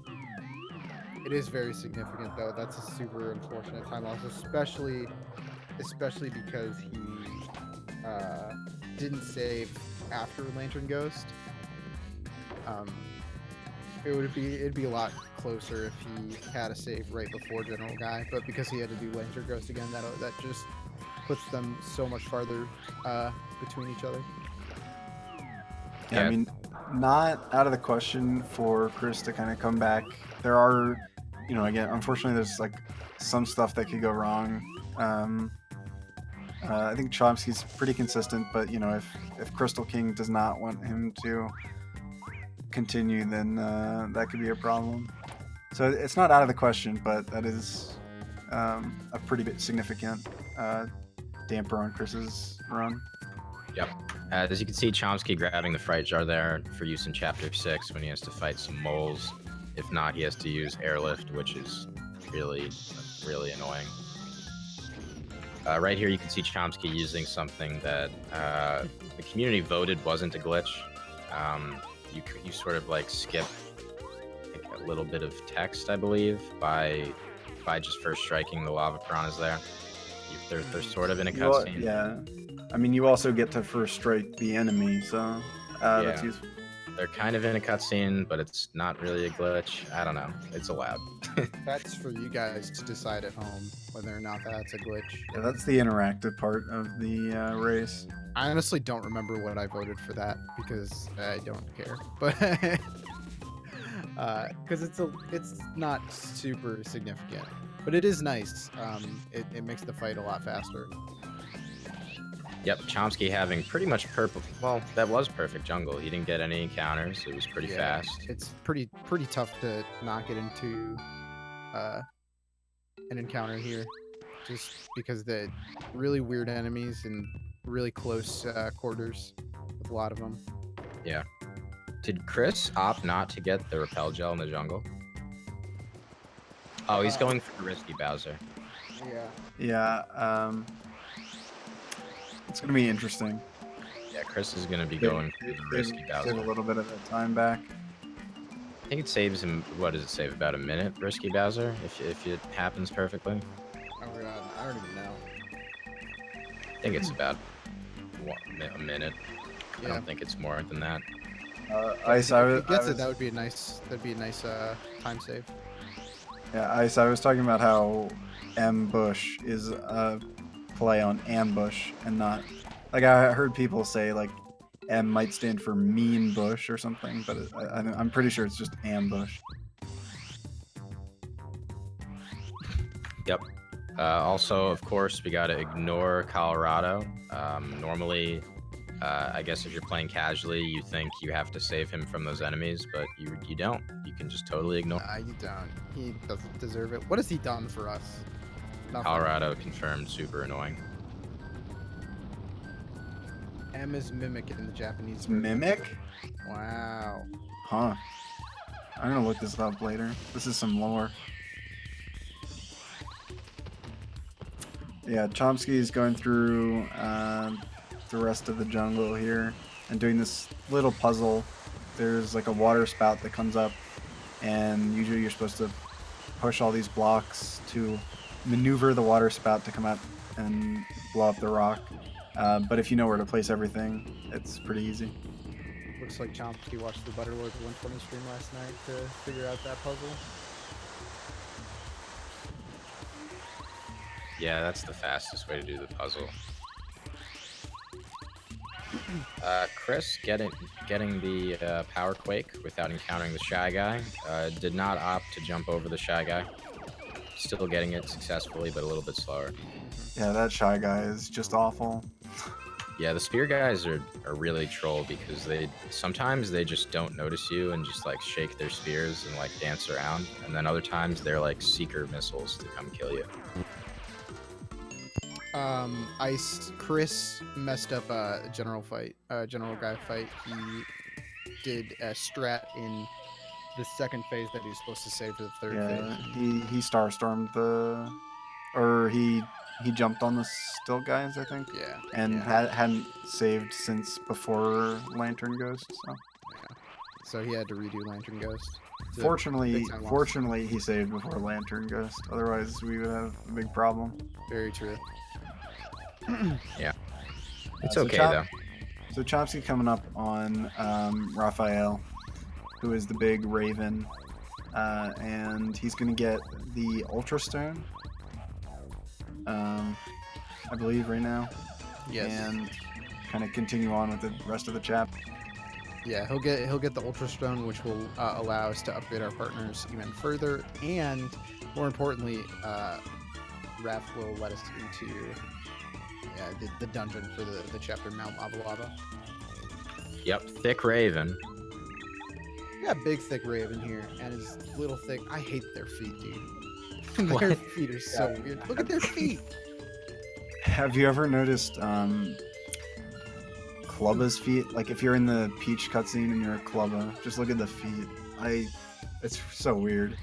It is very significant though. That's a super unfortunate time loss, especially because he didn't save after Lantern Ghost. It'd be a lot closer if he had a save right before General Guy, but because he had to do Lantern Ghost again, that just puts them so much farther between each other. Yeah, I mean, not out of the question for Chris to kind of come back. There are, again, unfortunately, there's like some stuff that could go wrong. I think ch0msky's pretty consistent, but if Crystal King does not want him to continue, then that could be a problem. So it's not out of the question, but that is a pretty bit significant damper on Chris's run. Yep. As you can see, ch0msky grabbing the Fright Jar there for use in Chapter 6 when he has to fight some moles. If not, he has to use Airlift, which is really, really annoying. Right here, you can see ch0msky using something that the community voted wasn't a glitch. You sort of like skip a little bit of text, I believe, by just first striking the lava piranhas there. They're sort of in a cutscene. Yeah. I mean, you also get to first strike the enemy, so that's useful. They're kind of in a cutscene, but it's not really a glitch. I don't know. It's allowed. That's for you guys to decide at home whether or not that's a glitch. Yeah, that's the interactive part of the race. I honestly don't remember what I voted for that because I don't care, but because it's not super significant, but it is nice. It makes the fight a lot faster. Yep, ch0msky having pretty much well, that was perfect jungle. He didn't get any encounters. It was pretty fast. It's pretty tough to not get into an encounter here, just because the really weird enemies and really close quarters with a lot of them. Yeah. Did Chris opt not to get the repel gel in the jungle? Oh, he's going for the risky Bowser. Yeah. It's gonna be interesting. Yeah, Chris is gonna be going for the risky Bowser. Save a little bit of the time back. I think it saves him. What does it save? About a minute, risky Bowser, if it happens perfectly. Oh god, I don't even know. I think it's about a minute. Yeah. I don't think it's more than that. Ice, If he gets it, that'd be a nice time save. Yeah, Ice, I was talking about how ambush is a play on ambush and not, like, I heard people say like M might stand for mean bush or something, but I'm pretty sure it's just ambush. Yep. Also, of course, we gotta ignore Colorado. Normally, I guess if you're playing casually, you think you have to save him from those enemies, but you don't. You can just totally ignore. You don't. He doesn't deserve it. What has he done for us? Nothing. Colorado confirmed, super annoying. M is mimic in the Japanese. Mimic? Wow. Huh. I'm gonna look this up later. This is some lore. Yeah, ch0msky is going through the rest of the jungle here and doing this little puzzle. There's like a water spout that comes up, and usually you're supposed to push all these blocks to maneuver the water spout to come up and blow up the rock. But if you know where to place everything, it's pretty easy. Looks like ch0msky watched the Butterlord 120 stream last night to figure out that puzzle. Yeah, that's the fastest way to do the puzzle. Chris getting the power quake without encountering the shy guy. Did not opt to jump over the shy guy. Still getting it successfully, but a little bit slower. Yeah, that shy guy is just awful. Yeah, the spear guys are really troll because sometimes they just don't notice you and just like shake their spears and like dance around, and then other times they're like seeker missiles to come kill you. Ice, Chris messed up a general guy fight. He did a strat in the second phase that he was supposed to save for the third phase. He starstormed he jumped on the still guys, I think. Yeah. And hadn't saved since before Lantern Ghost. So. Yeah. So he had to redo Lantern Ghost. Fortunately, he saved before Lantern Ghost. Otherwise, we would have a big problem. Very true. Yeah. It's okay though. So ch0msky coming up on Raphael, who is the big Raven, and he's gonna get the Ultra Stone. I believe right now. Yes. And kind of continue on with the rest of the chapter. Yeah, he'll get the Ultra Stone, which will allow us to upgrade our partners even further, and more importantly, Raph will let us into the dungeon for the chapter Mount Lava Lava. Yep, thick Raven. We got big thick Raven here, and his little thick. I hate their feet, dude. Their feet are so weird. Look at their feet. Have you ever noticed Clubba's feet? Like if you're in the Peach cutscene and you're a Clubba, just look at the feet. It's so weird.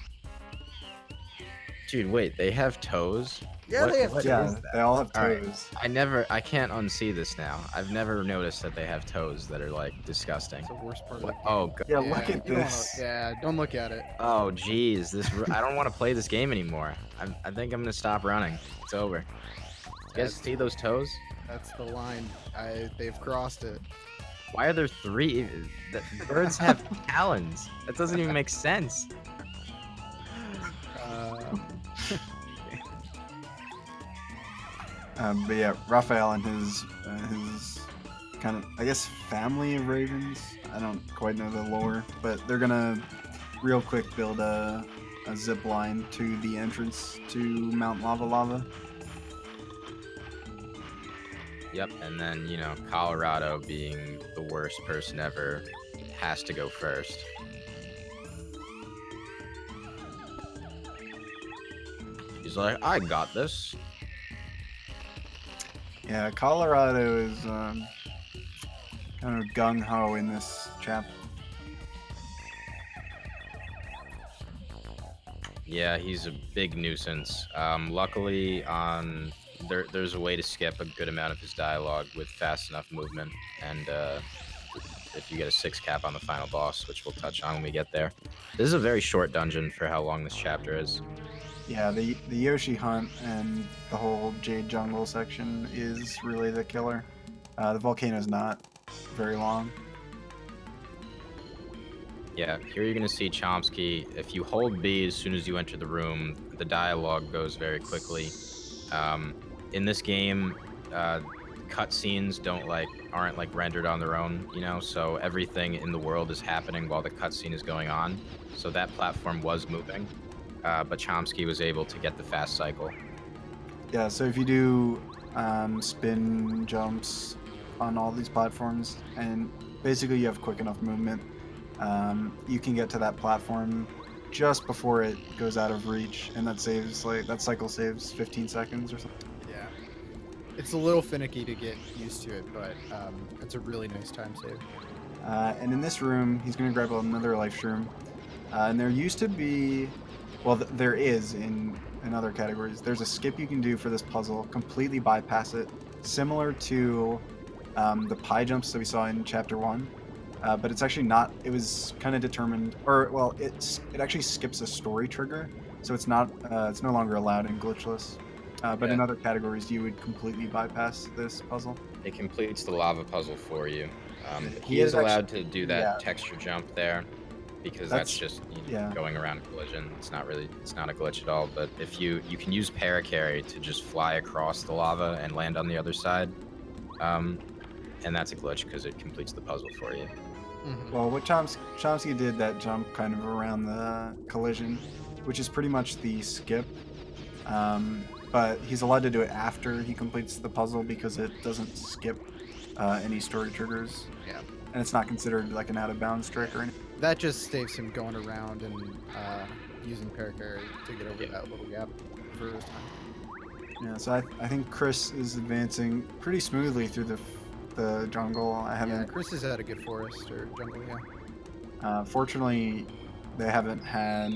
Dude, wait, they have toes? Yeah, they have toes. Yeah, they all have toes. Right. I can't unsee this now. I've never noticed that they have toes that are like disgusting. That's the worst part of it. Oh god. Yeah, look at this. Don't look at it. Oh geez, I don't want to play this game anymore. I think I'm gonna stop running. It's over. You guys see those toes? That's the line. They've crossed it. Why are there 3? The birds have talons. That doesn't even make sense. But yeah, Raphael and his kind of, I guess, family of ravens. I don't quite know the lore, but they're gonna real quick build a zip line to the entrance to Mount Lava Lava. Yep, and then, you know, Colorado being the worst person ever has to go first. He's like, I got this. Yeah, Colorado is kind of gung-ho in this chapter. Yeah, he's a big nuisance. Luckily, there's a way to skip a good amount of his dialogue with fast enough movement, and if you get a 6 cap on the final boss, which we'll touch on when we get there. This is a very short dungeon for how long this chapter is. Yeah, the Yoshi hunt and the whole Jade Jungle section is really the killer. The volcano's not very long. Yeah, here you're going to see ch0msky. If you hold B as soon as you enter the room, the dialogue goes very quickly. In this game, cutscenes aren't rendered on their own, you know, so everything in the world is happening while the cutscene is going on. So that platform was moving, but ch0msky was able to get the fast cycle. Yeah, so if you do spin jumps on all these platforms, and basically you have quick enough movement, you can get to that platform just before it goes out of reach, and that cycle saves 15 seconds or something. Yeah, it's a little finicky to get used to it, but it's a really nice time save. And in this room, he's going to grab another life shroom, and there used to be, well, there is in other categories. There's a skip you can do for this puzzle, completely bypass it, similar to the pie jumps that we saw in chapter 1. But it's actually not. It was kind of determined, or well, it actually skips a story trigger, so it's not. It's no longer allowed in Glitchless. But in other categories, you would completely bypass this puzzle. It completes the lava puzzle for you. He He is is allowed to do that yeah. texture jump there, because that's just going around a collision. It's not a glitch at all. But if you can use paracarry to just fly across the lava and land on the other side, and that's a glitch because it completes the puzzle for you. Mm-hmm. Well, what ch0msky did that jump kind of around the collision, which is pretty much the skip. But he's allowed to do it after he completes the puzzle because it doesn't skip any story triggers. Yeah. And it's not considered like an out-of-bounds trick or anything. That just saves him going around and using paracarry to get over that little gap for his time. Yeah, so I think Chris is advancing pretty smoothly through the jungle. Yeah, Chris has had a good forest or jungle, yeah. Fortunately, they haven't had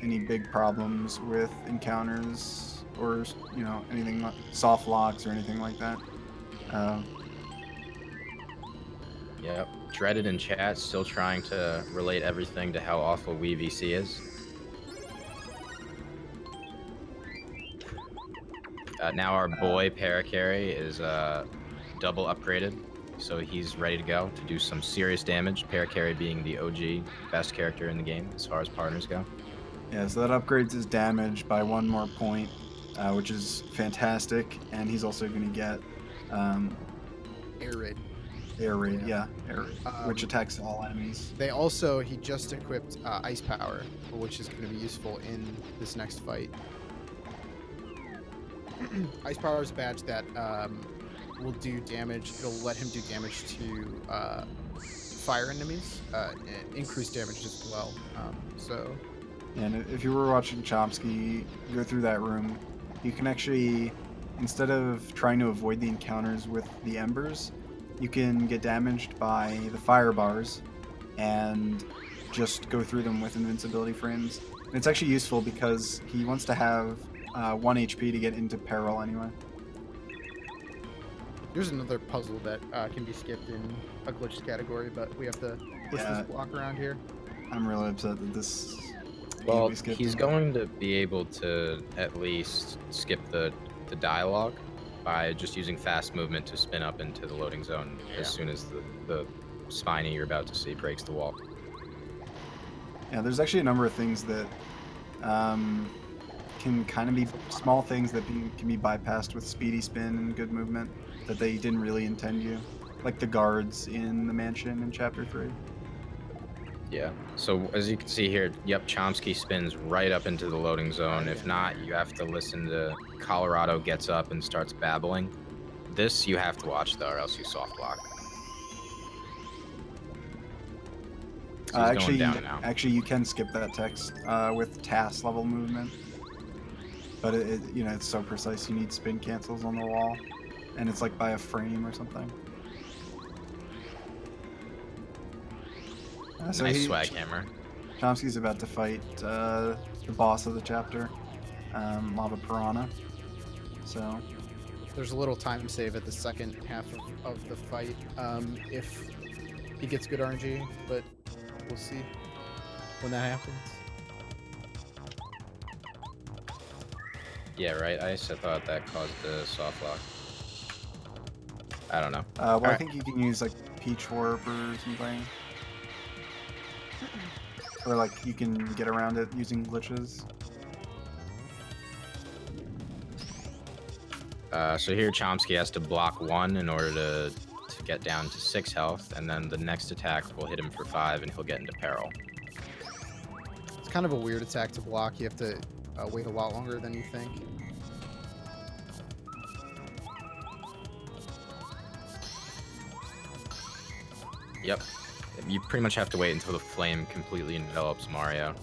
any big problems with encounters or, you know, anything like soft locks or anything like that. Yep. Dreaded in chat, still trying to relate everything to how awful VC is. Now our boy Paracarry is double upgraded, so he's ready to go to do some serious damage. Paracarry being the OG best character in the game as far as partners go. Yeah, so that upgrades his damage by 1 more point, which is fantastic, and he's also going to get Air raid. Air raid, Air raid, which attacks all enemies. He just equipped ice power, which is going to be useful in this next fight. Ice power is a badge that will do damage. It'll let him do damage to fire enemies, and increase damage as well. And if you were watching ch0msky go through that room, you can actually, instead of trying to avoid the encounters with the embers, you can get damaged by the fire bars and just go through them with invincibility frames. And it's actually useful because he wants to have 1 HP to get into peril anyway. There's another puzzle that can be skipped in a glitched category, but we have to push this block around here. I'm really upset that this... Well, he's going to be able to at least skip the dialogue by just using fast movement to spin up into the loading zone as soon as the spiny you're about to see breaks the wall. Yeah, there's actually a number of things that can kind of be small things that can be bypassed with speedy spin and good movement that they didn't really intend you, like the guards in the mansion in Chapter 3. Yeah. So as you can see here, yep, ch0msky spins right up into the loading zone. If not, you have to listen to Colorado gets up and starts babbling. This you have to watch though, or else you soft block. So he's going down now. Actually, you can skip that text with TAS level movement, but you know, it's so precise. You need spin cancels on the wall, and it's like by a frame or something. So Nice swag hammer. ch0msky's about to fight the boss of the chapter, Lava Piranha. So there's a little time save at the second half of the fight if he gets good RNG, but we'll see when that happens. Yeah, right. I thought that caused the soft lock. I don't know. Well, I think you can use like Peach Warp or something. Or like you can get around it using glitches. So here ch0msky has to block 1 in order to get down to 6 health, and then the next attack will hit him for 5 and he'll get into peril. It's kind of a weird attack to block. You have to wait a lot longer than you think. Yep. You pretty much have to wait until the flame completely envelops Mario.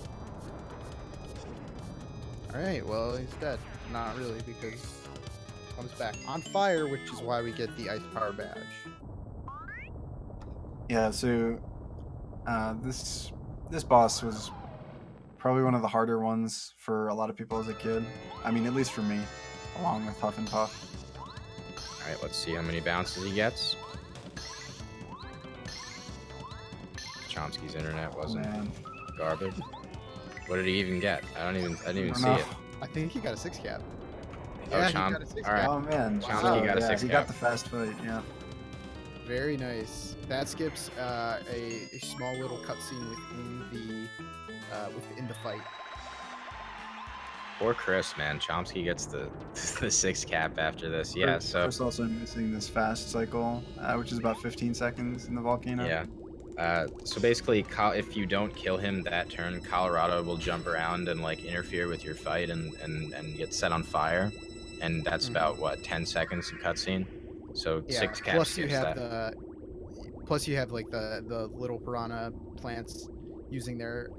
Alright, well, he's dead. Not really, because he comes back on fire, which is why we get the Ice Power Badge. Yeah, so this boss was probably one of the harder ones for a lot of people as a kid. I mean, at least for me, along with Huff and Puff. Alright, let's see how many bounces he gets. ch0msky's internet wasn't garbage. What did he even get? I didn't even see it. I think he got a 6 cap. Oh, Yeah, Chom. He got a 6 All right. cap. Oh man, ch0msky got a 6 he cap. got the fast fight, yeah. Very nice. That skips a small little cutscene within the fight. Poor Chris, man. ch0msky gets the 6 cap after this. Yeah, so Chris also missing this fast cycle, which is about 15 seconds in the volcano. yeah. So basically, if you don't kill him that turn, Colorado will jump around and like interfere with your fight and get set on fire, and that's about what 10 seconds of cutscene. So Yeah, 6 caps. plus you have plus you have like the little piranha plants using their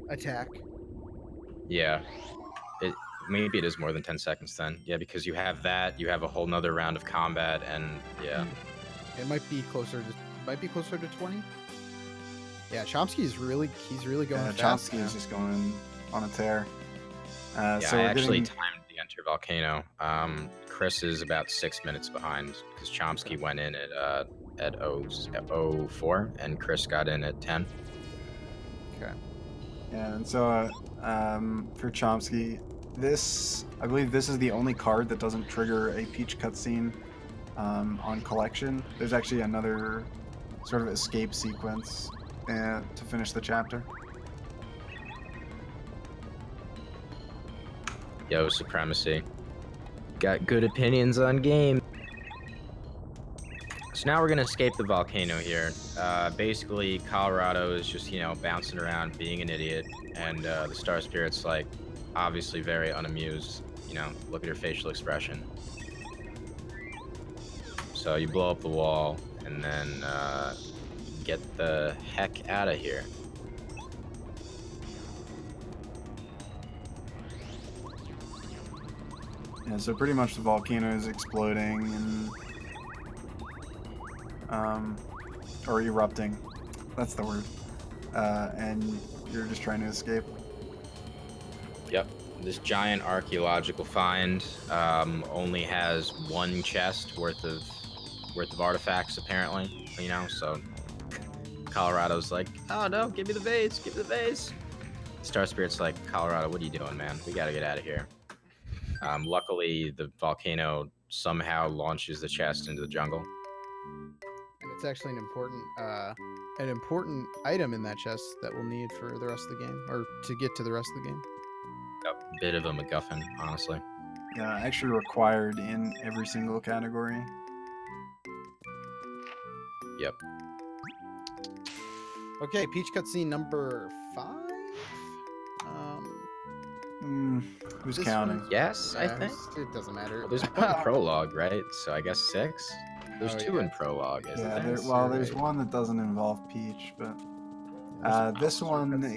attack. Yeah, maybe it is more than 10 seconds then. Yeah, because you have that, you have a whole nother round of combat, and yeah. It might be closer to 20. Yeah, ch0msky's really going fast. ch0msky is just going on a tear. Yeah, so I we're actually getting... timed the enter volcano. Chris is about 6 minutes behind because ch0msky went in at 04 and Chris got in at 10. Okay. Yeah, and so for ch0msky, I believe this is the only card that doesn't trigger a Peach cutscene on collection. There's actually another sort of escape sequence to finish the chapter. Yo, Supremacy. Got good opinions on game. So now we're gonna escape the volcano here. Basically, Colorado is just, bouncing around being an idiot, and the Star Spirit's like, obviously very unamused. Look at her facial expression. So you blow up the wall, and then get the heck out of here. Yeah, so pretty much the volcano is exploding and or erupting. That's the word. And you're just trying to escape. Yep. This giant archaeological find only has 1 chest worth of artifacts, apparently. So Colorado's like, oh no, give me the vase, give me the vase. Star Spirit's like, Colorado, what are you doing, man? We gotta get out of here. Luckily, the volcano somehow launches the chest into the jungle. And It's actually an important item in that chest that we'll need for the rest of the game, or to get to the rest of the game. A bit of a MacGuffin, honestly. Yeah, actually required in every single category. Yep. Okay, Peach cutscene number 5. Who's This counting? one- Yes, I Yeah, think. it doesn't matter. Well, there's one in prologue, right? So I guess 6. There's Oh, 2 yeah. in prologue, isn't Yeah, there? there's right. one that doesn't involve Peach, but Yeah, this one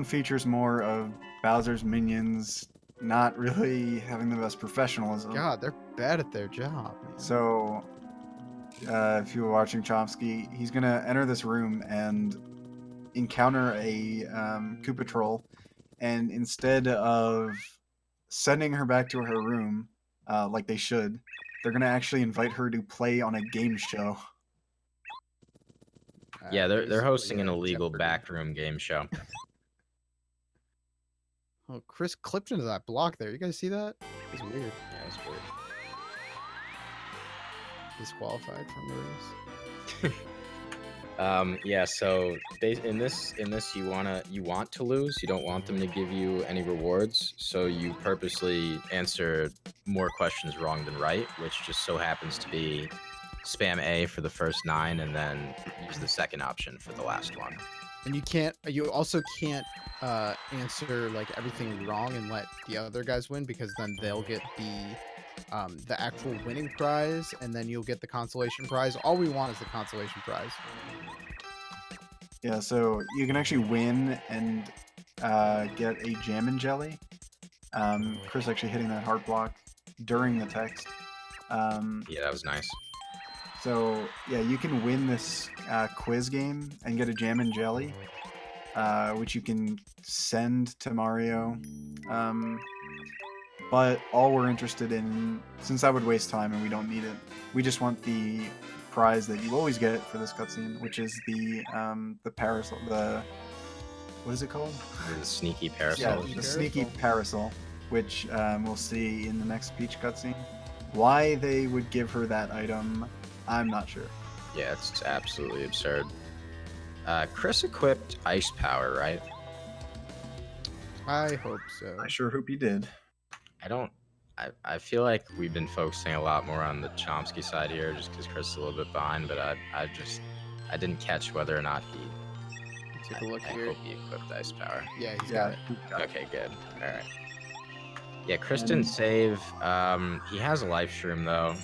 features more of Bowser's minions not really having the best professionalism. God, they're bad at their job, man. So, if you were watching ch0msky, he's gonna enter this room and encounter a Koopa troll, and instead of sending her back to her room, like they should, they're gonna actually invite her to play on a game show. Yeah, they're Basically, hosting an illegal Jeopardy. backroom game show. Oh, Chris clipped into that block there. You guys see that? It's weird. Yeah, that's weird. Disqualified from the race. Yeah, so in this you want to lose. You don't want them to give you any rewards, so you purposely answer more questions wrong than right, which just so happens to be spam A for the first 9 and then use the second option for the last one. And you also can't answer like everything wrong and let the other guys win, because then they'll get the actual winning prize, and then you'll get the consolation prize. All we want is the consolation prize. Yeah, so you can actually win and get a jam and jelly. Chris actually hitting that heart block during the text. Yeah, that was nice. So yeah, you can win this quiz game and get a jam and jelly, which you can send to Mario. But all we're interested in, since that would waste time and we don't need it, we just want the prize that you always get for this cutscene, which is the parasol. What is it called? The sneaky parasol. Yeah, Sneaky the sneaky parasol. parasol, which we'll see in the next Peach cutscene. Why they would give her that item, I'm not sure. Yeah, it's absolutely absurd. Chris equipped ice power, right? I hope so. I sure hope you did. I feel like we've been focusing a lot more on the ch0msky side here, just because Chris is a little bit behind. But I didn't catch whether or not Take a look I here. hope he equipped ice power. Yeah, he's Yeah. got it. Okay, good. All right. Yeah, Chris didn't save. He has a life shroom though.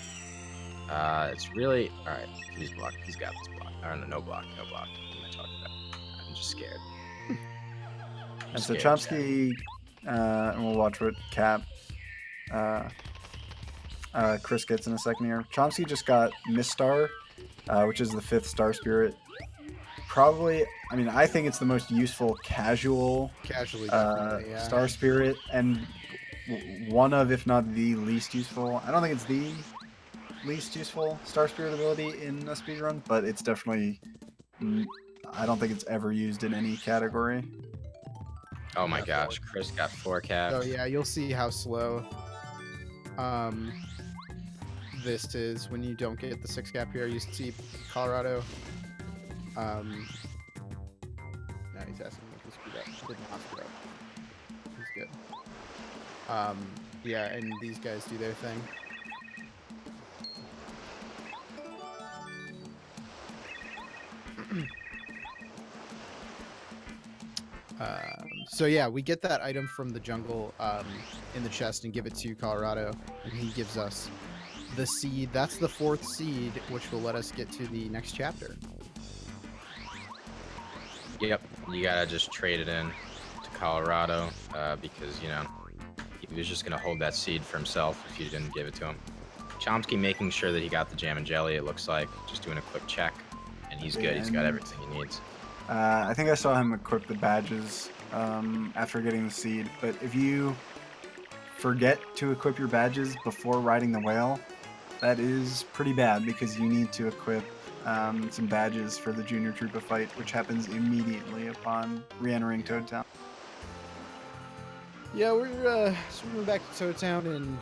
It's really all right. He's blocked. He's got this block. Or no block. No block. What am I talking about? I'm just scared. And so scared, ch0msky, and we'll watch what Chris gets in a second here. ch0msky just got Mistar, which is the 5th Star Spirit. Probably, I mean, I think it's the most useful casually, definitely, yeah. Star Spirit, and one of, if not the least useful. I don't think it's the least useful Star Spirit ability in a speedrun, but it's definitely, I don't think it's ever used in any category. Oh my gosh, Chris got 4 caps. So yeah, you'll see how slow this is when you don't get the 6 cap here. You see Colorado. No, he's asking me to speed up. Did not speed up. He's good. Yeah, and these guys do their thing. So yeah, we get that item from the jungle in the chest and give it to Colorado, and he gives us the seed. That's the 4th seed, which will let us get to the next chapter. Yep, you gotta just trade it in to Colorado because, you know, he was just gonna hold that seed for himself if you didn't give it to him. ch0msky making sure that he got the jam and jelly, it looks like, just doing a quick check, and he's good. He's got everything he needs. I think I saw him equip the badges after getting the seed, but if you forget to equip your badges before riding the whale, that is pretty bad, because you need to equip some badges for the Junior Troopa fight, which happens immediately upon re-entering Toad Town. Yeah, we're swimming back to Toad Town, and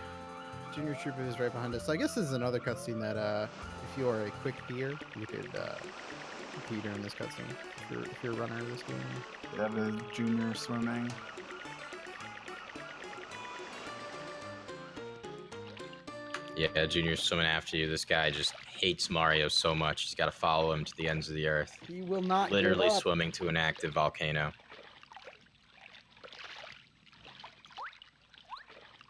Junior Troopa is right behind us. So I guess this is another cutscene that if you're a quick peer, you could pee during this cutscene. If you're a runner of this game. We have a junior swimming. Yeah, Junior's swimming after you. This guy just hates Mario so much. He's got to follow him to the ends of the earth. He will not Literally give up. swimming to an active volcano.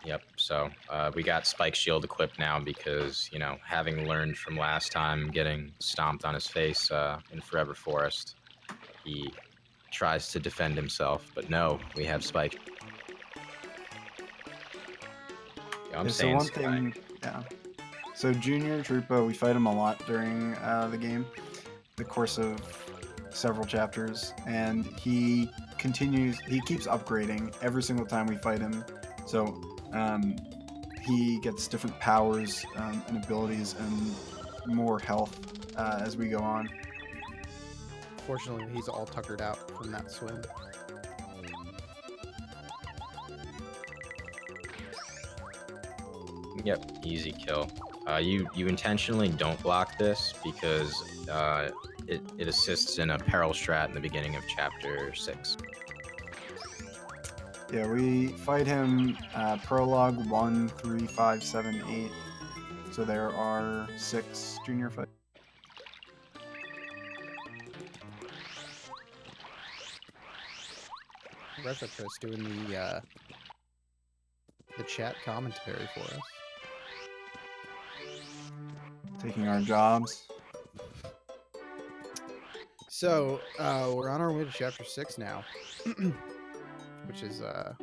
Yep, so we got Spike Shield equipped now because, you know, having learned from last time getting stomped on his face in Forever Forest, he tries to defend himself, but no, we have Spike. Yeah, I'm saying one thing, yeah. So Junior Troopa, we fight him a lot during the game, the course of several chapters, and he keeps upgrading every single time we fight him. So he gets different powers and abilities and more health as we go on. Fortunately, he's all tuckered out from that swim. Yep, easy kill. You intentionally don't block this because it assists in a peril strat in the beginning of chapter 6. Yeah, we fight him prologue 1, 3, 5, 7, 8. So there are 6 junior fights. RetroChris doing the chat commentary for us. Taking our jobs. So we're on our way to chapter 6 now, which is I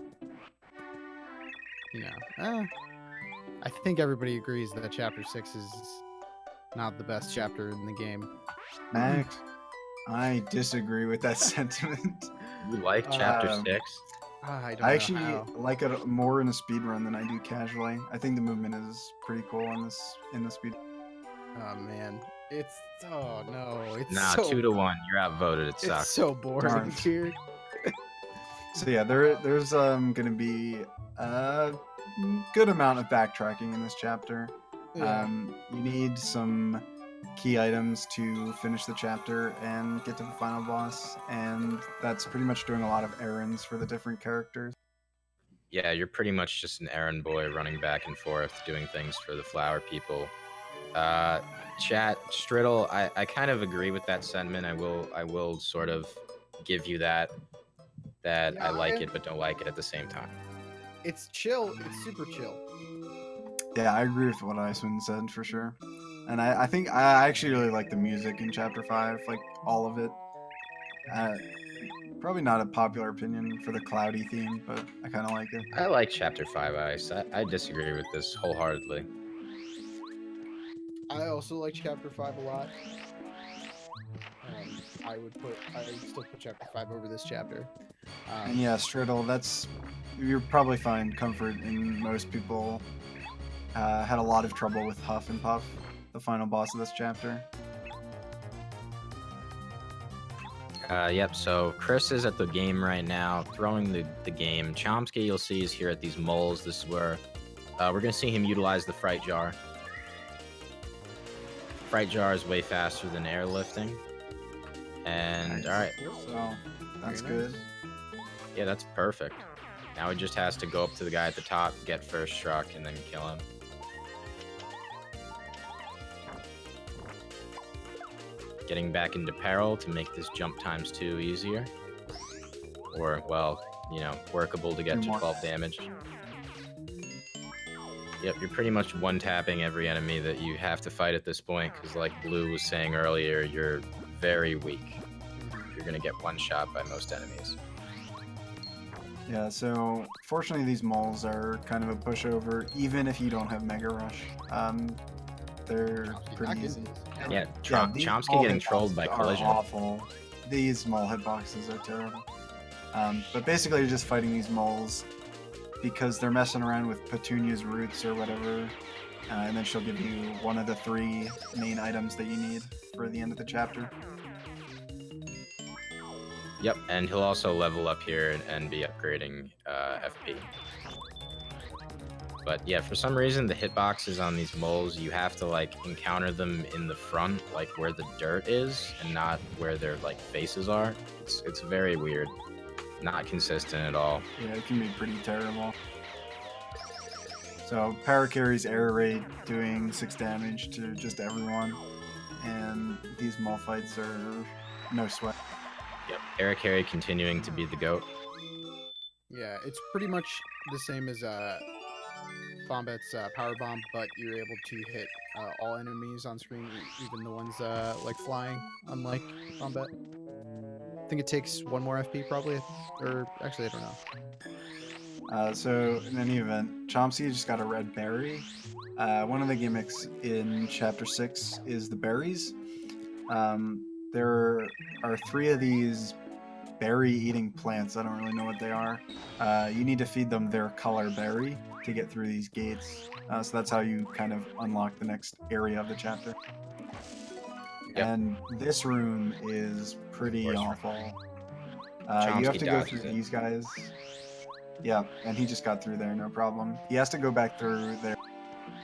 think everybody agrees that chapter 6 is not the best chapter in the game. Max, I disagree with that sentiment. You like chapter 6? I I actually like it more in a speed run than I do casually. I think the movement is pretty cool in the speed. Oh man, it's Nah, so, 2-1. You're outvoted. It sucks. It's so boring, Darn. dude. So yeah, there's gonna be a good amount of backtracking in this chapter. Yeah. You need some key items to finish the chapter and get to the final boss, and that's pretty much doing a lot of errands for the different characters. Yeah, you're pretty much just an errand boy running back and forth, doing things for the flower people. Chat, Striddle, I kind of agree with that sentiment. I will sort of give you that Yeah, I like it but don't like it at the same time. It's chill. It's super chill. Yeah, I agree with what Icewind said for sure. And I think I actually really like the music in Chapter 5, like all of it. Probably not a popular opinion for the cloudy theme, but I kind of like it. I like Chapter 5, Ice. I disagree with this wholeheartedly. I also like chapter 5 a lot. I would still put chapter 5 over this chapter. And yeah, Striddle, you'll probably find comfort in most people had a lot of trouble with Huff and Puff, the final boss of this chapter. Yep, so Chris is at the game right now, throwing the game. ch0msky, you'll see, is here at these moles. This is where we're going to see him utilize the Fright Jar. Fright Jar is way faster than airlifting. And, Nice. alright. So, that's Very good. nice. Yeah, that's perfect. Now he just has to go up to the guy at the top, get first struck, and then kill him. Getting back into peril to make this jump ×2 easier. Or, well, you know, workable to get to 12 damage. Yep, you're pretty much one-tapping every enemy that you have to fight at this point, because like Blue was saying earlier, you're very weak. You're gonna get one shot by most enemies. Yeah, so fortunately these moles are kind of a pushover, even if you don't have Mega Rush. They're pretty easy. Yeah, these ch0msky mole getting trolled by hitboxes are collision. awful. These mole hitboxes are terrible. But basically you're just fighting these moles because they're messing around with Petunia's roots or whatever, and then she'll give you one of the 3 main items that you need for the end of the chapter. Yep, and he'll also level up here and be upgrading FP. But yeah, for some reason, the hitboxes on these moles, you have to like encounter them in the front, like where the dirt is, and not where their like faces are. It's very weird, not consistent at all. Yeah, it can be pretty terrible. So Parakarry's air raid doing 6 damage to just everyone, and these mole fights are no sweat. Yep, Parakarry continuing to be the GOAT. Yeah, it's pretty much the same as Bombet's power bomb, but you're able to hit all enemies on screen, even the ones like flying, unlike Bombet. I think it takes 1 more FP probably, or actually I don't know. So in any event, ch0msky just got a red berry. One of the gimmicks in Chapter 6 is the berries. There are 3 of these berry-eating plants. I don't really know what they are. You need to feed them their color berry to get through these gates. So that's how you kind of unlock the next area of the chapter. Yep. And this room is pretty awful. You have to go through these guys. Yeah, and he just got through there, no problem. He has to go back through there,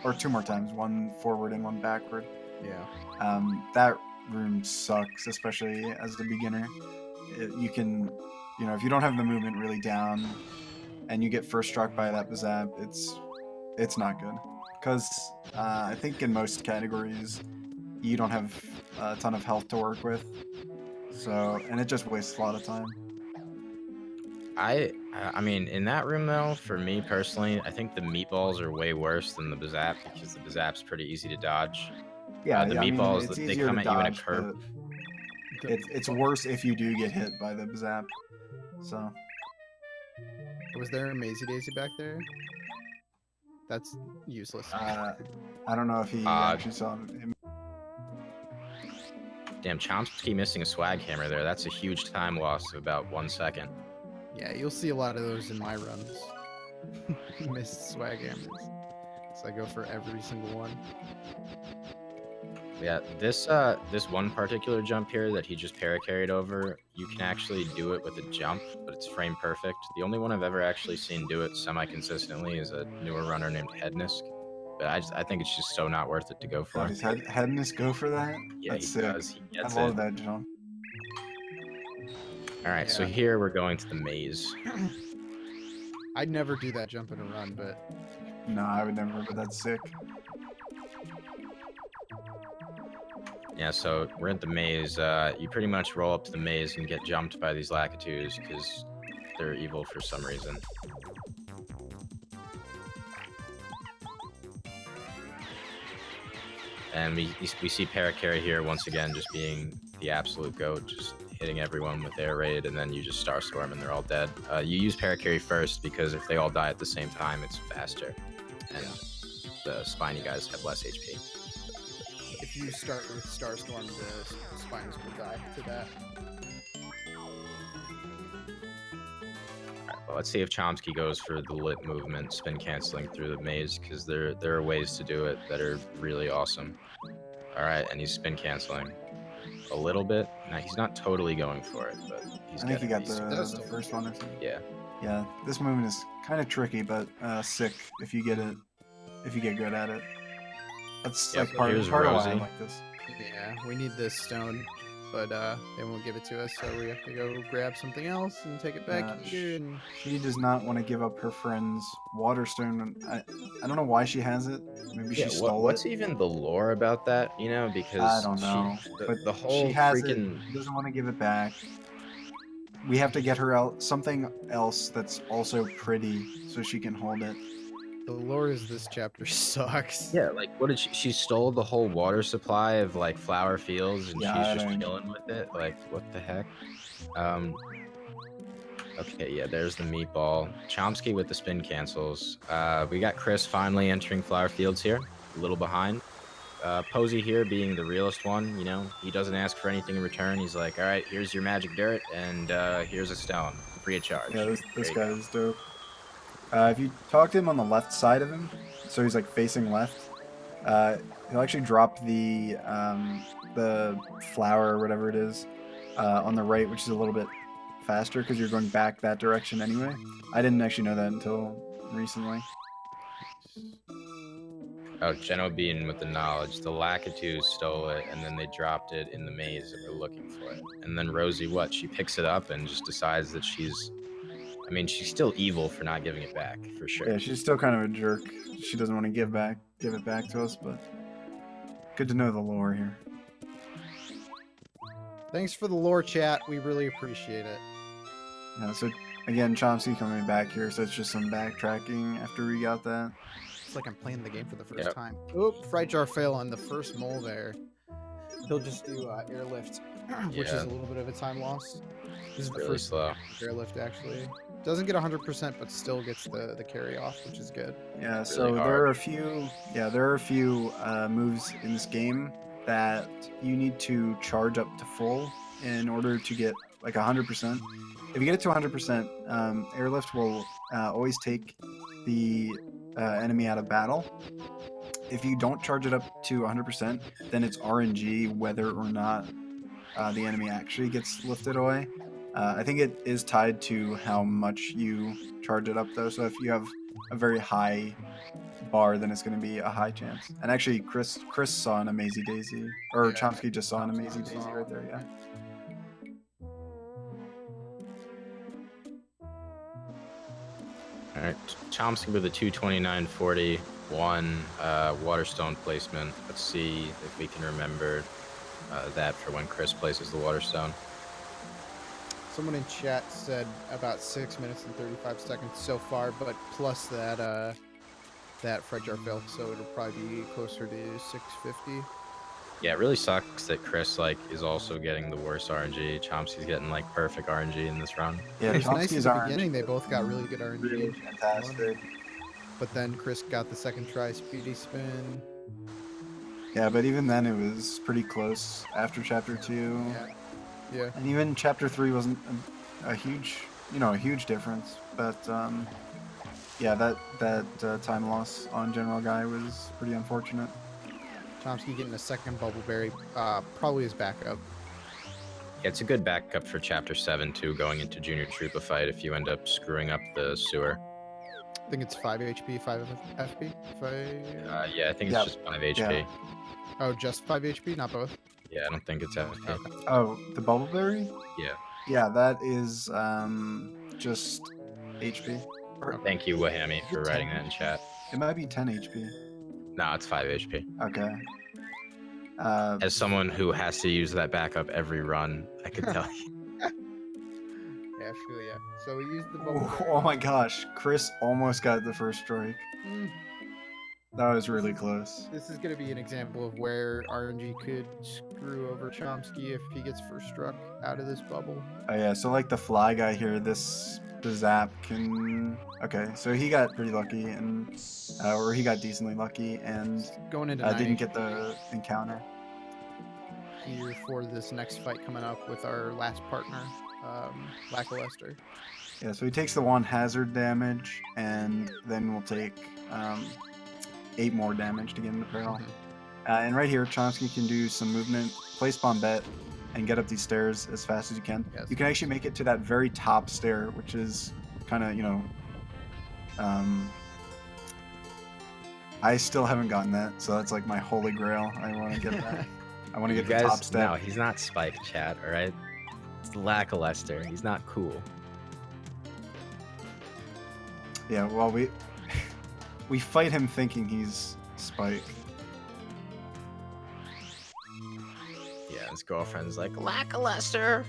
or 2 more times, 1 forward and 1 backward. Yeah. That room sucks, especially as a beginner. You can, you know, if you don't have the movement really down, and you get first struck by that Bazap, it's not good. Because I think in most categories, you don't have a ton of health to work with. So, and it just wastes a lot of time. I mean, in that room though, for me personally, I think the meatballs are way worse than the Bazap because the Bazap's pretty easy to dodge. Yeah, the I mean, meatballs, it's they easier come to at you in a dodge, curve. but it's worse if you do get hit by the Bazap. So. Was there a Maisie Daisy back there? That's useless. I don't know if he actually saw him. Damn, ch0msky missing a swag hammer there. That's a huge time loss of about 1 second. Yeah, you'll see a lot of those in my runs. Missed swag hammers. So I go for every single one. Yeah, this one particular jump here that he just paracarried over, you can actually do it with a jump, but it's frame perfect. The only one I've ever actually seen do it semi-consistently is a newer runner named Hednisk. But I think it's just so not worth it to go for. Does Hednisk go for that? Yeah, That's he sick. does. He gets I love it. that jump. All right, so here we're going to the maze. I'd never do that jump in a run, but... No, I would never, but that's sick. Yeah, so we're at the maze. You pretty much roll up to the maze and get jumped by these Lakitus because they're evil for some reason. And we see Parakarry here once again just being the absolute GOAT, just hitting everyone with air raid, and then you just Starstorm and they're all dead. You use Parakarry first because if they all die at the same time, it's faster. And the spiny guys have less HP. If you start with Starstorm, the spines will die to that. Alright, well, let's see if ch0msky goes for the lit movement, spin canceling through the maze, because there are ways to do it that are really awesome. Alright, and he's spin canceling a little bit. Now, he's not totally going for it, but he's I think he got the first one or something. Yeah. Yeah, this movement is kind of tricky, but sick if you get it, if you get good at it. That's like part of why I like this. Yeah, we need this stone, but they won't give it to us, so we have to go grab something else and take it back here. And... She does not want to give up her friend's water stone. I don't know why she has it. Maybe she stole it. What's even the lore about that? You know, because I don't know. But the whole she has freaking... it. She doesn't want to give it back. We have to get her out something else that's also pretty so she can hold it. The lore is this chapter sucks. Yeah, like what did she stole the whole water supply of like flower fields and she's just chilling with it? Like what the heck? Okay, yeah, there's the meatball. ch0msky with the spin cancels. We got Chris finally entering flower fields here, a little behind. Posey here being the realest one, you know, he doesn't ask for anything in return. He's like, all right, here's your magic dirt and here's a stone, free of charge. Yeah, this guy is dope. If you talk to him on the left side of him, so he's like facing left, he'll actually drop the flower or whatever it is on the right, which is a little bit faster because you're going back that direction anyway. I didn't actually know that until recently. Oh, Genobean with the knowledge. The Lakitus stole it, and then they dropped it in the maze, and we're looking for it. And then Rosie, what? She picks it up and just decides that she's... I mean, she's still evil for not giving it back, for sure. Yeah, she's still kind of a jerk. She doesn't want to give it back to us, but good to know the lore here. Thanks for the lore, chat. We really appreciate it. Yeah, so again, ch0msky coming back here, so it's just some backtracking after we got that. It's like I'm playing the game for the first time. Oop, fright jar fail on the first mole there. He'll just do airlift, which is a little bit of a time loss. This is the Really first slow. airlift, actually. Doesn't get 100%, but still gets the carry off, which is good. Yeah, Really so hard. there are a few moves in this game that you need to charge up to full in order to get like 100%. If you get it to 100%, airlift will always take the enemy out of battle. If you don't charge it up to 100%, then it's RNG whether or not the enemy actually gets lifted away. I think it is tied to how much you charge it up, though. So if you have a very high bar, then it's going to be a high chance. And actually, Chris saw an Amazing Daisy, or Yeah, ch0msky just saw an Amazing Daisy right there. Yeah. All right, ch0msky with a 229.41 Waterstone placement. Let's see if we can remember that for when Chris places the Waterstone. Someone in chat said about 6 minutes and 35 seconds so far, but plus that that fright jar fail, so it'll probably be closer to 650. Yeah, it really sucks that Chris is also getting the worst RNG. ch0msky's getting perfect RNG in this run. Yeah, It was nice ch0msky's at the RNG beginning. They both got really good RNG. really fantastic. But then Chris got the second try speedy spin. Yeah, but even then it was pretty close after chapter 2. Yeah. And even chapter 3 wasn't a huge difference. But yeah, that time loss on General Guy was pretty unfortunate. ch0msky getting a second bubble berry, probably his backup. Yeah, it's a good backup for chapter 7 too, going into Junior Troopa fight if you end up screwing up the sewer. I think it's 5 HP, 5 FP. Yeah, I think it's just 5 HP. Yeah. Oh, just 5 HP, not both. Yeah, I don't think it's FP. Oh, the Bubbleberry? Yeah. Yeah, that is just HP. Thank you, Wahami, for writing that in chat. It might be 10 HP. No, it's 5 HP. Okay. As someone who has to use that backup every run, I could tell you. Yeah, I feel ya. So we used the bubble. Oh my gosh, Chris almost got the first strike. That was really close. This is going to be an example of where RNG could screw over ch0msky if he gets first struck out of this bubble. Oh yeah, so like the fly guy here, the zap can... Okay, so he got pretty lucky, and or he got decently lucky, and Going into didn't get the encounter. here for this next fight coming up with our last partner, Lackluster. Yeah, so he takes the 1 hazard damage, and then we'll take 8 more damage to get into peril. And right here, ch0msky can do some movement, place Bombette, and get up these stairs as fast as you can. Yes. You can actually make it to that very top stair, which is kind of, I still haven't gotten that, so that's like my holy grail. I want to get that. I want to get the top step. No, he's not Spike, chat, alright? It's Lackluster. He's not cool. Yeah, well, we fight him thinking he's Spike. Yeah, his girlfriend's like, Lackluster!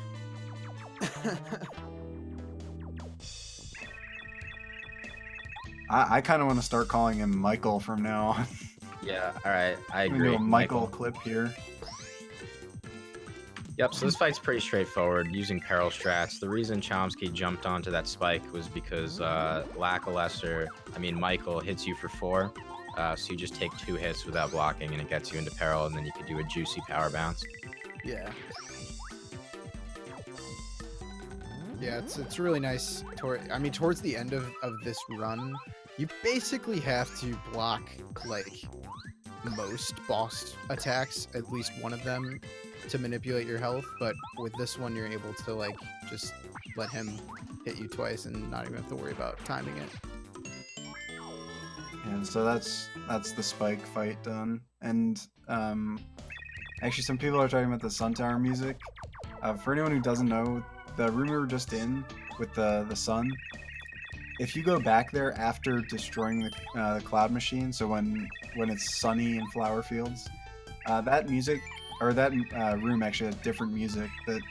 I kind of want to start calling him Michael from now on. Yeah, alright, I I'm agree. gonna do a Michael clip here. Yep, so this fight's pretty straightforward, using peril strats. The reason ch0msky jumped onto that spike was because Michael hits you for 4, so you just take 2 hits without blocking and it gets you into peril, and then you can do a juicy power bounce. Yeah. Yeah, it's really nice. Towards the end of this run, you basically have to block, most boss attacks, at least one of them, to manipulate your health, but with this one, you're able to, just let him hit you twice and not even have to worry about timing it. And so that's the spike fight done. And actually, some people are talking about the Sun Tower music. For anyone who doesn't know, the room we were just in with the sun, if you go back there after destroying the cloud machine, so when it's sunny in flower fields, that music, or that room actually has different music that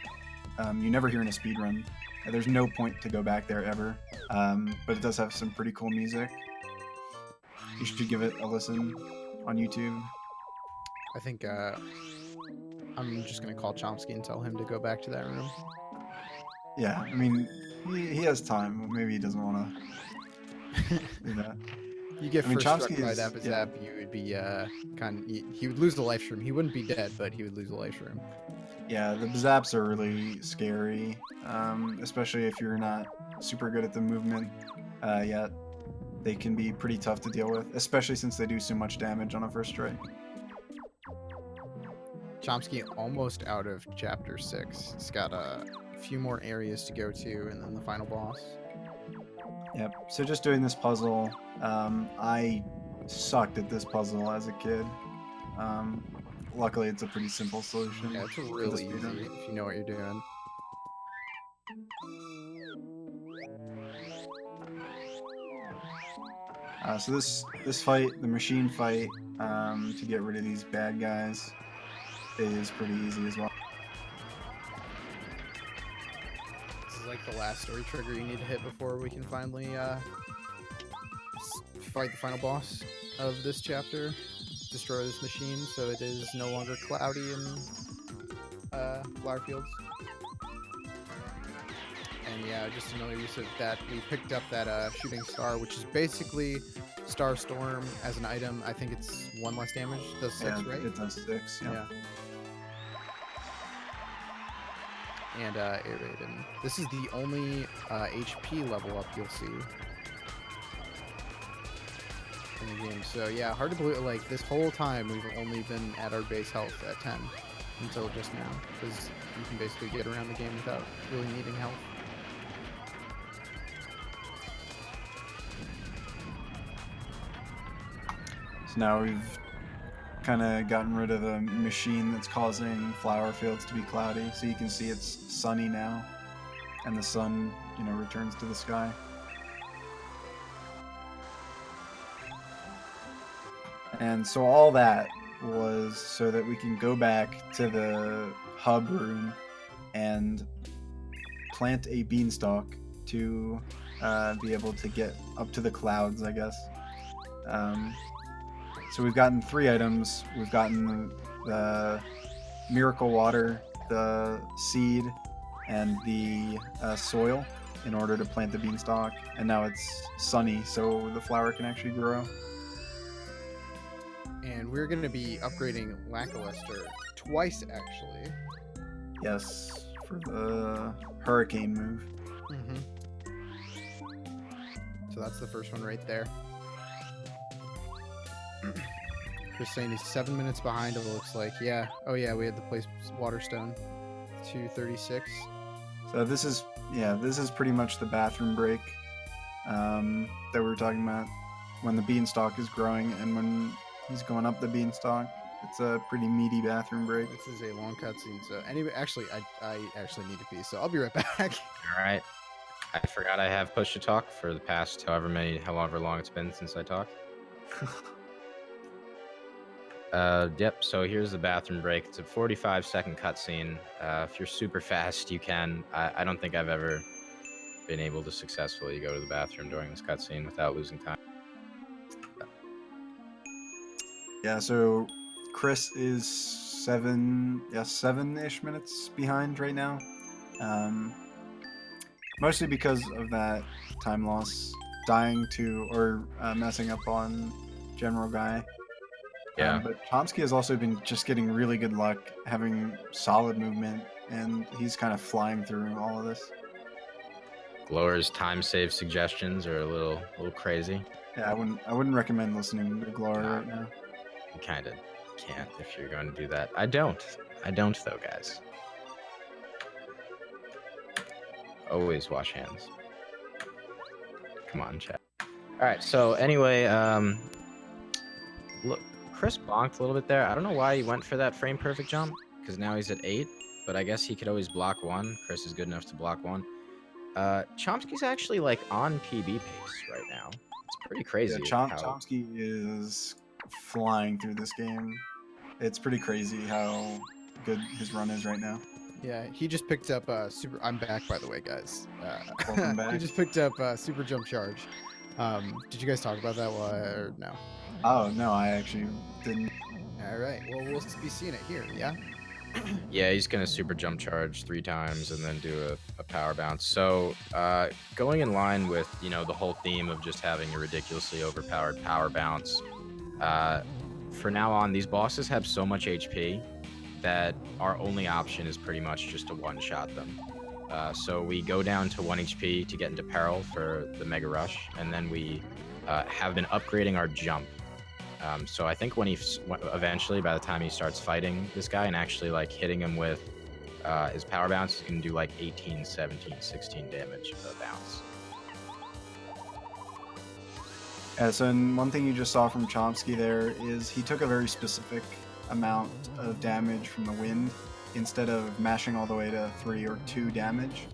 you never hear in a speedrun. There's no point to go back there ever, but it does have some pretty cool music. You should give it a listen on YouTube. I think I'm just gonna call ch0msky and tell him to go back to that room. Yeah, I mean, he has time. Maybe he doesn't want to do that. You get first ch0msky struck by is, that yeah. zap, you would be he would lose the life stream. He wouldn't be dead, but he would lose the life stream. Yeah, the zaps are really scary, especially if you're not super good at the movement yet. They can be pretty tough to deal with, especially since they do so much damage on a first strike. ch0msky almost out of chapter 6. He's got a few more areas to go to, and then the final boss. Yep. So just doing this puzzle, I sucked at this puzzle as a kid. Luckily, it's a pretty simple solution. Yeah, it's really easy if you know what you're doing. So this fight, the machine fight, to get rid of these bad guys, is pretty easy as well. This is like the last story trigger you need to hit before we can finally fight the final boss of this chapter. Destroy this machine so it is no longer cloudy in flower fields. And yeah, just another use of that. We picked up that shooting star, which is basically Star Storm as an item. I think it's 1 less damage. Does 6, right? It does 6. Yeah. And Air Raid. And this is the only HP level up you'll see in the game. So yeah, hard to believe, like, this whole time we've only been at our base health at 10 until just now, because you can basically get around the game without really needing health. So now we've kind of gotten rid of the machine that's causing flower fields to be cloudy. So you can see it's sunny now, and the sun, returns to the sky. And so all that was so that we can go back to the hub room and plant a beanstalk to be able to get up to the clouds, I guess. So we've gotten 3 items. We've gotten the miracle water, the seed, and the soil in order to plant the beanstalk. And now it's sunny, so the flower can actually grow. And we're going to be upgrading Lackluster twice, actually. Yes, for the hurricane move. So that's the first one right there. Chris saying he's 7 minutes behind, it looks like. Yeah. Oh yeah, we had to place Waterstone. 236. So this is pretty much the bathroom break that we were talking about. When the beanstalk is growing and when he's going up the beanstalk. It's a pretty meaty bathroom break. This is a long cutscene, so anyway, actually, I actually need to pee, so I'll be right back. All right. I forgot I have push to talk for the past however long it's been since I talked. Yep, so here's the bathroom break. It's a 45-second cutscene. If you're super fast, you can. I don't think I've ever been able to successfully go to the bathroom during this cutscene without losing time. Yeah, so Chris is 7-ish minutes behind right now. Mostly because of that time loss, dying to, or messing up on General Guy. Yeah. But ch0msky has also been just getting really good luck, having solid movement, and he's kind of flying through all of this. Glor's time save suggestions are a little crazy. Yeah, I wouldn't recommend listening to Glor right now. You kind of can't if you're going to do that. I don't though, guys. Always wash hands. Come on, chat. All right. So anyway, look, Chris bonked a little bit there. I don't know why he went for that frame perfect jump because now he's at 8. But I guess he could always block 1. Chris is good enough to block 1. ch0msky's actually like on PB pace right now. It's pretty crazy. Yeah, ch0msky is flying through this game. It's pretty crazy how good his run is right now. Yeah, he just picked up super. I'm back, by the way, guys. Welcome back. He just picked up super jump charge. Did you guys talk about that? Or no? Oh no, I actually didn't. All right. Well, we'll be seeing it here. Yeah. Yeah, he's gonna super jump charge 3 times and then do a power bounce. So going in line with the whole theme of just having a ridiculously overpowered power bounce. For now on, these bosses have so much HP that our only option is pretty much just to one-shot them. So we go down to 1 HP to get into peril for the Mega Rush, and then we have been upgrading our jump. So I think when eventually, by the time he starts fighting this guy and actually like hitting him with his power bounce, he can do like 18, 17, 16 damage a bounce. So one thing you just saw from ch0msky there is he took a very specific amount of damage from the wind instead of mashing all the way to 3 or 2 damage.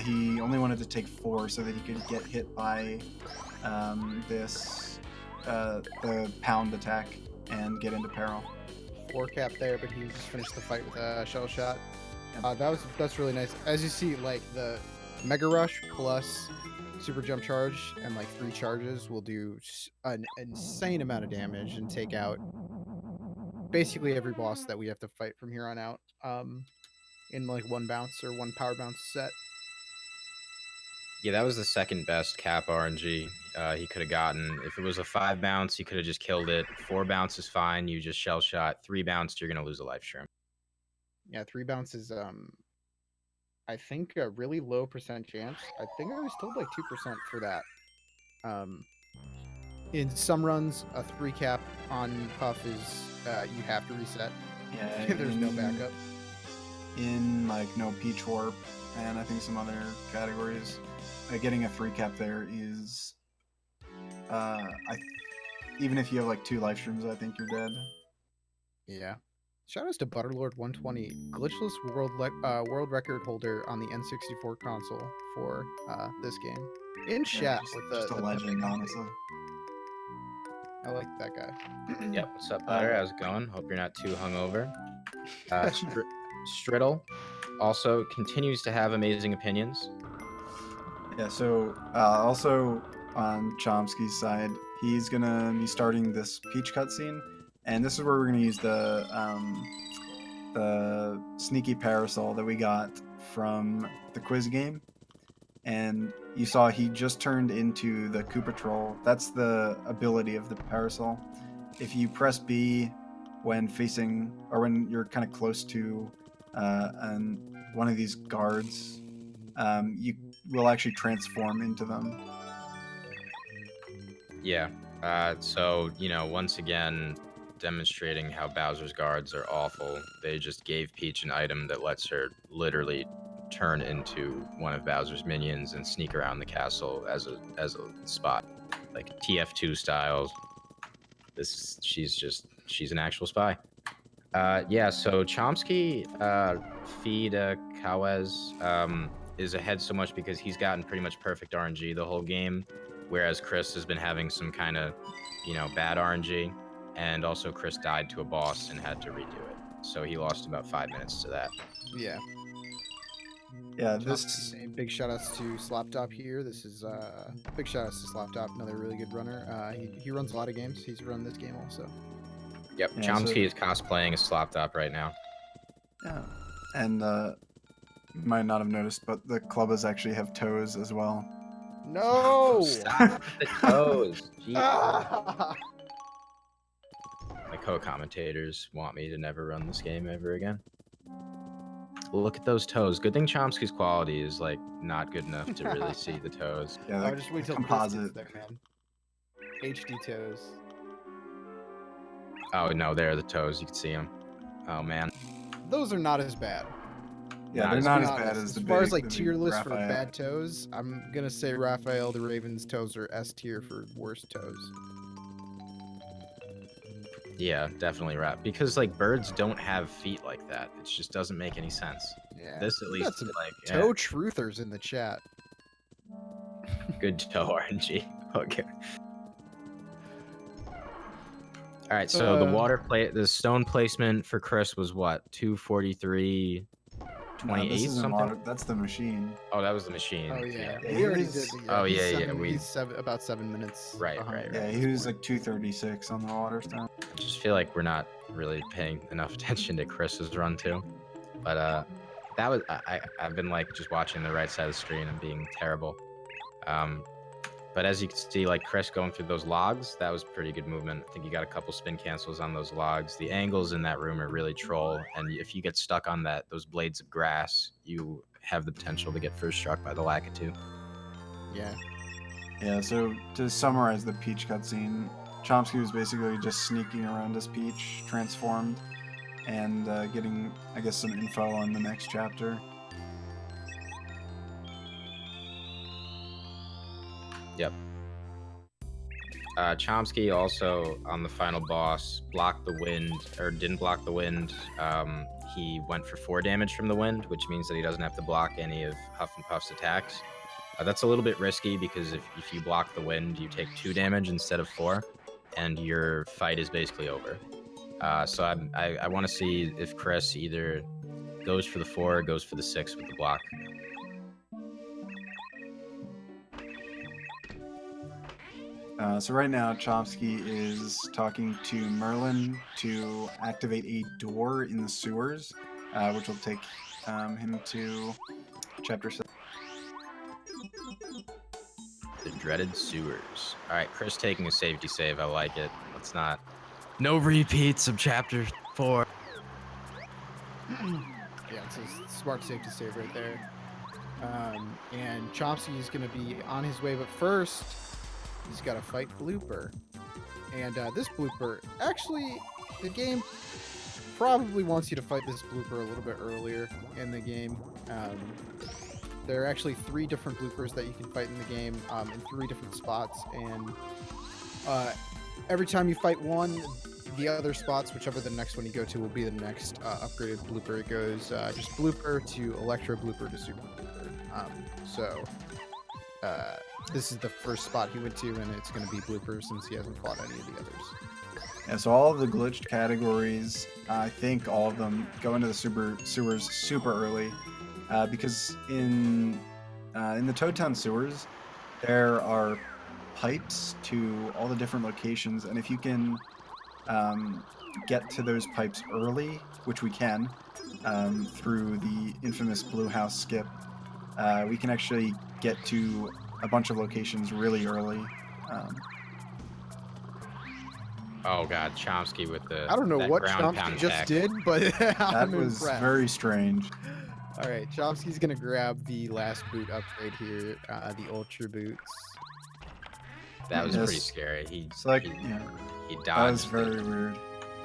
He only wanted to take 4 so that he could get hit by the pound attack and get into peril. 4 cap there, but he just finished the fight with a shell shot. That's really nice. As you see, like the Mega Rush plus super jump charge and like 3 charges will do an insane amount of damage and take out basically every boss that we have to fight from here on out in like 1 bounce or 1 power bounce set. Yeah, that was the second best cap RNG he could have gotten. If it was a 5 bounce, he could have just killed it. 4 bounce is fine. You just shell shot. 3 bounce, you're gonna lose a life stream. Yeah, 3 bounce is I think a really low percent chance. I think I was told like 2% for that. In some runs, a 3 cap on Puff is you have to reset. Yeah, there's no backup. In like no Peach Warp and I think some other categories, getting a 3 cap there is even if you have like 2 life streams, I think you're dead. Yeah. Shoutouts to Butterlord120, glitchless world record holder on the N64 console for this game. In chat with just a legend, honestly. I like that guy. Yep. What's up, Butter? How's it going? Hope you're not too hungover. Striddle also continues to have amazing opinions. Yeah. So also on ch0msky's side, he's gonna be starting this Peach cutscene. And this is where we're going to use the sneaky parasol that we got from the quiz game. And you saw he just turned into the Koopa Troll. That's the ability of the parasol. If you press B when facing, or when you're kind of close to one of these guards, you will actually transform into them. Yeah. So, once again, demonstrating how Bowser's guards are awful. They just gave Peach an item that lets her literally turn into one of Bowser's minions and sneak around the castle as a spot, like TF2 styles. She's an actual spy. Yeah. So ch0msky feed Kawez is ahead so much because he's gotten pretty much perfect RNG the whole game, whereas Chris has been having some kind of bad RNG. And also Chris died to a boss and had to redo it. So he lost about 5 minutes to that. Yeah. Yeah, big shout outs to Slaptop here. This is big shout outs to Slaptop, another really good runner. He runs a lot of games. He's run this game also. Yep, yeah, ch0msky is cosplaying as Slaptop right now. Yeah. And you might not have noticed, but the clubbers actually have toes as well. No! Stop the toes. Jesus. My co-commentators want me to never run this game ever again. Look at those toes. Good thing ch0msky's quality is like not good enough to really see the toes. Yeah, I'll just wait till composite there, man. HD toes. Oh no, there are the toes. You can see them. Oh man. Those are not as bad. Yeah, they're as not good. as bad as the far as big- like the big tier list for Raphael. bad toes, I'm gonna say Raphael the Raven's toes are S tier for worst toes. Yeah, definitely rap. Because like birds don't have feet like that. It just doesn't make any sense. Yeah. This at We got least some like toe truthers in the chat. good toe RNG. Okay. All right, so the stone placement for Chris was what? 243, No, 28 this isn't something. water. That's the machine. Oh, that was the machine. Oh yeah, Yeah, we already he did. was- Yeah, Oh, he's yeah, seven, yeah, he's about 7 minutes. Right, behind right, Yeah, at he this was point. like 236 on the water stone. I just feel like we're not really paying enough attention to Chris's run too. But that was I've been like just watching the right side of the screen and being terrible. But as you can see, like Chris going through those logs, that was pretty good movement. I think you got a couple spin cancels on those logs. The angles in that room are really troll, and if you get stuck on those blades of grass, you have the potential to get first struck by the Lakitu. Yeah. Yeah, so to summarize the Peach cutscene, ch0msky was basically just sneaking around as Peach, transformed, and getting, I guess, some info on the next chapter. Yep. ch0msky also on the final boss blocked the wind, or didn't block the wind. He went for 4 damage from the wind, which means that he doesn't have to block any of Huff and Puff's attacks. That's a little bit risky because if you block the wind, you take 2 damage instead of 4, and your fight is basically over. So I want to see if Chris either goes for the 4 or goes for the 6 with the block. So right now, ch0msky is talking to Merlin to activate a door in the sewers, which will take him to chapter 7. The dreaded sewers. All right, Chris taking a safety save. I like it. Let's not. No repeats of chapter 4. Yeah, it's a smart safety save right there. And ch0msky is going to be on his way, but first, he's got to fight Blooper. And this Blooper, actually, the game probably wants you to fight this Blooper a little bit earlier in the game. There are actually 3 different bloopers that you can fight in the game in 3 different spots, and every time you fight one, the other spots, whichever the next one you go to, will be the next upgraded blooper. It goes just blooper to electro blooper to super blooper. So this is the first spot he went to, and it's going to be blooper since he hasn't fought any of the others. Yeah, so all of the glitched categories, I think all of them go into the sewers super early, because in the Toad Town sewers, there are pipes to all the different locations, and if you can get to those pipes early, which we can through the infamous Blue House skip, we can actually get to a bunch of locations really early. Oh god, ch0msky with the. I don't know that what ground ch0msky pound just attack. did, but That I'm was impressed. very strange. All right, ch0msky's going to grab the last boot upgrade here, the Ultra Boots. That was Yes. pretty scary. He Yeah, he that was dodged very weird.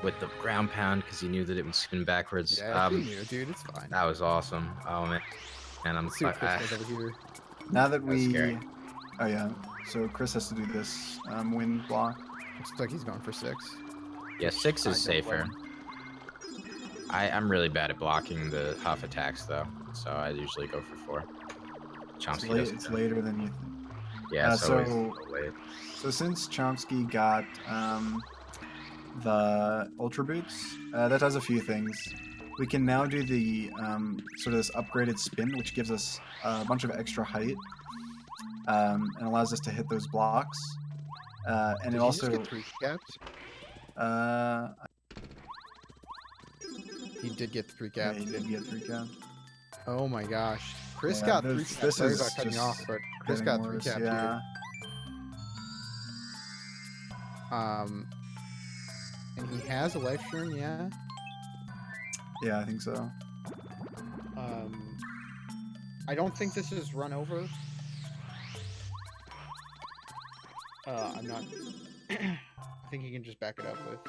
with the ground pound because he knew that it would spin backwards. Yeah, you knew, dude. It's fine. That was awesome. Oh man, and I'm Let's see what Chris does over here. Now that was we, scary. oh yeah, so Chris has to do this wind block. Looks like he's going for 6. Yeah, 6 I is don't safer. I'm really bad at blocking the Huff attacks though, so I usually go for 4. ch0msky doesn't. It's later than you think. Yeah, so it's so late. So since ch0msky got the Ultra Boots, that does a few things. We can now do the sort of this upgraded spin, which gives us a bunch of extra height and allows us to hit those blocks. And Did it he also just get 3 caps? He did get 3 yeah, caps. he did get 3 caps. Oh my gosh. Chris Yeah, got 3 this- caps. this Sorry is about cutting you just off, but Chris Getting got 3 worse, caps yeah. here. And he has a life stream, yeah. Yeah, I think so. I don't think this is run over. I'm not. I think he can just back it up with.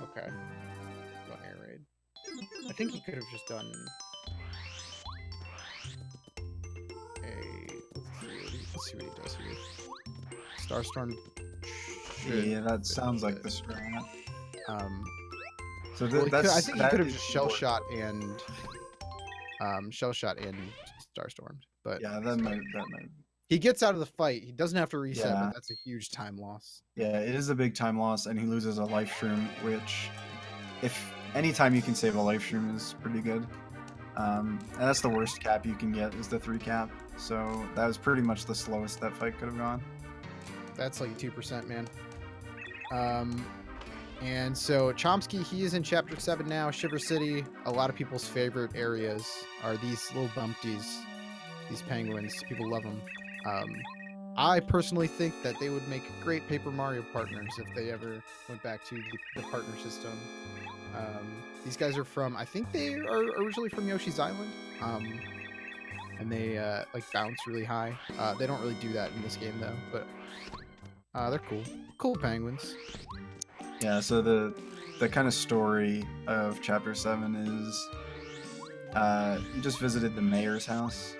Okay. Go air raid. I think he could have just done. see what he does here. Starstorm. should Yeah, that be sounds like good. the strat. Well, So he could- that's. I think he that could have is just shell important. shot and Starstormed, but Yeah, that might. he gets out of the fight. He doesn't have to reset, Yeah. but that's a huge time loss. Yeah, it is a big time loss, and he loses a life shroom, which, if anytime you can save a life shroom is pretty good. And that's the worst cap you can get is the 3 cap. So that was pretty much the slowest that fight could have gone. That's like 2%, man. And so ch0msky, he is in Chapter 7 now. Shiver City, a lot of people's favorite areas are these little bumpties, these penguins. People love them. I personally think that they would make great Paper Mario partners if they ever went back to the partner system. These guys are from, I think they are originally from Yoshi's Island. And they like bounce really high. They don't really do that in this game though, but they're cool. Cool penguins. Yeah, so the kind of story of Chapter 7 is you just visited the mayor's house,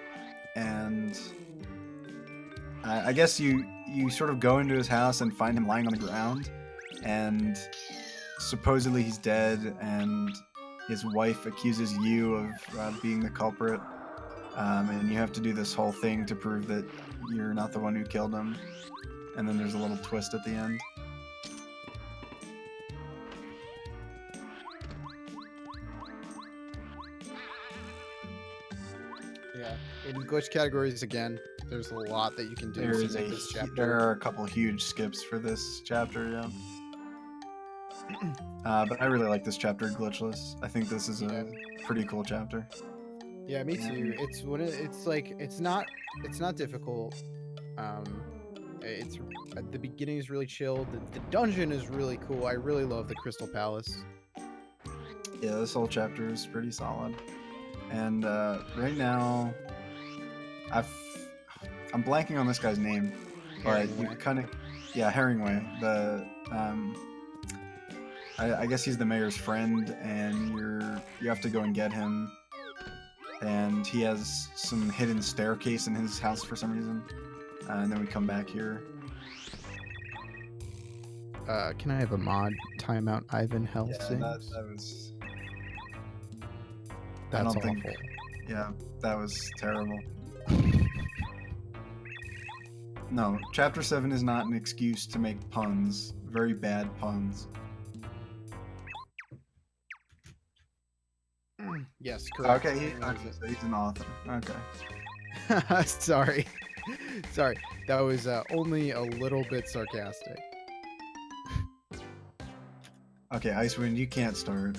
and I guess you sort of go into his house and find him lying on the ground, and supposedly he's dead, and his wife accuses you of being the culprit, and you have to do this whole thing to prove that you're not the one who killed him, and then there's a little twist at the end. Yeah. In glitch categories again, there's a lot that you can do There to is make this chapter. there are a couple huge skips for this chapter, yeah. But I really like this chapter, Glitchless. I think this is a pretty cool chapter. Yeah, me too. It's when it's like it's not difficult. It's at the beginning is really chill. The dungeon is really cool. I really love the Crystal Palace. Yeah, this whole chapter is pretty solid. And right now, I'm blanking on this guy's name, but you kind of, yeah, Herringway. I guess he's the mayor's friend, and you have to go and get him. And he has some hidden staircase in his house for some reason. And then we come back here. Can I have a mod timeout Ivan Helsing? Yeah, that was. That's don't awful. think- Yeah, that was terrible. No, Chapter 7 is not an excuse to make puns. Very bad puns. Yes, correct. Okay, so he's an author. Okay. Sorry. Sorry. That was only a little bit sarcastic. Okay, Icewind, you can't start.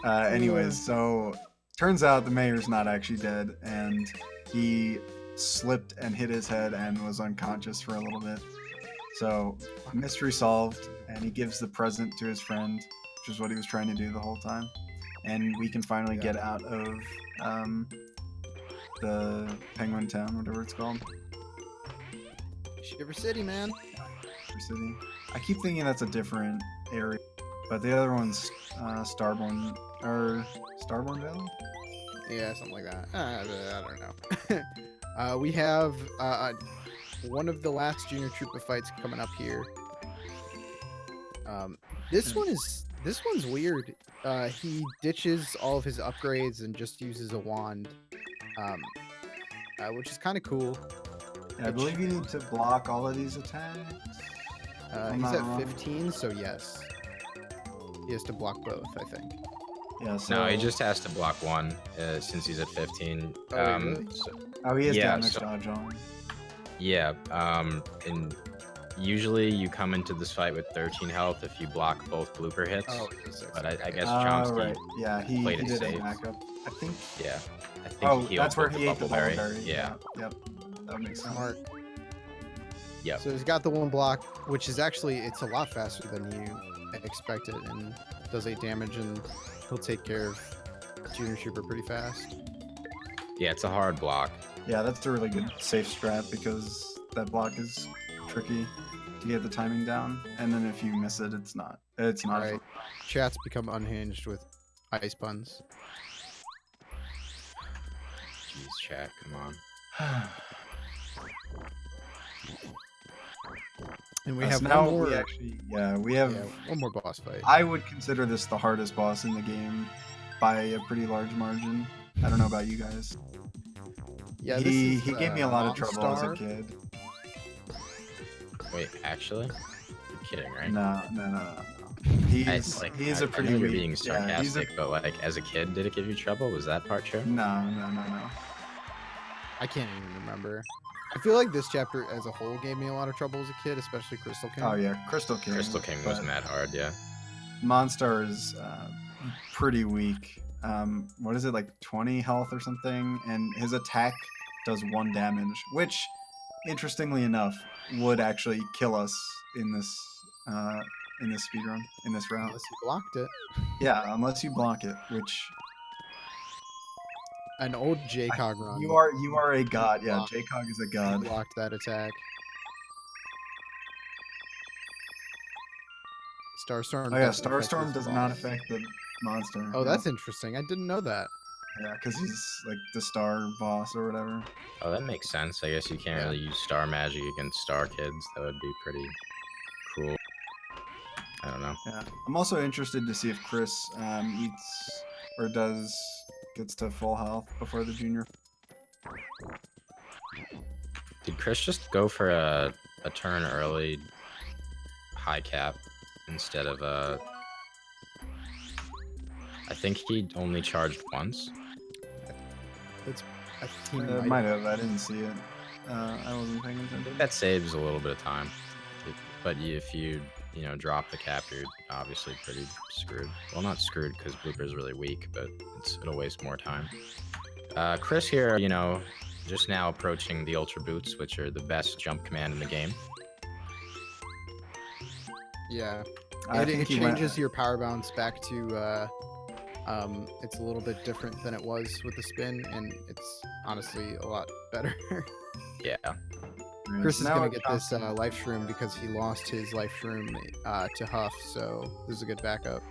Anyways, so turns out the mayor's not actually dead, and he slipped and hit his head and was unconscious for a little bit. So, mystery solved, and he gives the present to his friend, which is what he was trying to do the whole time. And we can finally get out of the Penguin Town, whatever it's called. Shiver City, man. Shiver City. I keep thinking that's a different area, but the other one's Starborn Valley? Yeah, something like that. I don't know. We have one of the last Junior Troopa fights coming up here. This one's weird. He ditches all of his upgrades and just uses a wand, which is kind of cool. Yeah, I believe you need to block all of these attacks. He's at 15, so yes. He has to block both, I think. Yeah, so... No, he just has to block one since he's at 15. Really? he has yeah, damage dodge on. Yeah, and usually you come into this fight with 13 health if you block both blooper hits. Oh, but I guess ch0msky right. Yeah, he played it did safe. a backup. I think. Yeah, I think That's where healed he ate the Bubbleberry. Bubbleberry. Yeah. Yep. That makes sense. Smart. Yep. So he's got the one block, which is actually, it's a lot faster than you expected, and does 8 damage, and he'll take care of Junior Trooper pretty fast. Yeah, it's a hard block. Yeah, that's a really good safe strat because that block is tricky to get the timing down, and then if you miss it, it's not. It's not. Right. Chat's become unhinged with ice puns. Jeez, chat, come on. And we So have now one more. we have one more boss fight. I would consider this the hardest boss in the game by a pretty large margin. I don't know about you guys. Yeah, he gave me a lot of trouble as a Monstar. kid. Wait, actually? You're kidding, right? No. He's a I pretty know you're weak. being sarcastic, but like as a kid, did it give you trouble? Was that part true? No. I can't even remember. I feel like this chapter as a whole gave me a lot of trouble as a kid, especially Crystal King. Oh yeah, Crystal King. Crystal King was but mad hard, yeah. Monstar is pretty weak. What is it, like 20 health or something? And his attack does 1 damage, which, interestingly enough, would actually kill us in this speedrun, in this round. Unless you blocked it. Yeah, unless you block it, which An old JCOG run. you are a god. Yeah, Block. JCOG is a You god. blocked that attack. Starstorm. Oh yeah, doesn't affect Starstorm his does boss. not affect the monster. Oh, yeah. that's interesting. I didn't know that. Yeah, because he's like the star boss or whatever. Oh, that makes sense. I guess you can't Yeah. really use star magic against star kids. That would be pretty cruel. I don't know. Yeah, I'm also interested to see if Chris eats or gets to full health before the junior. Did Chris just go for a turn early high cap instead of a... I think he only charged once. It's. I think he Might have. I didn't see it. I wasn't paying I attention. think that saves a little bit of time. But if you drop the cap, you're obviously pretty screwed. Well, not screwed because Blooper's really weak, but it'll waste more time. Chris here, just now approaching the Ultra Boots, which are the best jump command in the game. Yeah. I It think he changes went. your power bounce back to. It's a little bit different than it was with the spin, and it's honestly a lot better. Yeah. Chris is Now gonna it get costs- this life shroom because he lost his life shroom to Huff, so this is a good backup.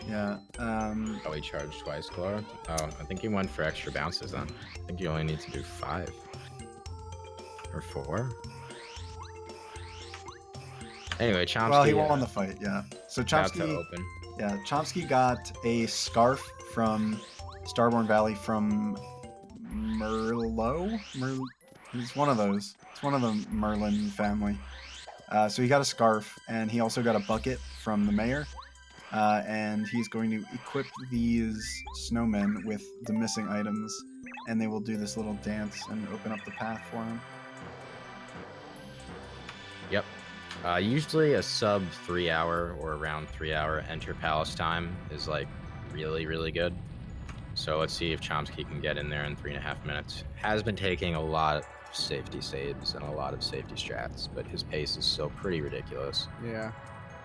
Yeah. Oh, he charged twice, Clara? Oh, I think he went for extra bounces then. I think you only need to do 5. Or 4. Anyway, Chomsky... Well, he won the fight. Yeah. So about to Chomsky. open. Yeah, Chomsky got a scarf from Starborn Valley from Merlot. He's one of those. It's one of the Merlin family. So he got a scarf, and he also got a bucket from the mayor. And he's going to equip these snowmen with the missing items, and they will do this little dance and open up the path for him. Yep. Usually a sub 3 hour or around 3 hour enter palace time is like really, really good. So let's see if Chomsky can get in there in 3.5 minutes. Has been taking a lot of safety saves and a lot of safety strats, but his pace is still pretty ridiculous. Yeah.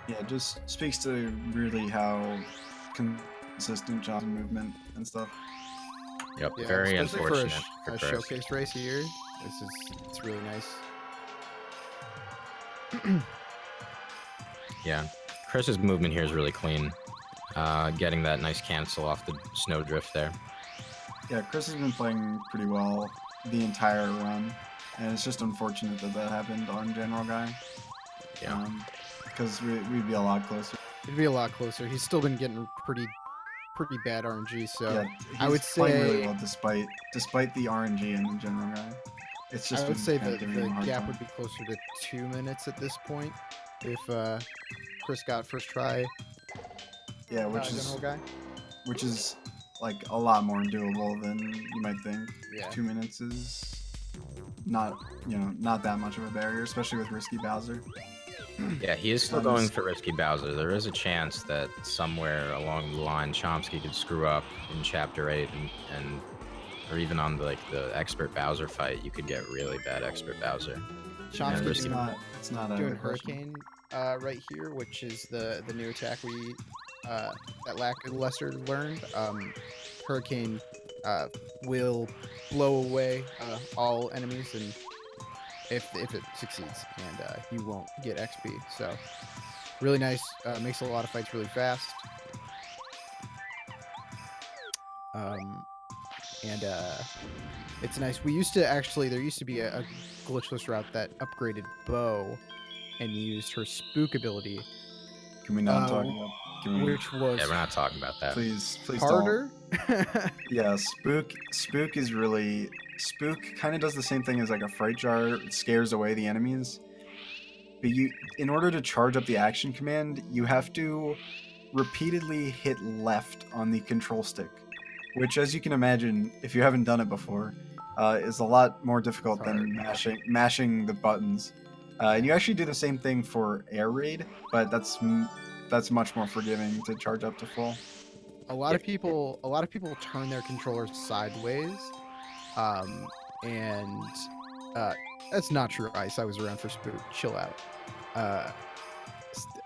Yeah, it just speaks to really how consistent John's movement and stuff. Yep, Yeah, very especially unfortunate for for a Chris. showcase race a year. It's really nice. Yeah, Chris's movement here is really clean. Getting that nice cancel off the snowdrift there. Yeah, Chris has been playing pretty well the entire run, and it's just unfortunate that that happened on General Guy. Yeah. Because we'd be a lot closer. It'd be a lot closer. He's still been getting pretty bad RNG, so Yeah, I would he's playing really say- well despite the RNG and the General Guy. It's just I would been say kinda that giving him a the hard gap time. would be closer to 2 minutes at this point if Chris got first try. Yeah, which General Guy. is like a lot more doable than you might think. Yeah. 2 minutes is not that much of a barrier, especially with Risky Bowser. Yeah, he is still I'm going just- for Risky Bowser. There is a chance that somewhere along the line Chomsky could screw up in Chapter 8 and or even on the Expert Bowser fight, you could get really bad Expert Bowser. Chomsky's Risky- It's not a doing question. Hurricane right here, which is the new attack we that Lackluster learned. Hurricane will blow away all enemies, and if it succeeds, and you won't get XP. So really nice. Makes a lot of fights really fast. and it's nice. We used to there used to be a glitchless route that upgraded Bow and used her spook ability, Can we not talk about? Can we, which was Yeah, we're not talking about that. please don't. harder. Yeah, spook is really spook kind of does the same thing as like a fright jar. It scares away the enemies. But in order to charge up the action command, you have to repeatedly hit left on the control stick, which, as you can imagine, if you haven't done it before, is a lot more difficult than mashing the buttons. And you actually do the same thing for air raid, but that's much more forgiving to charge up to full. A lot of people turn their controllers sideways, and that's not true. Ice, I was around for Spook. Chill out.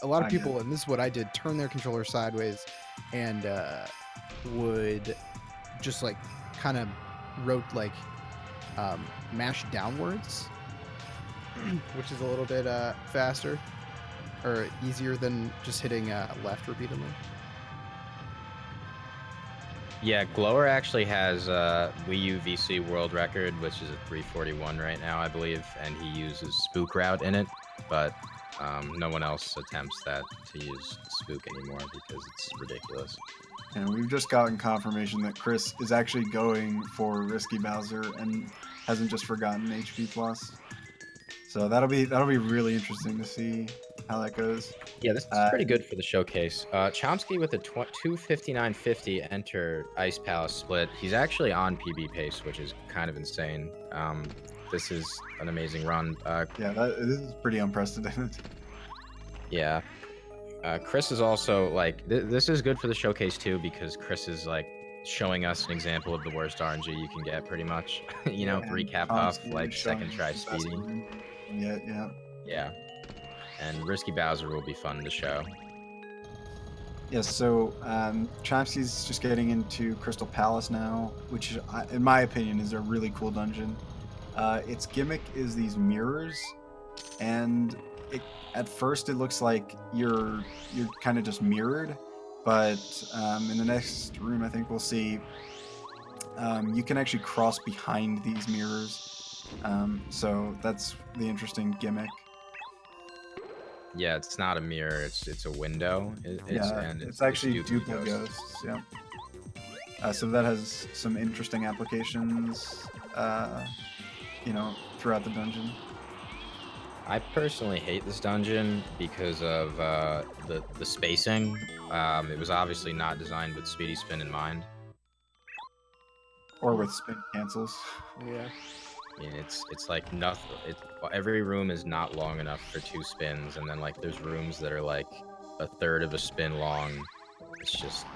A lot of people, and this is what I did, turn their controller sideways, and would just like kind of mash downwards, which is a little bit faster or easier than just hitting left repeatedly. Yeah, Glower actually has Wii U VC world record, which is a 341 right now, I believe, and he uses Spook route in it, but no one else attempts to use Spook anymore because it's ridiculous. And we've just gotten confirmation that Chris is actually going for Risky Bowser and hasn't just forgotten HP plus. So that'll be really interesting to see how that goes. Yeah, this is pretty good for the showcase. ch0msky with a 259.50 enter Ice Palace split. He's actually on PB pace, which is kind of insane. This is an amazing run. Yeah, this is pretty unprecedented. Yeah. Chris is also like this is good for the showcase too because Chris is like showing us an example of the worst RNG you can get pretty much. You know, 3 cap off, like second try speeding. Yeah. And Risky Bowser will be fun to show. Yes, so ch0msky's just getting into Crystal Palace now, which in my opinion is a really cool dungeon. Its gimmick is these mirrors, and at first it looks like you're kind of just mirrored, but in the next room I think we'll see you can actually cross behind these mirrors, so that's the interesting gimmick. Yeah, it's not a mirror, it's a window. It's actually duplicate ghosts. Yeah. So that has some interesting applications, throughout the dungeon. I personally hate this dungeon because of the spacing. It was obviously not designed with speedy spin in mind. Or with spin cancels. Yeah. I mean, it's like nothing. Every room is not long enough for 2 spins, and then like there's rooms that are like a third of a spin long. It's just.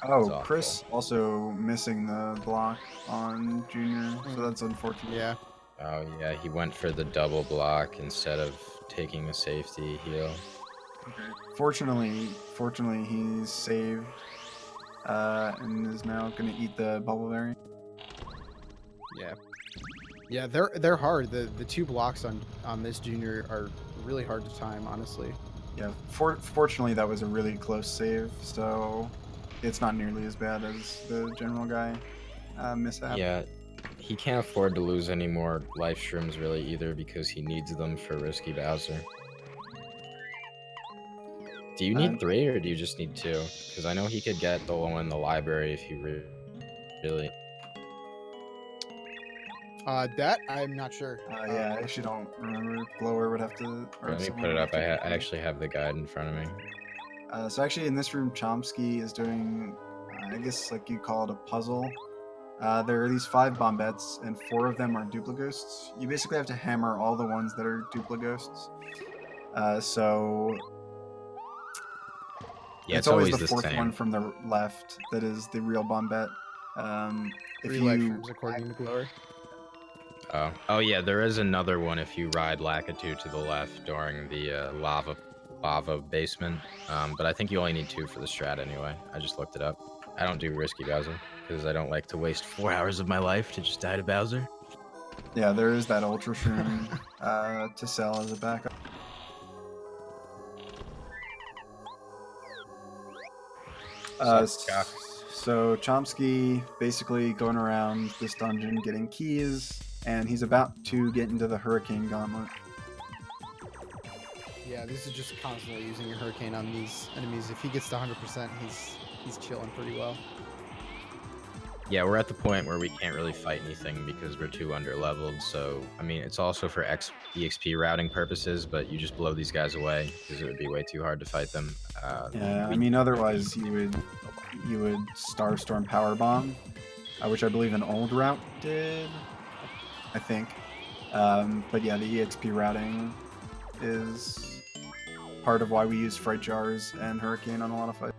Oh, Chris also missing the block on Junior, so that's unfortunate. Yeah. Oh yeah, he went for the double block instead of taking a safety heal. Fortunately, he's saved, and is now gonna eat the bubble variant. Yeah. Yeah, they're hard. The 2 blocks on this Junior are really hard to time, honestly. Yeah, fortunately that was a really close save, so it's not nearly as bad as the general guy mishap. Yeah, he can't afford to lose any more life shrooms really either because he needs them for Risky Bowser. Do you need 3 or do you just need 2? Because I know he could get the one in the library if he really. That I'm not sure. Yeah, I actually don't remember. Glower would have to. Let me put it up. I actually have the guide in front of me. So actually, in this room, ch0msky is doing, I guess like you call it a puzzle. There are these 5 bombettes, and 4 of them are duplighosts. You basically have to hammer all the ones that are duplighosts. So yeah, it's always the the 4th same. one from the left that is the real bombette. If 3 you life shrooms according to Glory. Oh yeah, there is another one if you ride Lakitu to the left during the lava basement. But I think you only need 2 for the strat anyway. I just looked it up. I don't do Risky Bowser because I don't like to waste 4 hours of my life to just die to Bowser. Yeah, there is that Ultra Shroom to sell as a backup. So ch0msky basically going around this dungeon getting keys, and he's about to get into the Hurricane Gauntlet. Yeah, this is just constantly using a hurricane on these enemies. If he gets to 100%, he's chilling pretty well. Yeah, we're at the point where we can't really fight anything because we're too under-leveled. So, I mean, it's also for EXP routing purposes, but you just blow these guys away because it would be way too hard to fight them. Yeah, I mean, otherwise you would Starstorm Power Bomb, which I believe an old route did, I think. But yeah, the EXP routing is part of why we use Fright Jars and Hurricane on a lot of fights.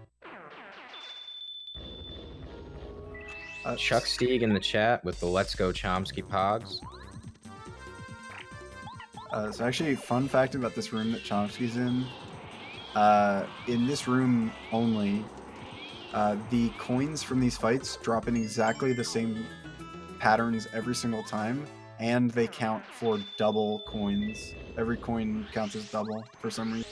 Chuck Steeg in the chat with the Let's Go ch0msky Pogs. So actually, fun fact about this room that ch0msky's in this room only, the coins from these fights drop in exactly the same patterns every single time, and they count for double coins. Every coin counts as double for some reason.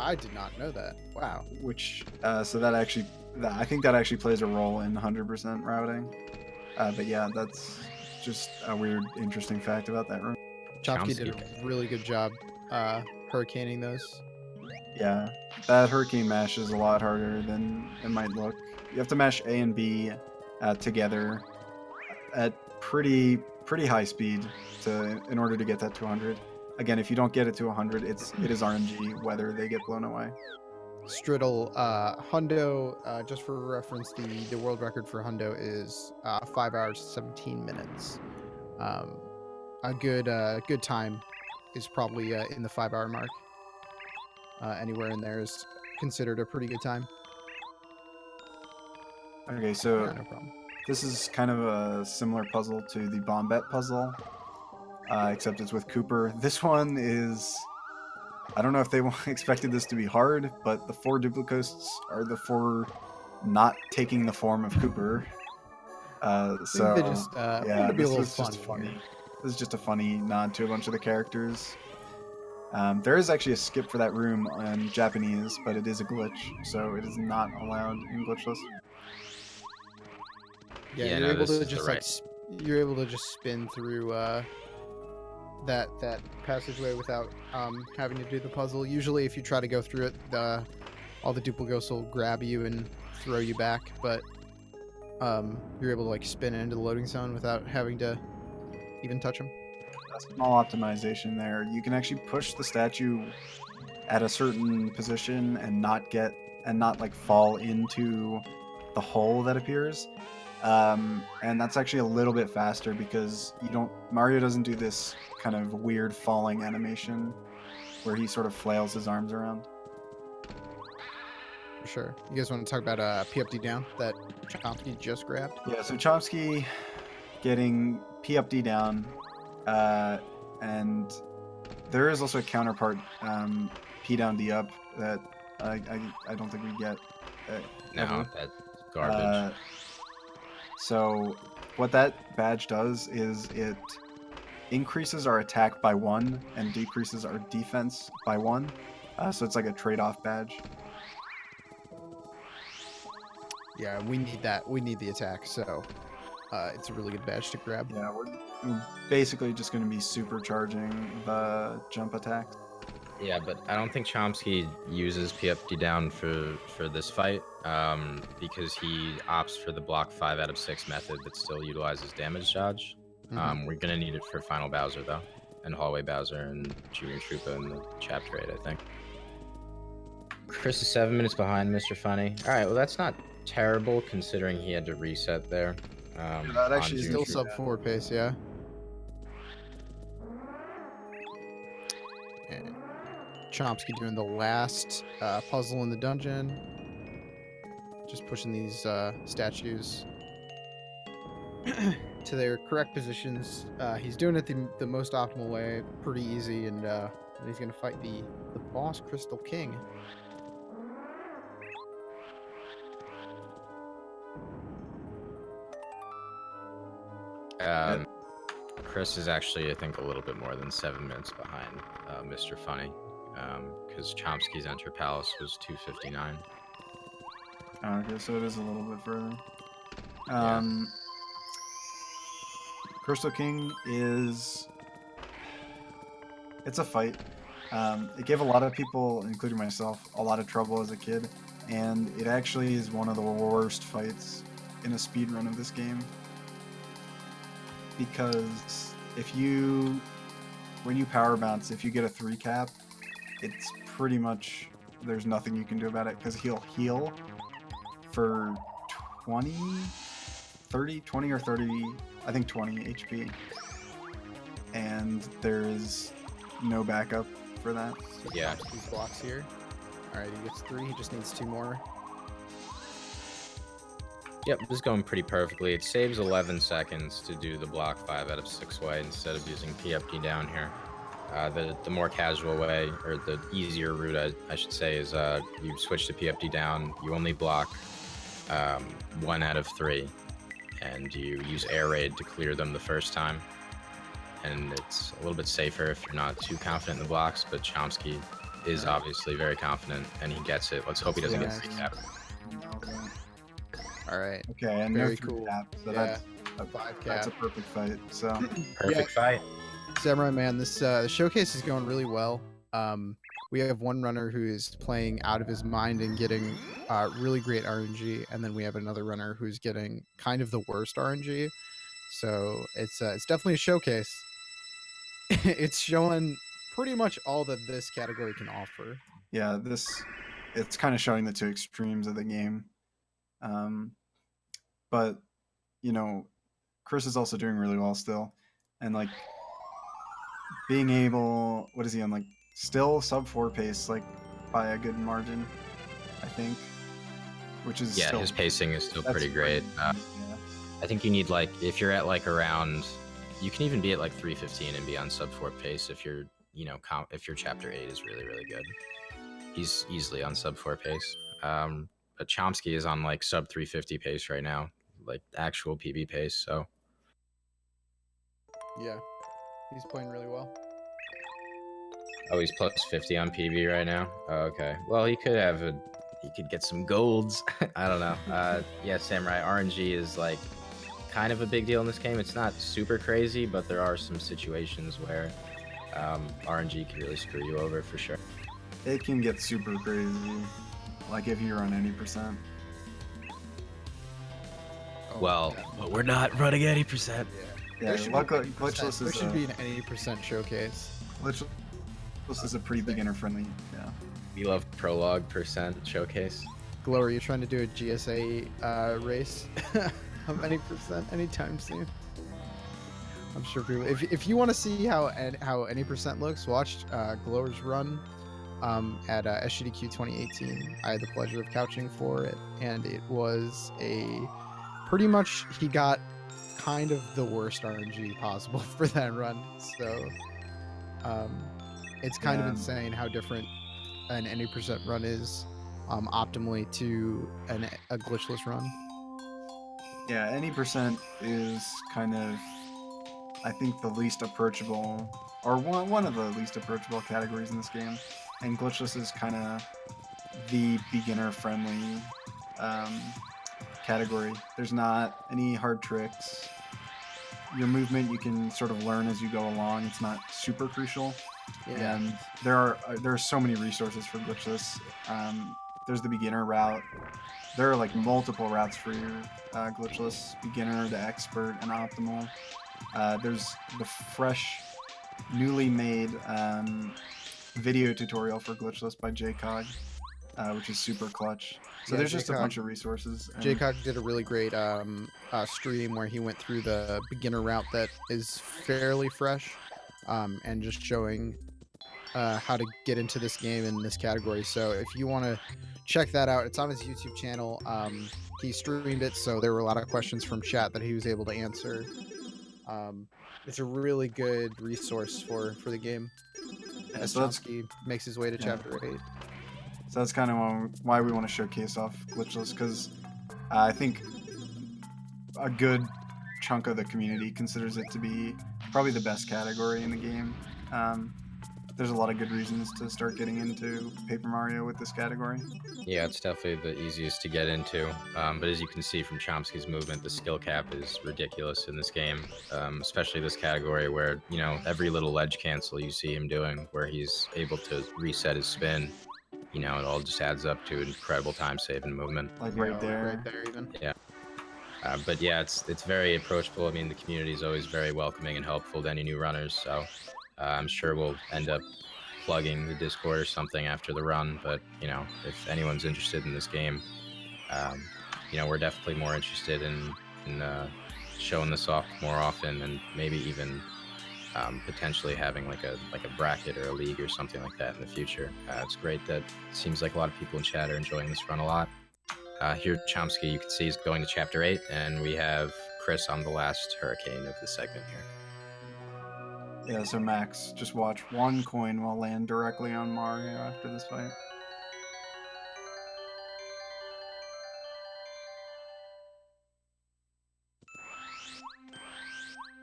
I did not know that. Wow. Which, so that actually, I think that actually plays a role in 100% routing. But yeah, that's just a weird, interesting fact about that room. ch0msky did a really good job hurricaning those. Yeah, that Hurricane mash is a lot harder than it might look. You have to mash A and B together at pretty high speed in order to get that to 100. Again, if you don't get it to 100, it is RNG whether they get blown away. Striddle, Hundo, just for reference, the world record for Hundo is 5 hours 17 minutes. A good time is probably in the 5 hour mark. Anywhere in there is considered a pretty good time. Okay, so yeah, no problem. This is kind of a similar puzzle to the Bombette puzzle, except it's with Cooper. This one is, I don't know if they expected this to be hard, but the 4 duplicosts are the 4 not taking the form of Cooper. So they just yeah, be a this little was just fun funny. This is just a funny nod to a bunch of the characters. There is actually a skip for that room in Japanese, but it is a glitch, so it is not allowed in Glitchless. Yeah, you're able to just you're able to just spin through that passageway without having to do the puzzle. Usually, if you try to go through it, all the duplicates will grab you and throw you back, but you're able to like spin into the loading zone without having to even touch them. A small optimization there. You can actually push the statue at a certain position and not like fall into the hole that appears. And that's actually a little bit faster because Mario doesn't do this kind of weird falling animation where he sort of flails his arms around. For sure. You guys want to talk about P up D down that ch0msky just grabbed? Yeah, so ch0msky getting P up D down, and there is also a counterpart P down D up that I don't think we get. No, that's garbage. So what that badge does is it increases our attack by 1 and decreases our defense by 1. So it's like a trade-off badge. Yeah, we need that. We need the attack, so it's a really good badge to grab. Yeah, we're basically just going to be supercharging the jump attacks. Yeah, but I don't think ch0msky uses P up D down for this fight because he opts for the block 5 out of 6 method that still utilizes damage dodge. We're gonna need it for Final Bowser though, and Hallway Bowser and Junior Troopa in the chapter 8, I think. Chris is 7 minutes behind Mr. Funny. All right, well that's not terrible considering he had to reset there. That actually Still sub 4 pace, yeah. And ch0msky doing the last puzzle in the dungeon. Just pushing these statues to their correct positions. He's doing it the most optimal way, pretty easy, and he's gonna fight the boss Crystal King. Chris is actually, I think, a little bit more than 7 minutes behind Mr. Funny, because ch0msky's Enter Palace was 2:59. Okay, so it is a little bit further. Yeah. Crystal King it's a fight. It gave a lot of people, including myself, a lot of trouble as a kid, and it actually is one of the worst fights in a speedrun of this game. Because when you power bounce, if you get a 3 cap, it's pretty much, there's nothing you can do about it, because he'll heal for 20 or 30, I think 20 HP. And there's no backup for that. So Yeah. These blocks here. All right, he gets 3. He just needs 2 more. Yep, this is going pretty perfectly. It saves 11 seconds to do the block 5 out of 6 way instead of using P up, P down here. The more casual way, or the easier route, I should say, is you switch to P up, D down. You only block 1 out of 3, and you use air raid to clear them the first time. And it's a little bit safer if you're not too confident in the blocks, but ch0msky is obviously very confident, and he gets it. Let's hope he doesn't get 3 cap. All right. Okay, and Very no 3 cool. cap, so Yeah. that's a 5 cap. That's a perfect fight. So Perfect fight. Samurai Man, this the showcase is going really well. We have one runner who is playing out of his mind and getting really great RNG, and then we have another runner who's getting kind of the worst RNG. So it's definitely a showcase. It's showing pretty much all that this category can offer. yeah, it's kind of showing the 2 extremes of the game. But you know, Chris is also doing really well still, and like being able, what is he on, like still sub 4 pace, like by a good margin, I think, which is Yeah, still, his pacing is still pretty great. Yeah. I think you need, like, if you're at like around, you can even be at like 315 and be on sub 4 pace if you're, you know, if your chapter 8 is really, really good. He's easily on sub 4 pace. But ch0msky is on like sub 350 pace right now, like actual PB pace. So Yeah, he's playing really well. oh, he's plus 50 on PB right now. Oh, okay. Well, he could get some golds. I don't know. Yeah, Samurai, RNG is like kind of a big deal in this game. It's not super crazy, but there are some situations where RNG can really screw you over for sure. It can get super crazy, like if you're on any percent. Oh, Well, yeah. but we're not running 80%. Yeah, luckily Glitchless There is should be an 80% showcase. Glitchless is a pretty beginner friendly. Yeah. We love prologue percent showcase. Glow, are you trying to do a GSA race of any percent anytime soon? I'm sure people. If you want to see how any percent looks, watch Glower's run at SGDQ 2018. I had the pleasure of couching for it, and it was pretty much he got kind of the worst RNG possible for that run. So it's kind of insane how different an any percent run is optimally to a glitchless run. Yeah, any percent is kind of, I think, the least approachable, or one of the least approachable categories in this game. And Glitchless is kind of the beginner-friendly category. There's not any hard tricks. Your movement you can sort of learn as you go along. It's not super crucial. Yeah. And there are so many resources for Glitchless. There's the beginner route. There are like multiple routes for your Glitchless: beginner, the expert, and optimal. There's the fresh, newly made video tutorial for Glitchless by ch0msky, which is super clutch. So Yeah, there's just a ch0msky bunch of resources. And ch0msky did a really great stream where he went through the beginner route that is fairly fresh, and just showing how to get into this game in this category. So if you want to check that out, it's on his YouTube channel. He streamed it, so there were a lot of questions from chat that he was able to answer. It's a really good resource for the game. Yeah, As so that's ch0msky makes his way to chapter 8. So that's kind of why we want to showcase off Glitchless, because I think a good chunk of the community considers it to be probably the best category in the game. there's a lot of good reasons to start getting into Paper Mario with this category. Yeah, it's definitely the easiest to get into. But as you can see from ch0msky's movement, the skill cap is ridiculous in this game, especially this category where, you know, every little ledge cancel you see him doing, where he's able to reset his spin, you know, it all just adds up to incredible time save and movement. Like Yeah, right there. Right there, even. Yeah. But yeah, it's very approachable. I mean, the community is always very welcoming and helpful to any new runners. So I'm sure we'll end up plugging the Discord or something after the run. But you know, if anyone's interested in this game, you know, we're definitely more interested in showing this off more often, and maybe even potentially having like a bracket or a league or something like that in the future. It's great that it seems like a lot of people in chat are enjoying this run a lot. Here, ch0msky, you can see, is going to Chapter 8, and we have Chris on the last hurricane of the segment here. Yeah, so Max, just watch one coin will land directly on Mario after this fight.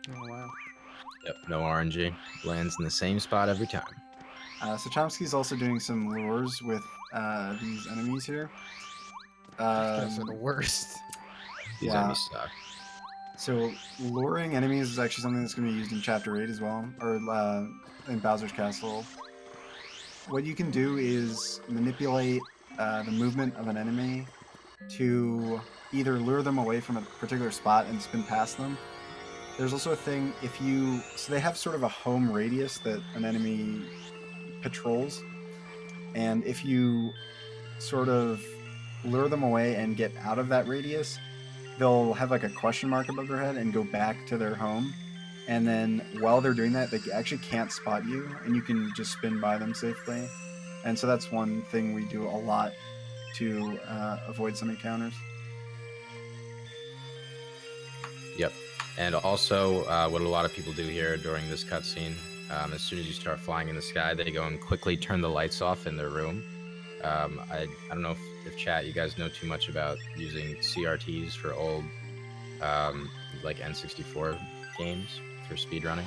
Oh, wow. Yep, no RNG. Lands in the same spot every time. So ch0msky's also doing some lures with these enemies here. Those are the worst. These Yeah. enemies suck. So luring enemies is actually something that's going to be used in Chapter 8 as well, or in Bowser's Castle. What you can do is manipulate the movement of an enemy to either lure them away from a particular spot and spin past them. There's also a thing, so they have sort of a home radius that an enemy patrols, and if you sort of lure them away and get out of that radius, they'll have like a question mark above their head and go back to their home. And then while they're doing that, they actually can't spot you, and you can just spin by them safely. And so that's one thing we do a lot to avoid some encounters. Yep. And also, what a lot of people do here during this cutscene, as soon as you start flying in the sky, they go and quickly turn the lights off in their room. I don't know if chat, you guys know too much about using CRTs for old like N64 games for speedrunning,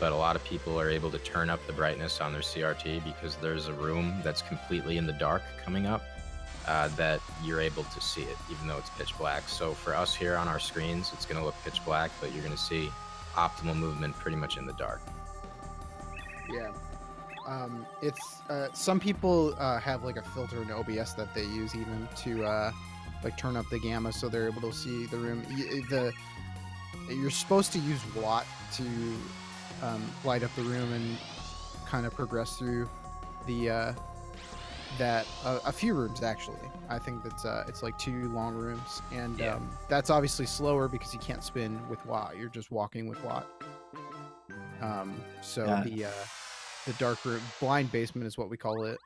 but a lot of people are able to turn up the brightness on their CRT because there's a room that's completely in the dark coming up that you're able to see it even though it's pitch black. So for us here on our screens, it's going to look pitch black, but you're going to see optimal movement pretty much in the dark. Yeah. It's some people have like a filter in OBS that they use even to like turn up the gamma so they're able to see the room. You're supposed to use watt to light up the room and kind of progress through the a few rooms actually. I think that's it's like 2 long rooms, and Yeah. that's obviously slower because you can't spin with watt. You're just walking with watt. So Yeah. the dark room, blind basement is what we call it,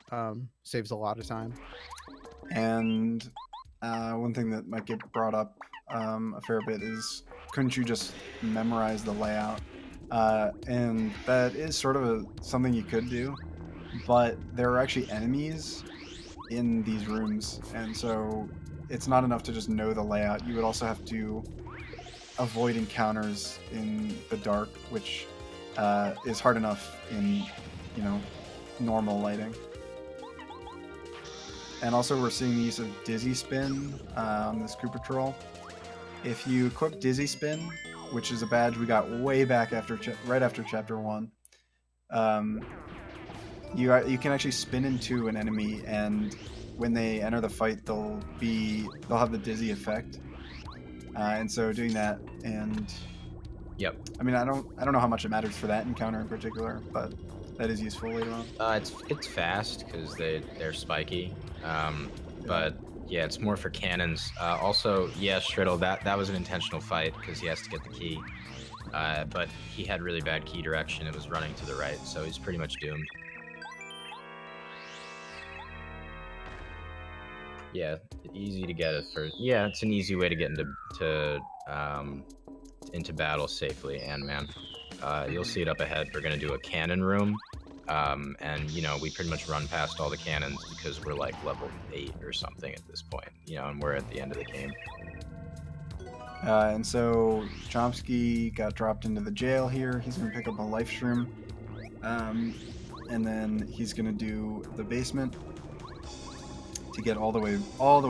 saves a lot of time. And one thing that might get brought up a fair bit is, couldn't you just memorize the layout? And that is sort of something you could do, but there are actually enemies in these rooms, and so it's not enough to just know the layout. You would also have to avoid encounters in the dark, which is hard enough in, you know, normal lighting. And also we're seeing the use of Dizzy Spin on this crew patrol. If you equip Dizzy Spin, which is a badge we got way back after right after Chapter 1, you can actually spin into an enemy, and when they enter the fight, they'll have the dizzy effect. And so doing that, and Yep. I mean, I don't know how much it matters for that encounter in particular, but that is useful later on. It's fast because they're spiky, but yeah, it's more for cannons. Also, yeah, Shriddle, that was an intentional fight because he has to get the key, but he had really bad key direction. It was running to the right, so he's pretty much doomed. Yeah, easy to get it for. Yeah, it's an easy way to get into battle safely. And man, you'll see it up ahead. We're gonna do a cannon room, and you know, we pretty much run past all the cannons because we're like level 8 or something at this point. You know, and we're at the end of the game. And so ch0msky got dropped into the jail here. He's gonna pick up a life shroom. and then he's gonna do the basement to get all the way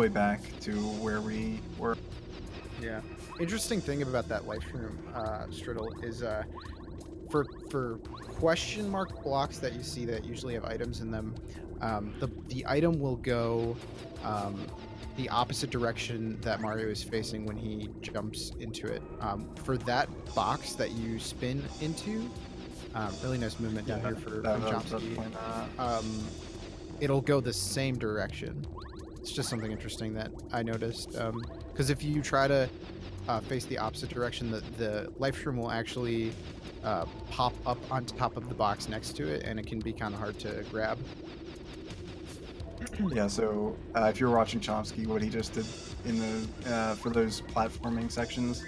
back to where we were. Yeah. Interesting thing about that life room, Striddle, is for question mark blocks that you see that usually have items in them, the item will go the opposite direction that Mario is facing when he jumps into it. For that box that you spin into, really nice movement down here from ch0msky. It'll go the same direction. It's just something interesting that I noticed. Because if you try to face the opposite direction, the life shroom will actually pop up on top of the box next to it, and it can be kind of hard to grab. Yeah, so if you're watching ch0msky, what he just did in the for those platforming sections,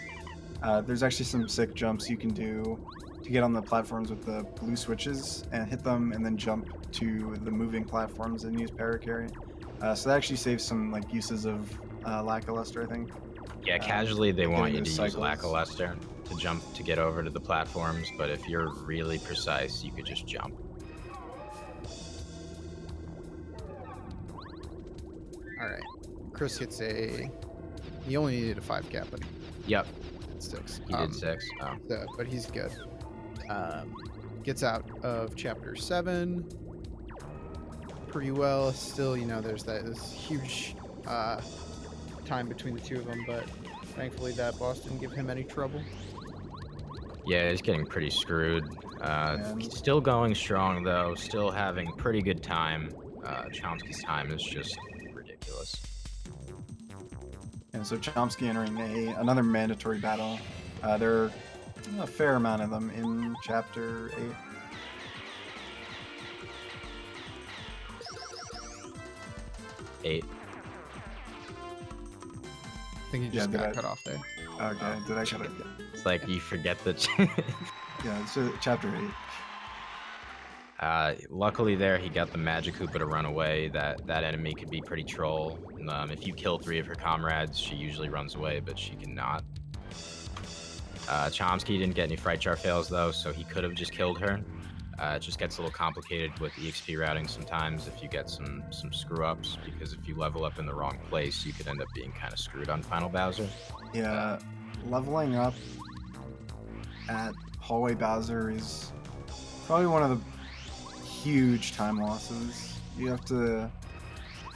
there's actually some sick jumps you can do to get on the platforms with the blue switches and hit them, and then jump to the moving platforms and use paracarry. So that actually saves some like uses of lackluster, I think. Yeah, casually they want you to cycles. use lackluster to jump to get over to the platforms, but if you're really precise, you could just jump. All right, Chris hits a. He only needed a 5 cap, but Yep, he did 6. he did 6. Oh. But he's good. Gets out of chapter 7 pretty well. Still, you know, there's this huge time between the two of them, but thankfully that boss didn't give him any trouble. Yeah, he's getting pretty screwed. Still going strong though, still having pretty good time. ch0msky's time is just ridiculous. And so ch0msky entering another mandatory battle. There are a fair amount of them in chapter 8. I think he just got cut off there. Okay, did I cut it? It's like you forget that. Yeah, so chapter 8. Luckily there he got the magic Hoopa to run away. That enemy could be pretty troll. If you kill 3 of her comrades, she usually runs away, but she cannot. ch0msky didn't get any fright jar fails though, so he could have just killed her. It just gets a little complicated with EXP routing sometimes if you get some screw ups, because if you level up in the wrong place, you could end up being kind of screwed on Final Bowser. Yeah, leveling up at Hallway Bowser is probably one of the huge time losses. You have to.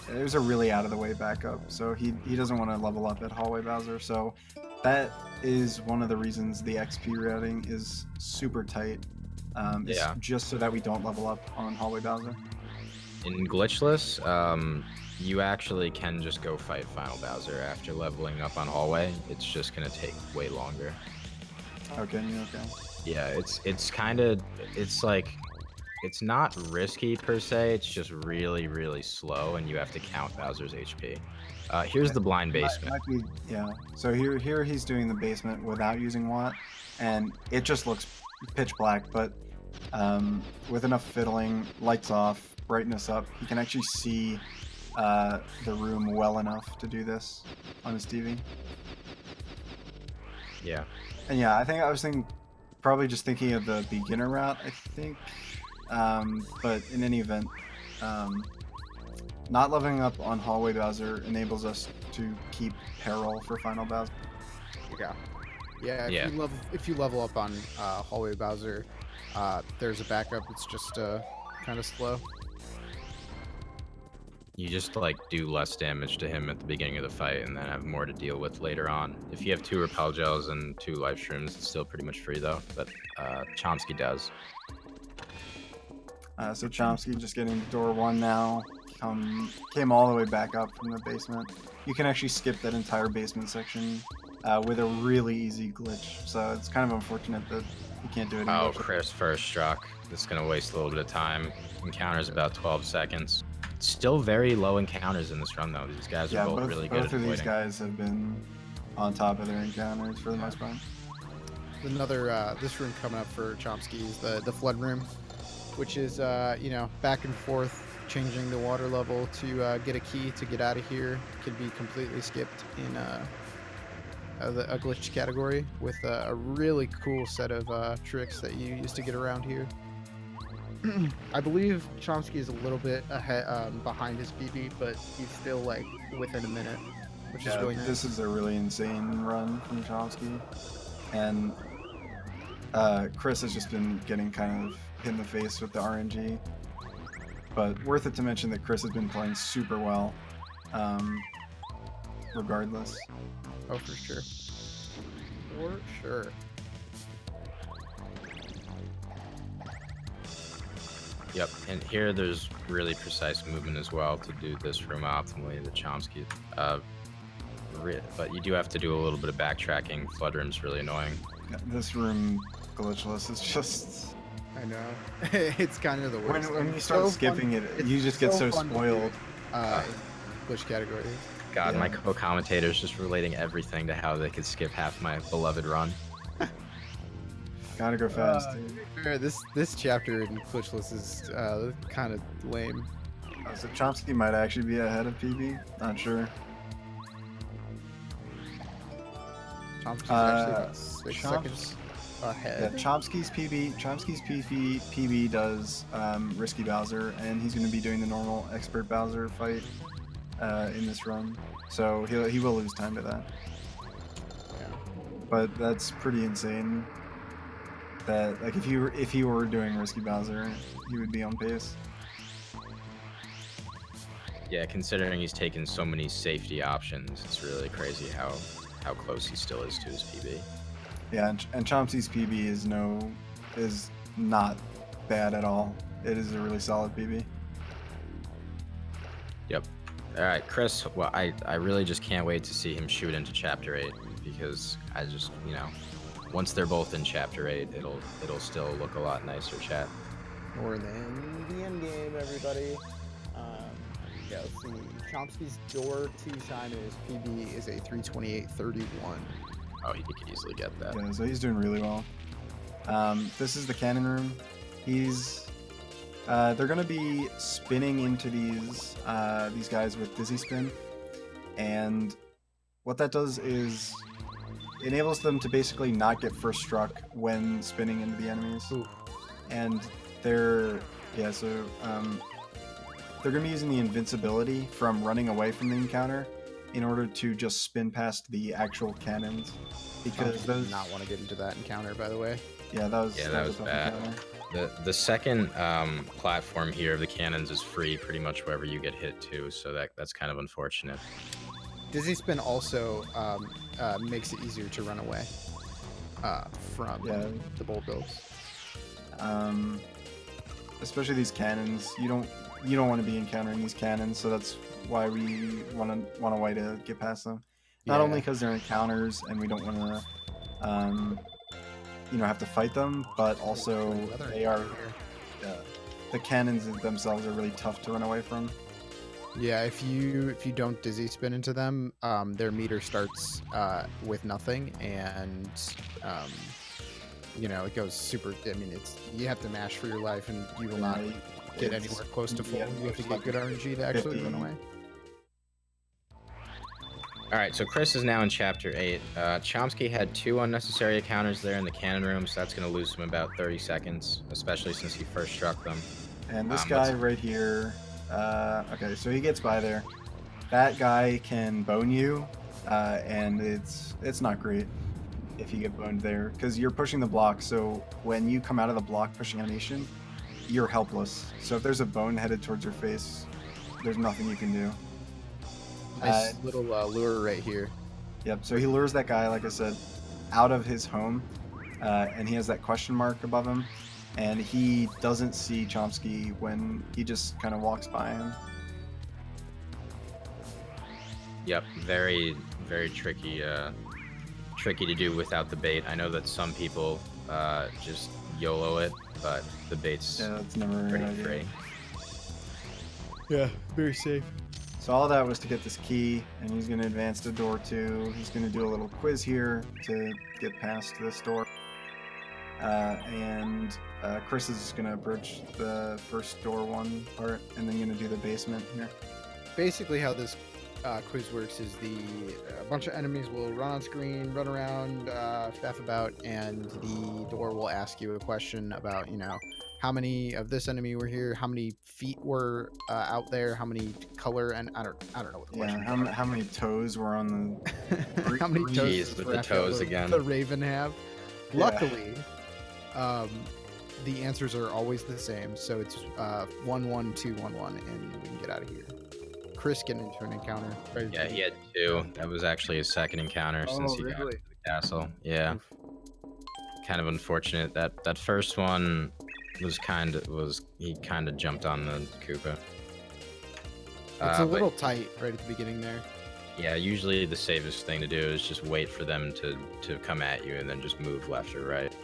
There's a really out of the way backup, so he doesn't want to level up at Hallway Bowser. So that is one of the reasons the XP routing is super tight. Just so that we don't level up on Hallway Bowser. In Glitchless, you actually can just go fight Final Bowser after leveling up on Hallway. It's just gonna take way longer. Okay. Yeah, it's kind of, it's like, it's not risky per se, it's just really, really slow, and you have to count Bowser's HP. Here's the blind basement. So here he's doing the basement without using Watt, and it just looks pitch black, but with enough fiddling, lights off, brightness up, he can actually see the room well enough to do this on his TV. Yeah. And yeah, I was probably just thinking of the beginner route, I think. But in any event, not leveling up on Hallway Bowser enables us to keep Peril for Final Bowser. Yeah, if you level up on Hallway Bowser, there's a backup. It's just kind of slow. You just like do less damage to him at the beginning of the fight, and then have more to deal with later on. If you have 2 repel gels and 2 life shrooms, it's still pretty much free though. But ch0msky does. So ch0msky just getting to door 1 now. Came all the way back up from the basement. You can actually skip that entire basement section with a really easy glitch. So it's kind of unfortunate that you can't do it. Oh, Chris first struck. That's gonna waste a little bit of time. Encounter's about 12 seconds. Still very low encounters in this run though. These guys are both really good at avoiding. Both of these guys have been on top of their encounters for the most part. Another this room coming up for ch0msky is the flood room, which is back and forth, changing the water level to get a key to get out of here. Can be completely skipped in a glitch category with a really cool set of tricks that you use to get around here. I believe Chomsky is a little bit ahead, behind his PB, but he's still like within a minute, which is really nice. This is a really insane run from Chomsky, and Chris has just been getting kind of hit in the face with the RNG. But worth it to mention that Chris has been playing super well, regardless. Oh, for sure. For sure. Yep, and here there's really precise movement as well to do this room optimally, the Chomsky. But you do have to do a little bit of backtracking. Flood room's really annoying. Yeah, this room, Glitchless, is just... I know. It's kind of the worst. When you start skipping it, you just get so spoiled. Glitch category. God, my co-commentators just relating everything to how they could skip half my beloved run. Gotta go fast. This chapter in Glitchless is kind of lame. So Chomsky might actually be ahead of PB. Not sure. Chomsky's actually about 6 seconds ahead. Yeah, Chomsky's PB does Risky Bowser, and he's going to be doing the normal Expert Bowser fight in this run. So he will lose time to that. Yeah. But that's pretty insane. That like if he were doing Risky Bowser, he would be on pace. Yeah, considering he's taken so many safety options, it's really crazy how close he still is to his PB. Yeah, and Chomsky's PB is not bad at all. It is a really solid PB. Yep. All right, Chris. Well, I really just can't wait to see him shoot into Chapter 8 because I just, once they're both in Chapter 8, it'll still look a lot nicer, chat. More than the end game, everybody. Yeah, let's see. Chomsky's door 2 time in his PB is a 328.31. Oh, he could easily get that. Yeah, so he's doing really well. This is the cannon room. They're gonna be spinning into these guys with Dizzy Spin, and what that does is enables them to basically not get first struck when spinning into the enemies. Ooh. And they're gonna be using the invincibility from running away from the encounter in order to just spin past the actual cannons, because those not want to get into that encounter, by the way. Yeah, that was bad. The second platform here of the cannons is free pretty much wherever you get hit to, so that's kind of unfortunate. Dizzy Spin also makes it easier to run away from the bolt builds. Especially these cannons, you don't want to be encountering these cannons, so that's why we want a way to get past them. Not only because they're encounters and we don't want to have to fight them, but also the cannons themselves are really tough to run away from. Yeah, if you don't Dizzy Spin into them, their meter starts with nothing, and it goes super. I mean, you have to mash for your life, and you will not get anywhere close to full. You have to get good RNG to actually run away. All right, so Chris is now in Chapter 8. Chomsky had 2 unnecessary encounters there in the cannon room, so that's going to lose him about 30 seconds, especially since he first struck them. And this guy right here, okay, so he gets by there. That guy can bone you, and it's not great if you get boned there, because you're pushing the block, so when you come out of the block pushing animation, you're helpless. So if there's a bone headed towards your face, there's nothing you can do. Nice little lure right here. Yep, so he lures that guy, like I said, out of his home, and he has that question mark above him, and he doesn't see Chomsky when he just kind of walks by him. Yep, very, very tricky to do without the bait. I know that some people just YOLO it, but the bait's that's never pretty free. Yeah, very safe. So all that was to get this key, and he's going to advance to door 2. He's going to do a little quiz here to get past this door. And Chris is going to bridge the first door 1 part, and then going to do the basement here. Basically how this quiz works is a bunch of enemies will run on screen, run around, faff about, and the door will ask you a question about, how many of this enemy were here, how many feet were out there, how many color, and I don't know what the Yeah, question how many toes were on the how many toes Jeez, does with the Raphael toes again. the Raven have? Yeah. Luckily, the answers are always the same, so it's 1 1 2 1 1, and we can get out of here. Chris getting into an encounter. Right? Yeah, he had 2. That was actually his second encounter since he got really? to the castle. Yeah, Oof. kind of unfortunate. That first one was he kind of jumped on the Koopa. It's a but little tight right at the beginning there. yeah, usually the safest thing to do is just wait for them to come at you and then just move left or right.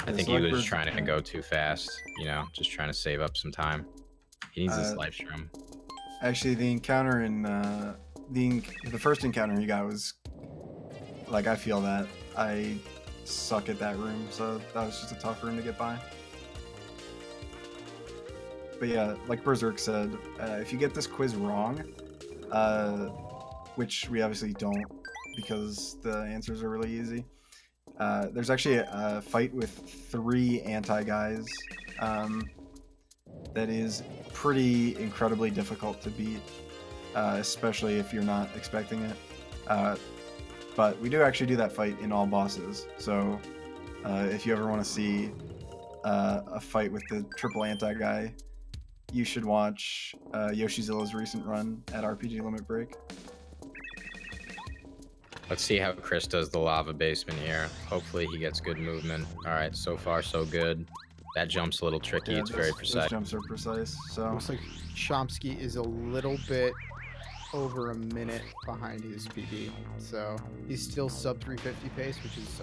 I think he was trying to go too fast, you know, just trying to save up some time. He needs this life shroom. Actually, the encounter in the first encounter he got was like, I feel that I suck at that room, so that was just a tough room to get by. But yeah, like Berserk said, if you get this quiz wrong, which we obviously don't because the answers are really easy, there's actually a fight with 3 anti-guys that is pretty incredibly difficult to beat, especially if you're not expecting it. But we do actually do that fight in all bosses, so if you ever want to see a fight with the triple anti-guy, you should watch Yoshizilla's recent run at RPG Limit Break. Let's see how Chris does the lava basement here. Hopefully he gets good movement. All right, so far so good. That jump's a little tricky. Yeah, it's very precise. Those jumps are precise. So Looks like ch0msky is a little bit over a minute behind his PB, so he's still sub 350 pace, which is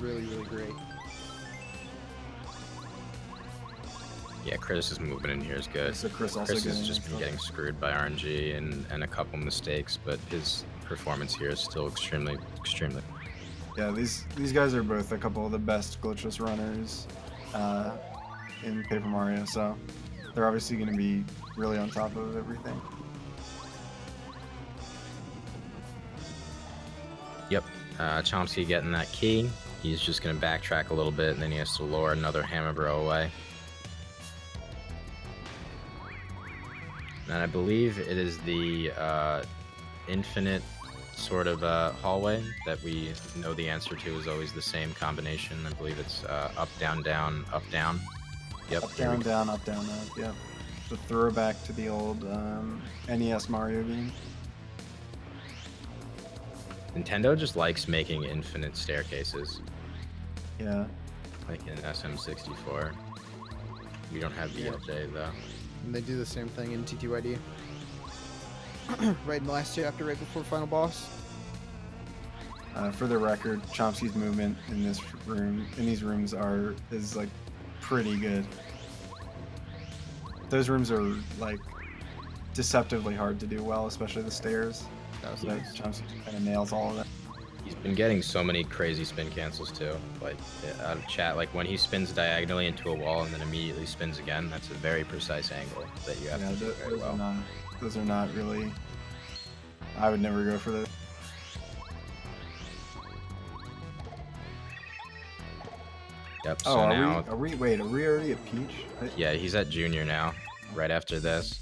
really great. Yeah, Chris' movement in here is good. So Chris also Chris has getting just been getting screwed by RNG and a couple mistakes, but his performance here is still extremely. Yeah, these guys are both a couple of the best glitchless runners in Paper Mario, so they're obviously going to be really on top of everything. Yep, ch0msky getting that key. He's just going to backtrack a little bit, and then he has to lure another hammer bro away. And I believe it is the infinite sort of hallway that we know the answer to is always the same combination. I believe it's up, down, down, up, down. Yep. Up, down, down, up, down, up. Yep. The throwback to the old NES Mario game. Nintendo just likes making infinite staircases. Yeah. Like in SM64. We don't have VLJ though. And they do the same thing in TTYD. Right in the last chapter, right before final boss. For the record, ch0msky's movement in this room, in these rooms, is like pretty good. Those rooms are like deceptively hard to do well, especially the stairs. That was So nice. ch0msky kind of nails all of that. He's been getting so many crazy spin cancels too. Like out of chat, like when he spins diagonally into a wall and then immediately spins again, that's a very precise angle that you have Yeah, to do very well. those are not really. I would never go for those. Yep. So Oh, now, are we already at Peach? yeah, he's at Junior now. Right after this.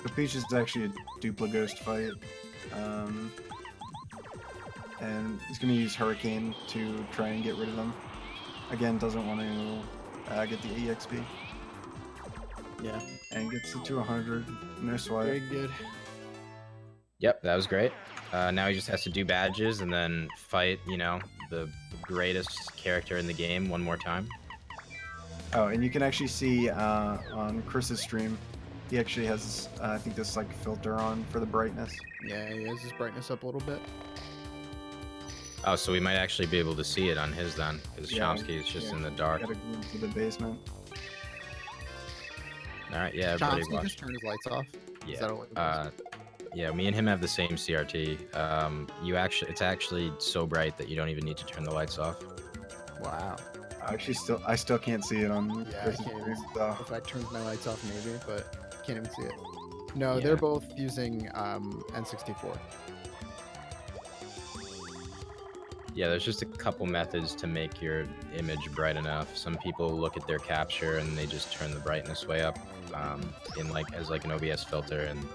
The Peach is actually a dupla ghost fight. And he's going to use Hurricane to try and get rid of them. Again, doesn't want to get the EXP. Yeah. And gets it to 100. No swipe. Very good. Yep, that was great. Now he just has to do badges and then fight, you know, the greatest character in the game one more time. Oh, and you can actually see on Chris's stream, he actually has, I think, this like filter on for the brightness. Yeah, he has his brightness up a little bit. Oh, so we might actually be able to see it on his then, because Yeah, ch0msky is just in the dark. Gotta go into the basement. All right, yeah, everybody ch0msky watch. just turned his lights off. Is that what it Yeah, was? yeah, me and him have the same CRT. It's actually so bright that you don't even need to turn the lights off. Wow. I still can't see it on Yeah, I Chris's can't stream. even, So. if I turned my lights off maybe, but can't even see it. No, Yeah. they're both using N64. Yeah, there's just a couple methods to make your image bright enough. Some people look at their capture and they just turn the brightness way up in like as like an OBS filter, and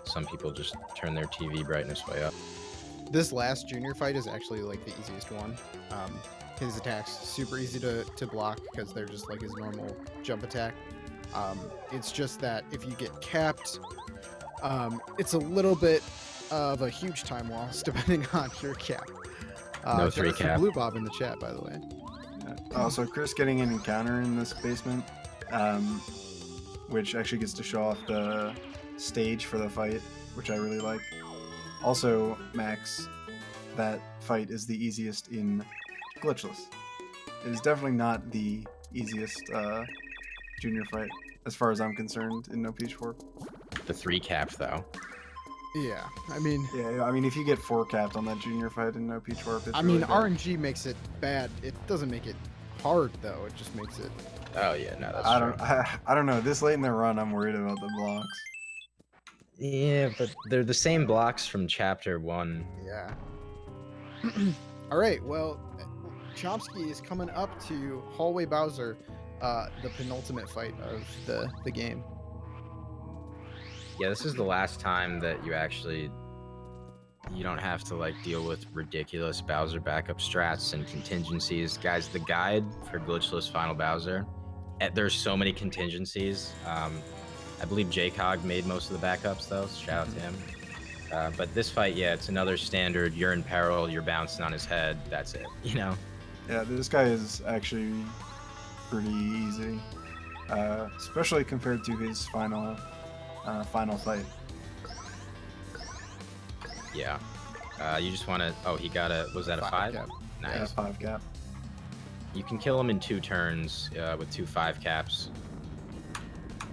some people just turn their TV brightness way up. This last junior fight is actually like the easiest one. His attacks super easy to block because they're just like his normal jump attack. It's just that if you get capped, it's a little bit of a huge time loss depending on your cap. No 3 cap. Blue Bob in the chat, by the way. So Chris getting an encounter in this basement, which actually gets to show off the stage for the fight, which I really like. Also, Max, that fight is the easiest in Glitchless. It is definitely not the easiest junior fight, as far as I'm concerned, in No Peach 4. The 3 cap though. Yeah, I mean... Yeah, I mean, if you get 4 capped on that junior fight in No Peach Warp, it's really bad. RNG makes it bad. It doesn't make it hard, though. It just makes it... Oh, yeah, no, that's true. I don't know. This late in the run, I'm worried about the blocks. Yeah, but they're the same blocks from Chapter 1. Yeah. All right, well, ch0msky is coming up to Hallway Bowser, the penultimate fight of the game. Yeah, this is the last time that you don't have to like deal with ridiculous Bowser backup strats and contingencies. Guys, the guide for Glitchless Final Bowser, there's so many contingencies. I believe ch0msky made most of the backups though, so shout out to him. But this fight, yeah, it's another standard, you're in peril, you're bouncing on his head, that's it, you know? Yeah, this guy is actually pretty easy, especially compared to his final fight. Yeah. You just want to... Oh, he got a... Was that a 5? Cap. Nice. Yeah, 5 cap. You can kill him in 2 turns with 2 5 caps.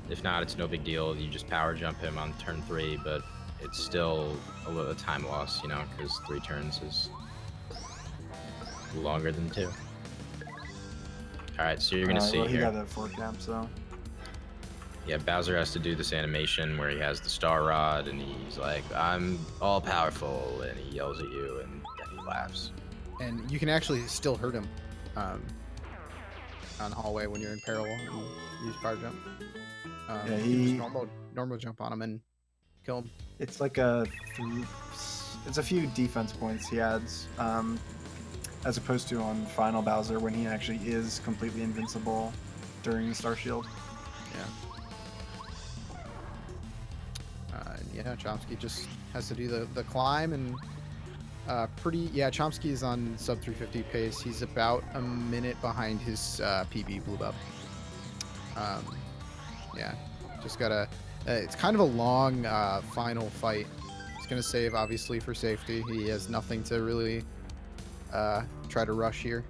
If not, it's no big deal. You just power jump him on turn 3, but it's still a little time loss, you know, because 3 turns is longer than 2. Alright, so you're going to see well, he here. got that 4 cap, so... Yeah, Bowser has to do this animation where he has the star rod and he's like, I'm all powerful, and he yells at you and then he laughs. And you can actually still hurt him on Hallway when you're in peril and use power jump. Yeah, you just normal jump on him and kill him. It's like it's a few defense points he adds, as opposed to on Final Bowser when he actually is completely invincible during the Star Shield. Yeah. Yeah, ch0msky just has to do the climb and ch0msky is on sub 350 pace. He's about a minute behind his PB Blue Bub. Yeah, just gotta. It's kind of a long final fight. He's gonna save obviously for safety. He has nothing to really try to rush here.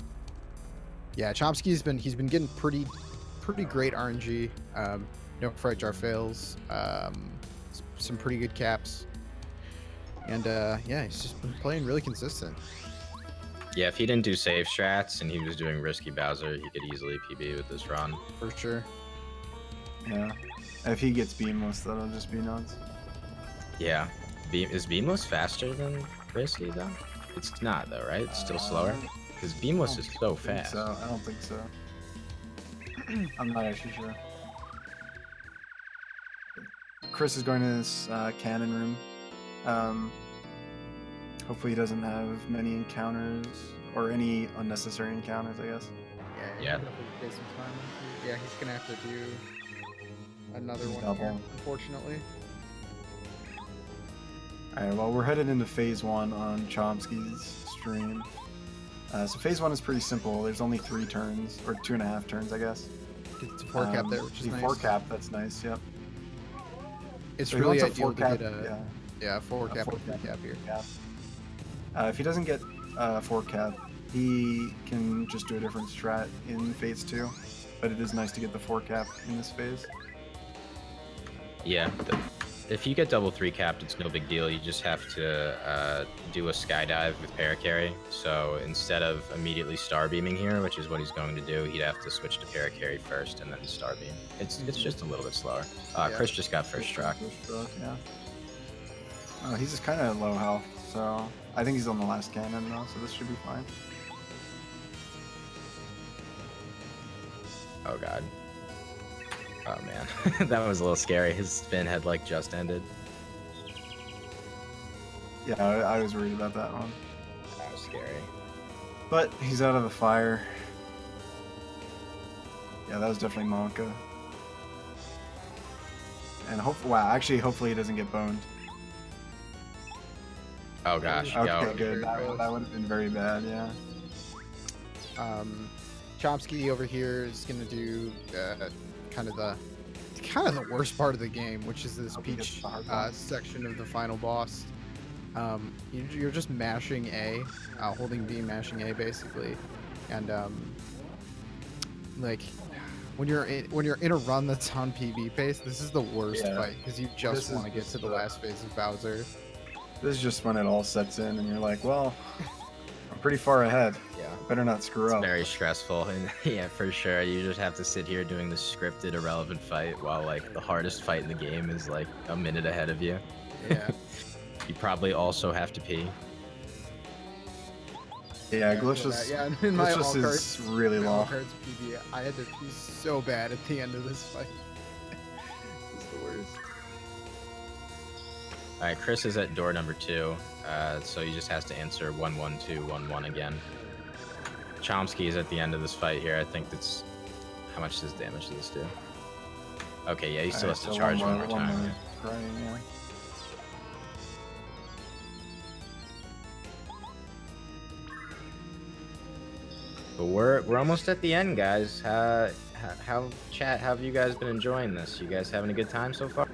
Yeah, ch0msky's been getting pretty great RNG. No fright jar fails. Some pretty good caps. And yeah, he's just been playing really consistent. Yeah, if he didn't do save strats and he was doing risky Bowser, he could easily PB with this run. For sure. Yeah. If he gets beamless, that'll just be nuts. Yeah. Is beamless faster than risky though? It's not though, right? It's still slower? Because beamless is so fast. I don't think so. I'm not actually sure. Chris is going to this cannon room. Hopefully he doesn't have many encounters or any unnecessary encounters, I guess. Yeah. Yeah, he's gonna have to do another one Double. here, unfortunately. Alright, well, we're headed into phase 1 on ch0msky's stream. So phase 1 is pretty simple. There's only 3 turns, or 2.5 turns, I guess. It's a 4 cap there, which is nice. 4 cap, that's nice, yep. It's So he really wants a ideal 4 to cap, get a 4 cap four or 3 cap here. Cap. If he doesn't get 4 cap, he can just do a different strat in phase 2. But it is nice to get the 4 cap in this phase. Yeah. If you get double 3 capped, it's no big deal. You just have to do a skydive with paracarry. So instead of immediately star beaming here, which is what he's going to do, he'd have to switch to paracarry first and then star beam. It's just a little bit slower. Yeah. Chris just got first struck. Yeah. Oh, he's just kind of low health, So I think he's on the last cannon though, so this should be fine. Oh god. Oh man, that was a little scary. His spin had like just ended. Yeah, I was worried about that one. That was scary. But he's out of the fire. Yeah, that was definitely Monka. And hopefully he doesn't get boned. Oh gosh. Okay, Yo. good. That would have been very bad, yeah. ch0msky over here is gonna do kind of the worst part of the game, which is this peach section of the final boss. You're just mashing A, holding B, mashing A basically, and like when you're in a run that's on PB pace, this is the worst fight because you just want to get to the last phase of Bowser. This is just when it all sets in, and you're like, well, I'm pretty far ahead. Yeah. Better not screw up. Very stressful, and yeah, for sure. You just have to sit here doing the scripted, irrelevant fight while like the hardest fight in the game is like a minute ahead of you. Yeah. You probably also have to pee. Yeah, Glitchless. Yeah, in my all Glitchless cards, is really low. cards PB, I had to pee so bad at the end of this fight. It's the worst. All right, Chris is at door number 2, so he just has to answer 1-1-2-1-1 again. ch0msky is at the end of this fight here. I think that's how much does damage does this do? Okay, yeah, he still has to charge one more time. Right, yeah. But we're almost at the end, guys. How have you guys been enjoying this? You guys having a good time so far?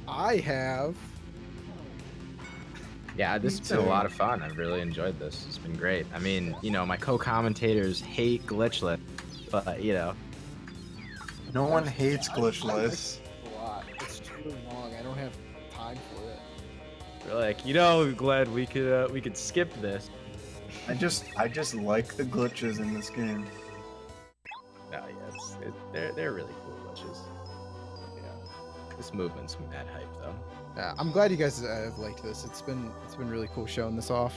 I have. Yeah, this has been a lot of fun. I've really enjoyed this. It's been great. I mean, you know, my co-commentators hate Glitchless, but you know. No one hates Glitchless. A lot. It's too long. I don't have time for it. We're like, you know, Glad we could skip this. I just like the glitches in this game. No, yeah, they're really cool glitches. Yeah, this movement's mad hype though. I'm glad you guys have liked this. It's been really cool showing this off.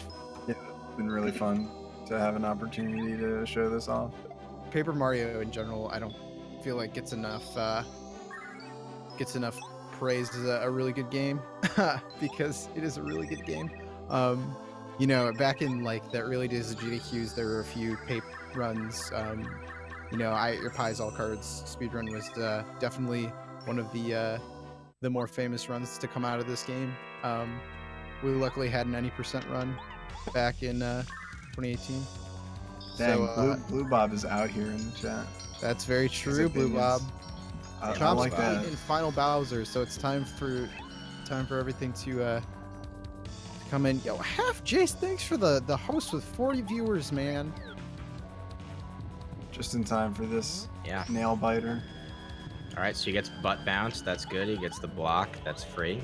Yeah, it's been really fun to have an opportunity to show this off. Paper Mario in general, I don't feel like gets enough praise as a really good game because it is a really good game. You know, back in like the early days of GDQs, there were a few paper runs. You know, your Pies All Cards speedrun was definitely one of the more famous runs to come out of this game. We luckily had an 90% run back in 2018. Dang, So, Blue Bob is out here in the chat. that's very true, Blue Bob. I ch0msky like that. in Final Bowser, so it's time for everything to come in. Yo, Half Jace, thanks for the host with 40 viewers, man. Just in time for this Yeah. nail biter. All right, so he gets butt bounce. That's good. He gets the block. That's free.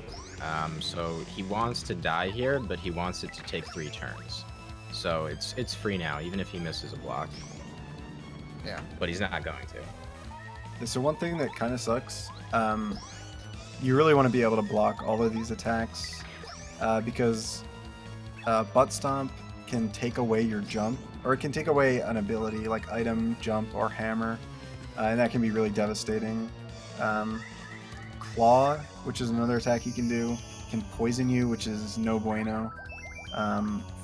So he wants to die here, but he wants it to take 3 turns. So it's free now, even if he misses a block. Yeah. But he's not going to. Yeah, so one thing that kind of sucks, you really want to be able to block all of these attacks because Butt Stomp can take away your jump, or it can take away an ability like item, jump, or hammer, and that can be really devastating. Claw, which is another attack you can do, can poison you, which is no bueno.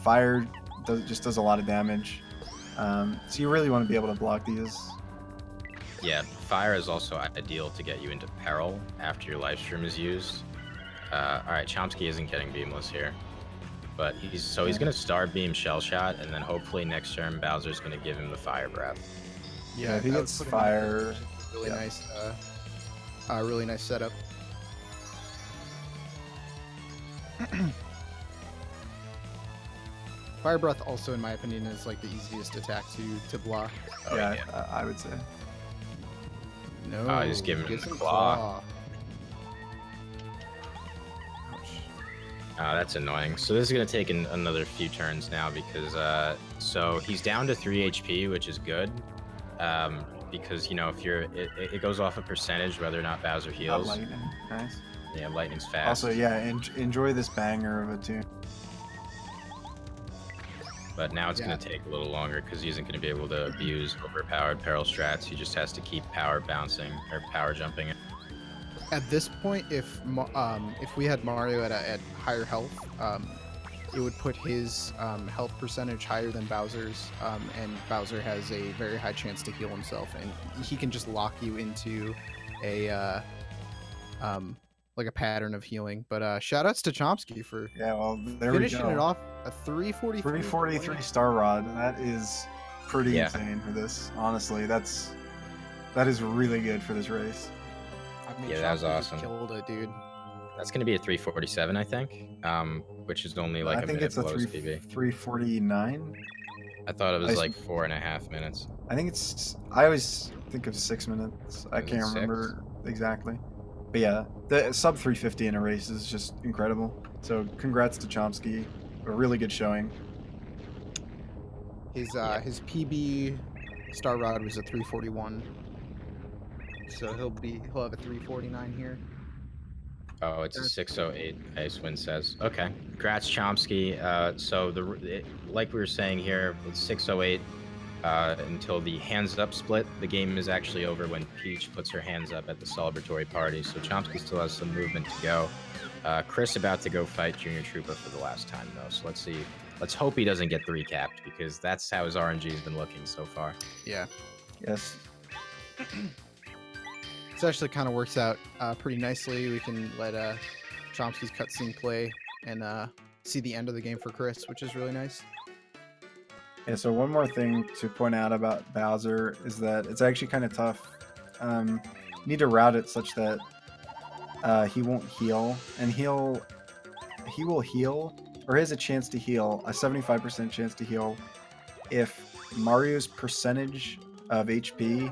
Fire just does a lot of damage. So you really want to be able to block these. Yeah, fire is also ideal to get you into peril after your life stream is used. All right, ch0msky isn't getting beamless here, but he's gonna Star Beam Shell Shot, and then hopefully next turn Bowser's gonna give him the Fire Breath. Yeah, if he that gets would put him fire, in a really nice setup. Fire Breath also, in my opinion, is like the easiest attack to block. Oh, yeah, I would say. No, Oh, he's giving him get the some claw. Ouch. Oh, that's annoying. So this is gonna take another few turns now because so he's down to 3 HP, which is good. because, you know, if you're, it goes off a percentage whether or not Bowser heals. Lightning, nice. Yeah, lightning's fast. Also, yeah, enjoy this banger of a tune. But now it's going to take a little longer because he isn't going to be able to abuse overpowered peril strats. He just has to keep power bouncing or power jumping. At this point, if we had Mario at higher health, it would put his health percentage higher than Bowser's, and Bowser has a very high chance to heal himself, and he can just lock you into a like a pattern of healing. But shout outs to ch0msky for finishing it off a 343. 343 star rod. That is pretty insane for this. Honestly, that is really good for this race. I mean, yeah, that was awesome. Killed it, dude. That's gonna be a 347, I think, which is only like a minute below his PB. 349. I thought it was like 4.5 minutes. I think it's. I always think of 6 minutes. I can't remember exactly. But yeah, the sub 350 in a race is just incredible. So congrats to ch0msky, a really good showing. His PB star rod was a 341, so he'll have a 349 here. Oh, it's a 608. Icewind says. Okay, congrats ch0msky. So like we were saying here, it's 608. Until the hands up split. The game is actually over when Peach puts her hands up at the celebratory party, so ch0msky still has some movement to go. Chris about to go fight Junior Troopa for the last time though, so let's see. Let's hope he doesn't get 3-capped because that's how his RNG has been looking so far. Yeah. Yes. This actually kind of works out pretty nicely. We can let ch0msky's cutscene play and see the end of the game for Chris, which is really nice. Yeah, so one more thing to point out about Bowser is that it's actually kind of tough. You need to route it such that he won't heal, and he will heal, or he has a chance to heal, a 75% chance to heal, if Mario's percentage of HP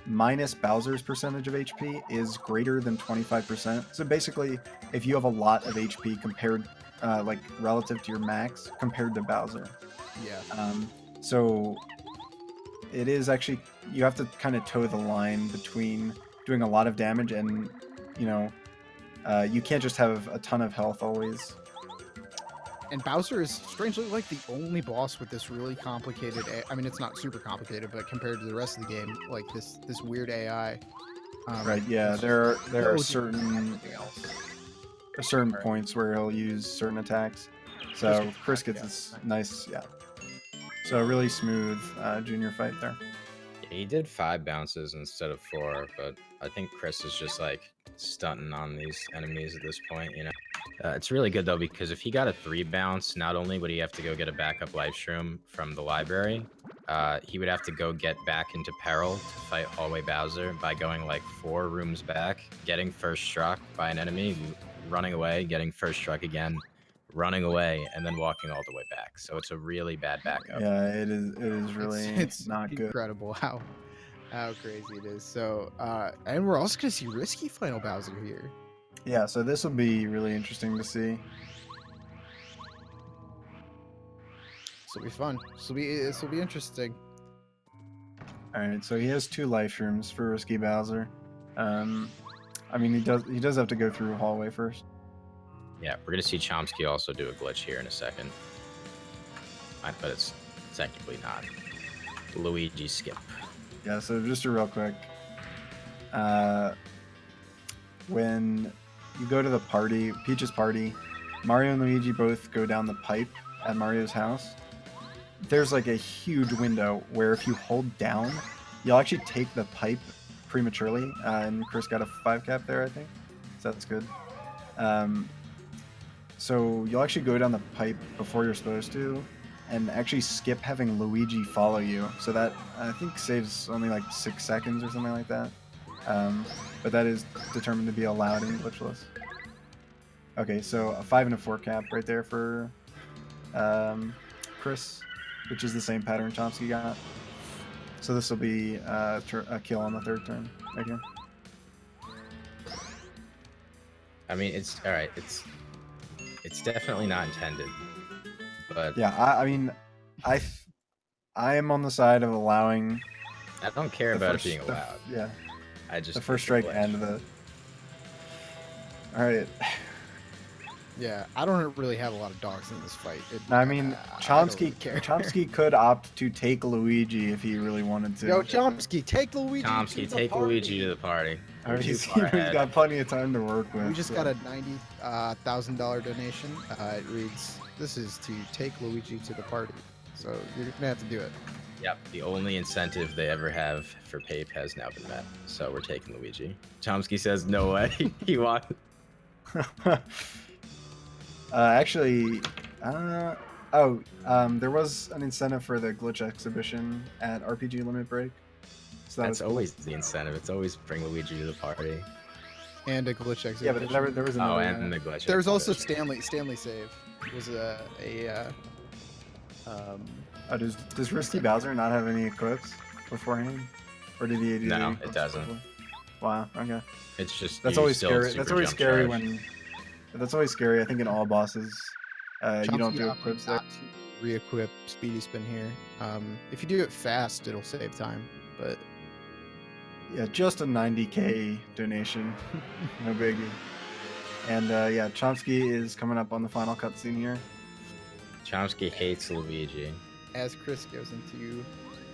minus Bowser's percentage of HP is greater than 25%. So basically, if you have a lot of HP compared, like relative to your max compared to Bowser. Yeah. So it is actually, you have to kind of toe the line between doing a lot of damage and, you know, you can't just have a ton of health always. And Bowser is strangely like the only boss with this really complicated. I mean, it's not super complicated, but compared to the rest of the game, like this weird AI. Right. Yeah. There are certain points where he'll use certain attacks. So Chris gets this nice, So a really smooth junior fight there. He did 5 bounces instead of 4, but I think Chris is just like stunting on these enemies at this point, you know. It's really good though, because if he got a 3 bounce, not only would he have to go get a backup life shroom from the library, he would have to go get back into peril to fight Hallway Bowser by going like 4 rooms back, getting first struck by an enemy, running away, getting first struck again, running away, and then walking all the way back. So it's a really bad backup. Yeah, it is really it's not good. Incredible how crazy it is. So and we're also gonna see risky final Bowser here. Yeah, so this will be really interesting to see. This will be fun. This will be interesting. All right, so he has 2 life rooms for risky Bowser. I mean, he does have to go through a hallway first. Yeah, we're gonna see ch0msky also do a glitch here in a second, but it's technically not. Luigi skip. Yeah, so just a real quick. When you go to the party, Peach's party, Mario and Luigi both go down the pipe at Mario's house. There's like a huge window where if you hold down, you'll actually take the pipe prematurely. And Chris got a 5-cap there, I think. So that's good. So you'll actually go down the pipe before you're supposed to, and actually skip having Luigi follow you. So that, I think, saves only like 6 seconds or something like that. But that is determined to be allowed in Glitchless. Okay, so a 5 and a 4-cap right there for Chris, which is the same pattern ch0msky got. So this will be a kill on the 3rd turn right here. I mean, it's all right. It's definitely not intended, but yeah, I mean, I am on the side of allowing I don't care about it being allowed. Yeah. I just The first strike and the. All right. Yeah, I don't really have a lot of dogs in this fight. I mean, I don't really ch0msky care. ch0msky could opt to take Luigi if he really wanted to. Yo, ch0msky, take Luigi to ch0msky, the take party. Luigi to the party. He's got plenty of time to work with. We just got a $90,000 donation. It reads, "This is to take Luigi to the party." So you're gonna have to do it. Yep, the only incentive they ever have for PAPE has now been met. So we're taking Luigi. ch0msky says no way. He wants. Actually, there was an incentive for the glitch exhibition at RPG Limit Break. So that's always the incentive. It's always bring Luigi to the party. And a glitch exhibition. Yeah, but there was another. Oh, and the glitch. There was also Stanley Save. It was does Risky Bowser not have any equips beforehand, or did he? No, it doesn't. Before? Wow. Okay. It's just that's always scary. That's always scary when. That's always scary. I think in all bosses, you don't do equips there. Re-equip Speedy Spin here. If you do it fast, it'll save time. But yeah, just a 90K donation, no biggie. And yeah, ch0msky is coming up on the final cutscene here. ch0msky hates Luigi. As Chris goes into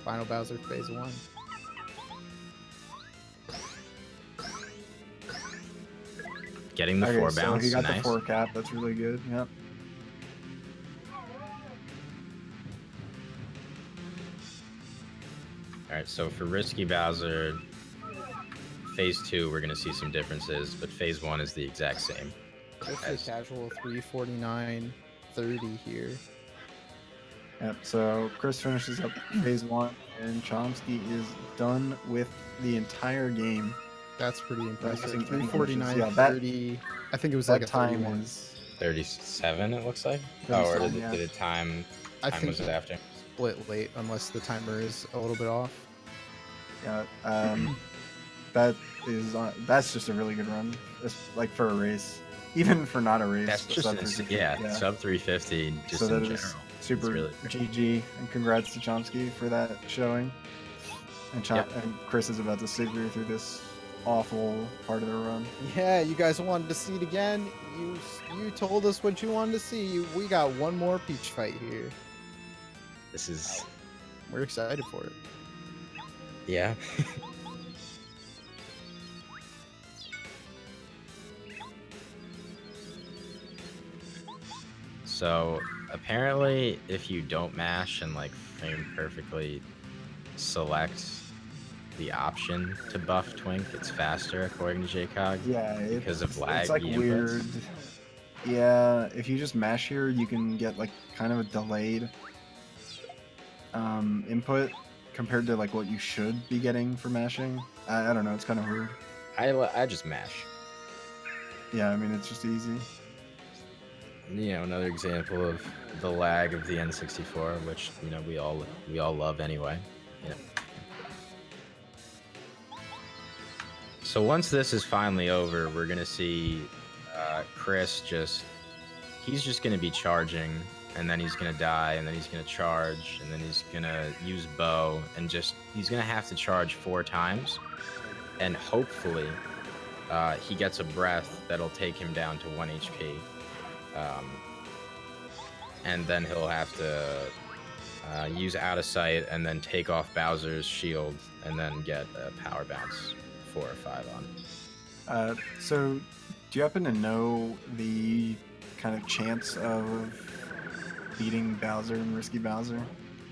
Final Bowser Phase 1. Getting the 4 bounce. So he got nice. the 4 cap. That's really good. Yep. Alright, so for Risky Bowser, Phase 2, we're going to see some differences, but Phase 1 is the exact same. Just a casual 349.30 here. Yep, so Chris finishes up Phase 1, and ch0msky is done with the entire game. That's pretty impressive. 349.30. Yeah, 30. I think it was like a time 31. is 37, it looks like. 37, or did yeah. it time? I Time think was it after? split late unless the timer is a little bit off. Yeah, that's just a really good run. It's like for a race, even for not a race. That's just sub 350 just so in that general. is super really GG, and congrats to ch0msky for that showing. And, and Chris is about to savior through this awful part of the run. Yeah, you guys wanted to see it again. You told us what you wanted to see. We got one more Peach fight here. This is. We're excited for it. Yeah. So apparently, if you don't mash and like frame perfectly select the option to buff Twink, it's faster according to JCog. Yeah, because of lag. It's like weird. Yeah, if you just mash here, you can get like kind of a delayed input compared to like what you should be getting for mashing. I don't know, it's kind of weird. I just mash. Yeah, I mean it's just easy. You know, another example of the lag of the N64, which you know we all love anyway. Yeah. So once this is finally over, we're gonna see Chris he's just gonna be charging, and then he's gonna die, and then he's gonna charge, and then he's gonna use bow, and he's gonna have to charge 4 times, and hopefully he gets a breath that'll take him down to 1 HP. And then he'll have to use out of sight and then take off Bowser's shield and then get a power bounce 4 or 5 on. So do you happen to know the kind of chance of beating Bowser and Risky Bowser?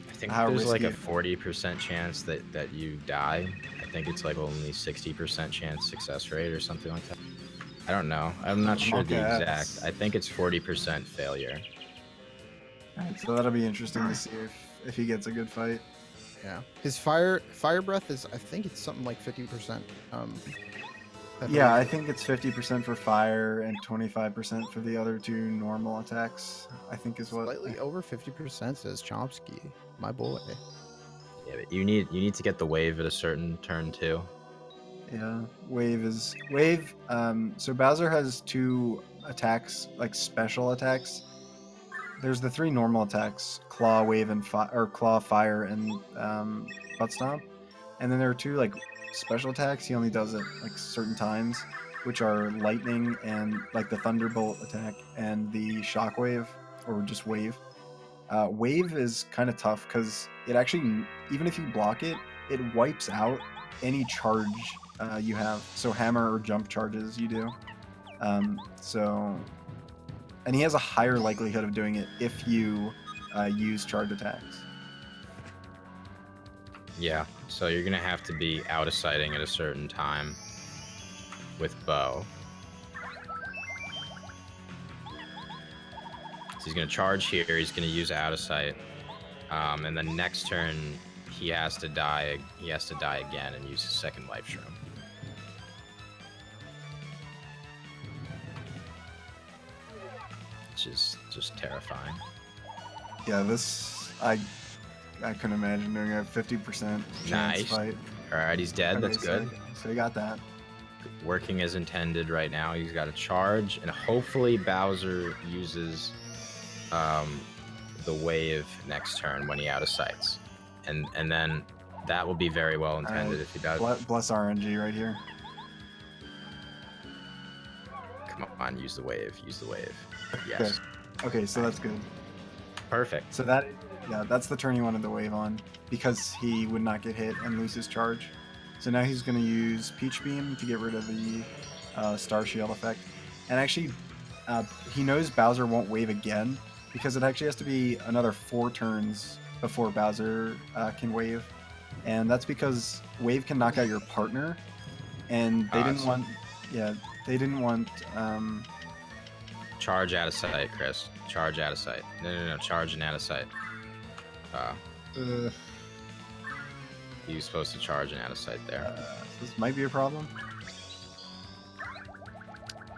I think there's like a 40% chance that you die. I think it's like only 60% chance success rate or something like that. I don't know. I'm not sure the exact. I think it's 40% failure. Alright, so that'll be interesting to see if he gets a good fight. Yeah. His fire breath is, I think it's something like 50%. Yeah, I think it's 50% for fire and 25% for the other 2 normal attacks. I think is what. Slightly over 50% says ch0msky, my boy. Yeah, but you need to get the wave at a certain turn too. Yeah, wave. So Bowser has 2 attacks, like special attacks. There's the 3 normal attacks: claw, wave, and claw, fire, and butt stomp. And then there are 2 like special attacks he only does at like certain times, which are lightning and like the thunderbolt attack and the shockwave or just wave. Wave is kind of tough because it actually, even if you block it, it wipes out any charge you have. So hammer or jump charges you do. And he has a higher likelihood of doing it if you use charge attacks. Yeah, so you're gonna have to be out of sighting at a certain time with bow. So he's gonna charge here. He's gonna use out of sight, and then next turn he has to die. He has to die again and use his second life shroom. Which is just terrifying. Yeah, this I couldn't imagine doing a 50% chance Nice. fight. All right, he's dead. Okay, That's good. So you got that. Working as intended right now. He's got a charge, and hopefully Bowser uses the wave next turn when he out of sights, and then that will be very well intended if he does. Bless RNG right here. Come on, use the wave. Use the wave. Yes. Okay, so that's good. Perfect. So that's the turn he wanted the wave on because he would not get hit and lose his charge. So now he's going to use Peach Beam to get rid of the Star Shield effect. And actually, he knows Bowser won't wave again because it actually has to be another 4 turns before Bowser can wave. And that's because wave can knock out your partner. And they didn't want... Yeah, they didn't want... Charge out of sight, Chris. Charge out of sight. No. Charge and out of sight. He was supposed to charge and out of sight there. This might be a problem.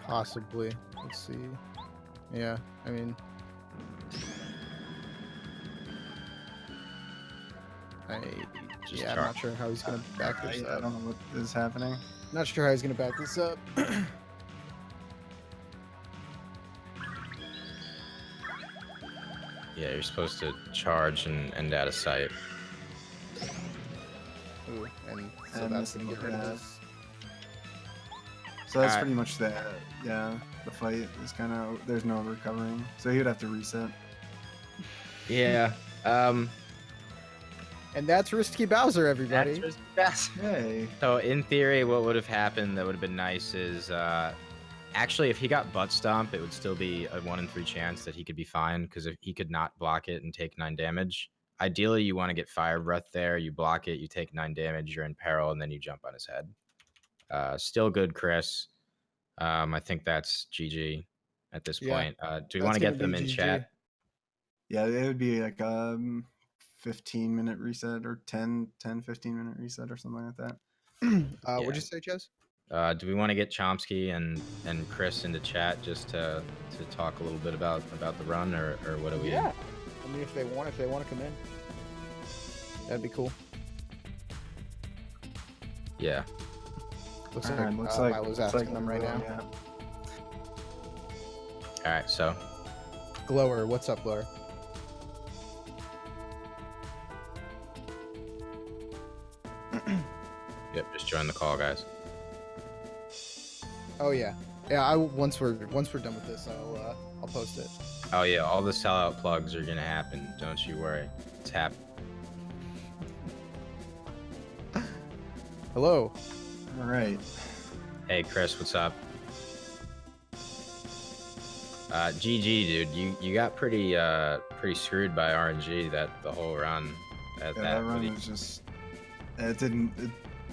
Possibly. Let's see. Yeah, I mean... I'm not sure how he's going to back this up. I don't know what is happening. Not sure how he's going to back this up. Yeah, you're supposed to charge and out of sight. Ooh, and so that's going to get rid of this. So that's pretty much that. Yeah, the fight is kind of... There's no recovering. So he would have to reset. Yeah. And that's Risky Bowser, everybody. That's Risky Bowser. Hey. So in theory, what would have happened that would have been nice is... actually, if he got butt stomp, it would still be a 1 in 3 chance that he could be fine, because if he could not block it and take 9 damage. Ideally, you want to get fire breath there. You block it, you take 9 damage, you're in peril, and then you jump on his head. Still good, Chris. I think that's GG at this point. Do we want to get them in chat? Yeah, it would be like 15-minute reset or 15-minute reset or something like that. What'd you say, Chaz? Do we want to get ch0msky and Chris into chat just to talk a little bit about the run, or what do we? Yeah, I mean, if they want to come in, that'd be cool. Yeah. Looks like Milo's asking them right now. Yeah. All right, so Glower, what's up, Glower? Yep, just join the call, guys. Oh yeah. Once we're done with this, I'll post it. Oh yeah, all the sellout plugs are gonna happen. Don't you worry. It's happening. Hello. All right. Hey Chris, what's up? GG, dude. You got pretty screwed by RNG the whole run. That run was just... It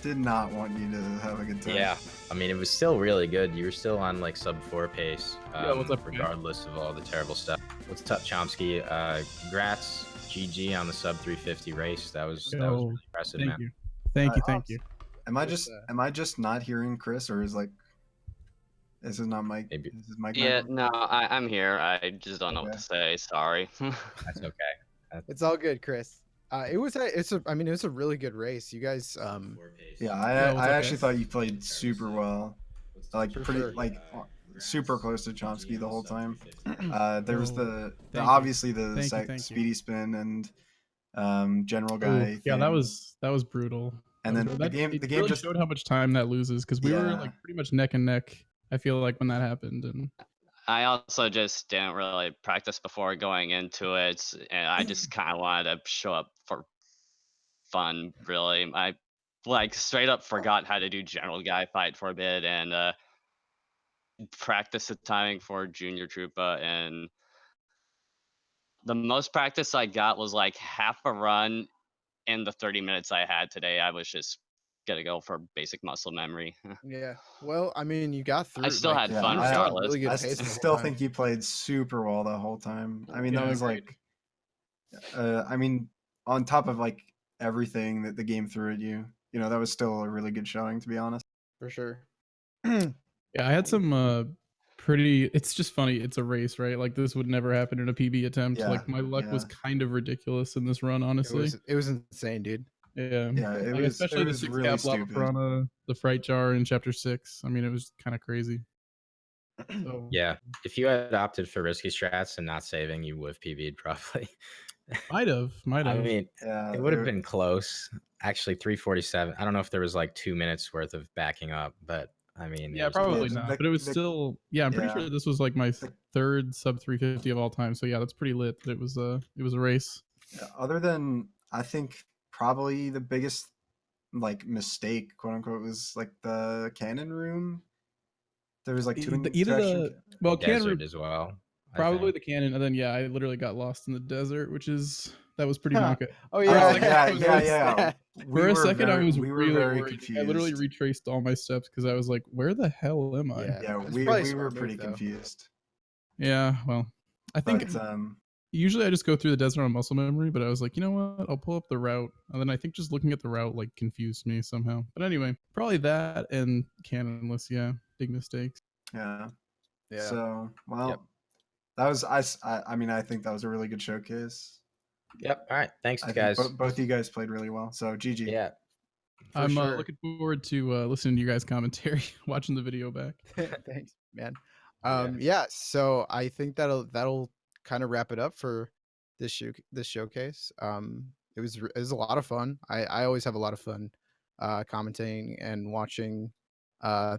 did not want you to have a good time. Yeah, I mean, it was still really good. You were still on like sub 4 pace, what's up, regardless of all the terrible stuff. What's up, ch0msky? Congrats, GG on the sub 350 race. That was really impressive, man. Thank you. Am I just not hearing Chris, or is this is not Mike? Maybe. This is Mike. Yeah, no, I'm here. I just don't know what to say. Sorry. That's okay. It's all good, Chris. It was a really good race. You guys, Yeah, I actually thought you played super well, like super close to ch0msky the whole time. There was obviously the speedy spin and general guy. Yeah, that was brutal. And then the game really just showed how much time that loses because we were like pretty much neck and neck. I feel like when that happened, and I also just didn't really practice before going into it, and I just kind of wanted to show up for fun. Really, I like straight up forgot how to do general guy fight for a bit and practice the timing for junior troopa, and the most practice I got was like half a run in the 30 minutes I had today. I was just gonna go for basic muscle memory. Yeah. Well, I mean, you got through. I still had fun you were still at regardless. really good I pace the whole still time. think you played super well the whole time. I mean, that Yeah, was great. like, I mean, on top of like everything that the game threw at you, you know, that was still a really good showing, to be honest. For sure. yeah, I had some pretty. It's just funny. It's a race, right? Like this would never happen in a PB attempt. Yeah, Like my luck was kind of ridiculous in this run, honestly. It was insane, dude. Yeah, Yeah, it like, was especially the 6 really cap lava stupid. piranha, the fright jar in chapter 6. I mean, it was kind of crazy. So, Yeah, if you had opted for risky strats and not saving, you would have PB'd probably. might have. I mean, Yeah, it would have been close. Actually, 347. I don't know if there was like 2 minutes worth of backing up, but I mean, Yeah, it was probably close. not. But it was still. Yeah, I'm pretty sure this was like my third sub 350 of all time. So yeah, that's pretty lit. It was a race. Yeah, other than I think probably the biggest like mistake, quote unquote, was like the cannon room. There was like cannon desert room as well. Probably the cannon, and then yeah, I literally got lost in the desert, that was pretty not good. Oh yeah, yeah. For a second, I was we were really very worried. confused. I literally retraced all my steps because I was like, "Where the hell am I?" Yeah, we were pretty confused. Yeah, well, I think usually I just go through the desert on muscle memory, but I was like, you know what? I'll pull up the route, and then I think just looking at the route like confused me somehow. But anyway, probably that and cannonless. Yeah, big mistakes. Yeah. Yeah. So that was I mean, I think that was a really good showcase. Yep. All right. Thanks, guys. Both of you guys played really well. So GG. Yeah. I'm looking forward to listening to you guys' commentary, watching the video back. Thanks, man. Yeah. So I think that'll kind of wrap it up for this showcase. It was a lot of fun. I always have a lot of fun commentating and watching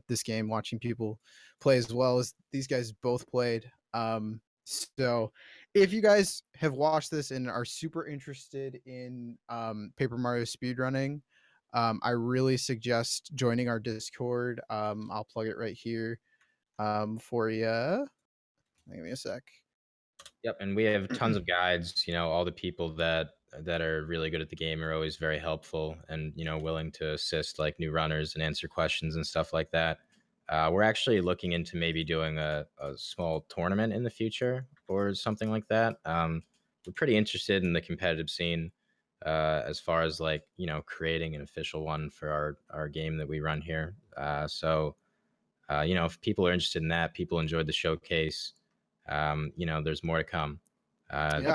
this game, watching people play as well as these guys both played. So if you guys have watched this and are super interested in Paper Mario speedrunning, I really suggest joining our Discord. I'll plug it right here for you. Give me a sec. Yep, and we have tons of guides. You know, all the people that are really good at the game are always very helpful and, you know, willing to assist like new runners and answer questions and stuff like that. We're actually looking into maybe doing a small tournament in the future or something like that. We're pretty interested in the competitive scene as far as like, you know, creating an official one for our game that we run here. So, you know, if people are interested in that, people enjoyed the showcase. You know, there's more to come.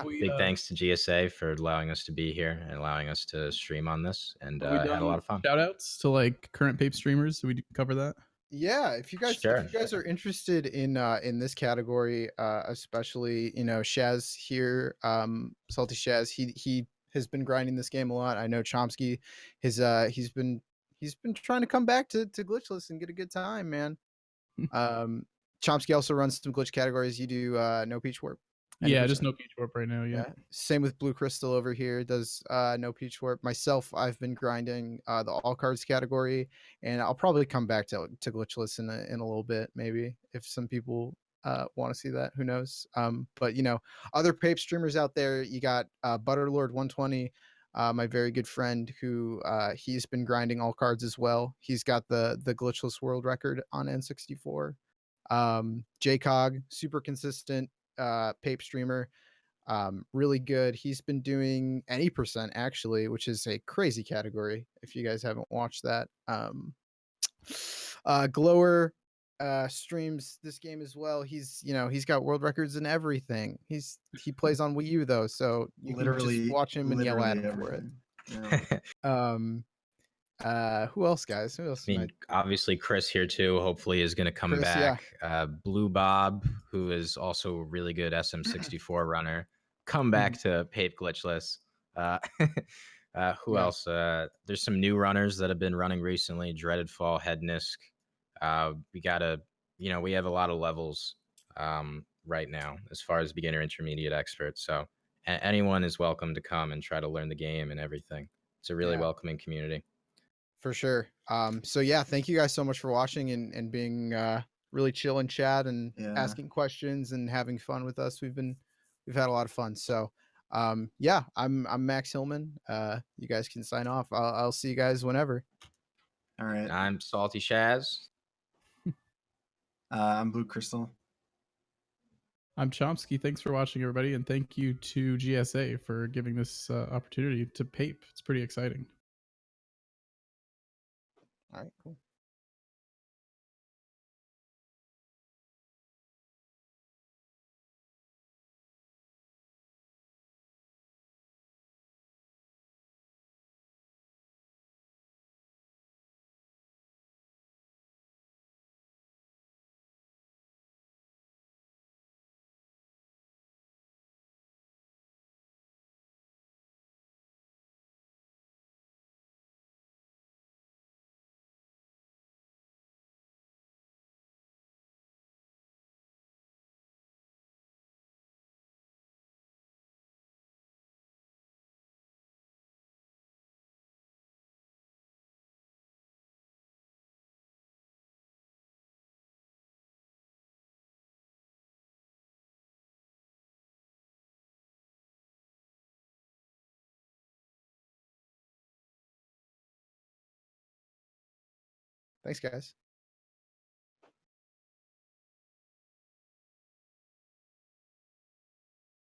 Big thanks to GSA for allowing us to be here and allowing us to stream on this, and had a lot of fun. Shout outs to like current Pape streamers. So we cover that. Yeah, if you guys are interested in this category, especially, you know, Shaz here, Salty Shaz, he has been grinding this game a lot. I know ch0msky, he's been trying to come back to Glitchless and get a good time, man. ch0msky also runs some glitch categories. You do no peach warp. Yeah, just no peach warp right now. Yeah. Same with Blue Crystal over here. Does no peach warp. Myself, I've been grinding the all cards category, and I'll probably come back to Glitchless in a little bit, maybe, if some people want to see that. Who knows? But you know, other Pape streamers out there, you got Butterlord 120, my very good friend, who he's been grinding all cards as well. He's got the Glitchless world record on N64. JCog, super consistent Pape streamer, really good. He's been doing any percent actually, which is a crazy category if you guys haven't watched that. Glower streams this game as well. He's got world records and everything. He plays on Wii U though, so you can just watch him and yell at him for it. Yeah. Who else, guys? Who else? I mean, obviously Chris here too. Hopefully is going to come back. Yeah. Blue Bob, who is also a really good SM64 runner, come back to Pape Glitchless. Who else? There's some new runners that have been running recently. Dreaded Fall, Headnisk. We gotta, we have a lot of levels right now as far as beginner, intermediate, expert. So anyone is welcome to come and try to learn the game and everything. It's a really welcoming community. For sure. So yeah, thank you guys so much for watching and being really chill in chat and asking questions and having fun with us. We've had a lot of fun. So yeah, I'm Max Hillman. You guys can sign off. I'll see you guys whenever. All right. I'm Salty Shaz. I'm Blue Crystal. I'm ch0msky. Thanks for watching, everybody, and thank you to GSA for giving this opportunity to pape. It's pretty exciting. All right, cool. Thanks, guys.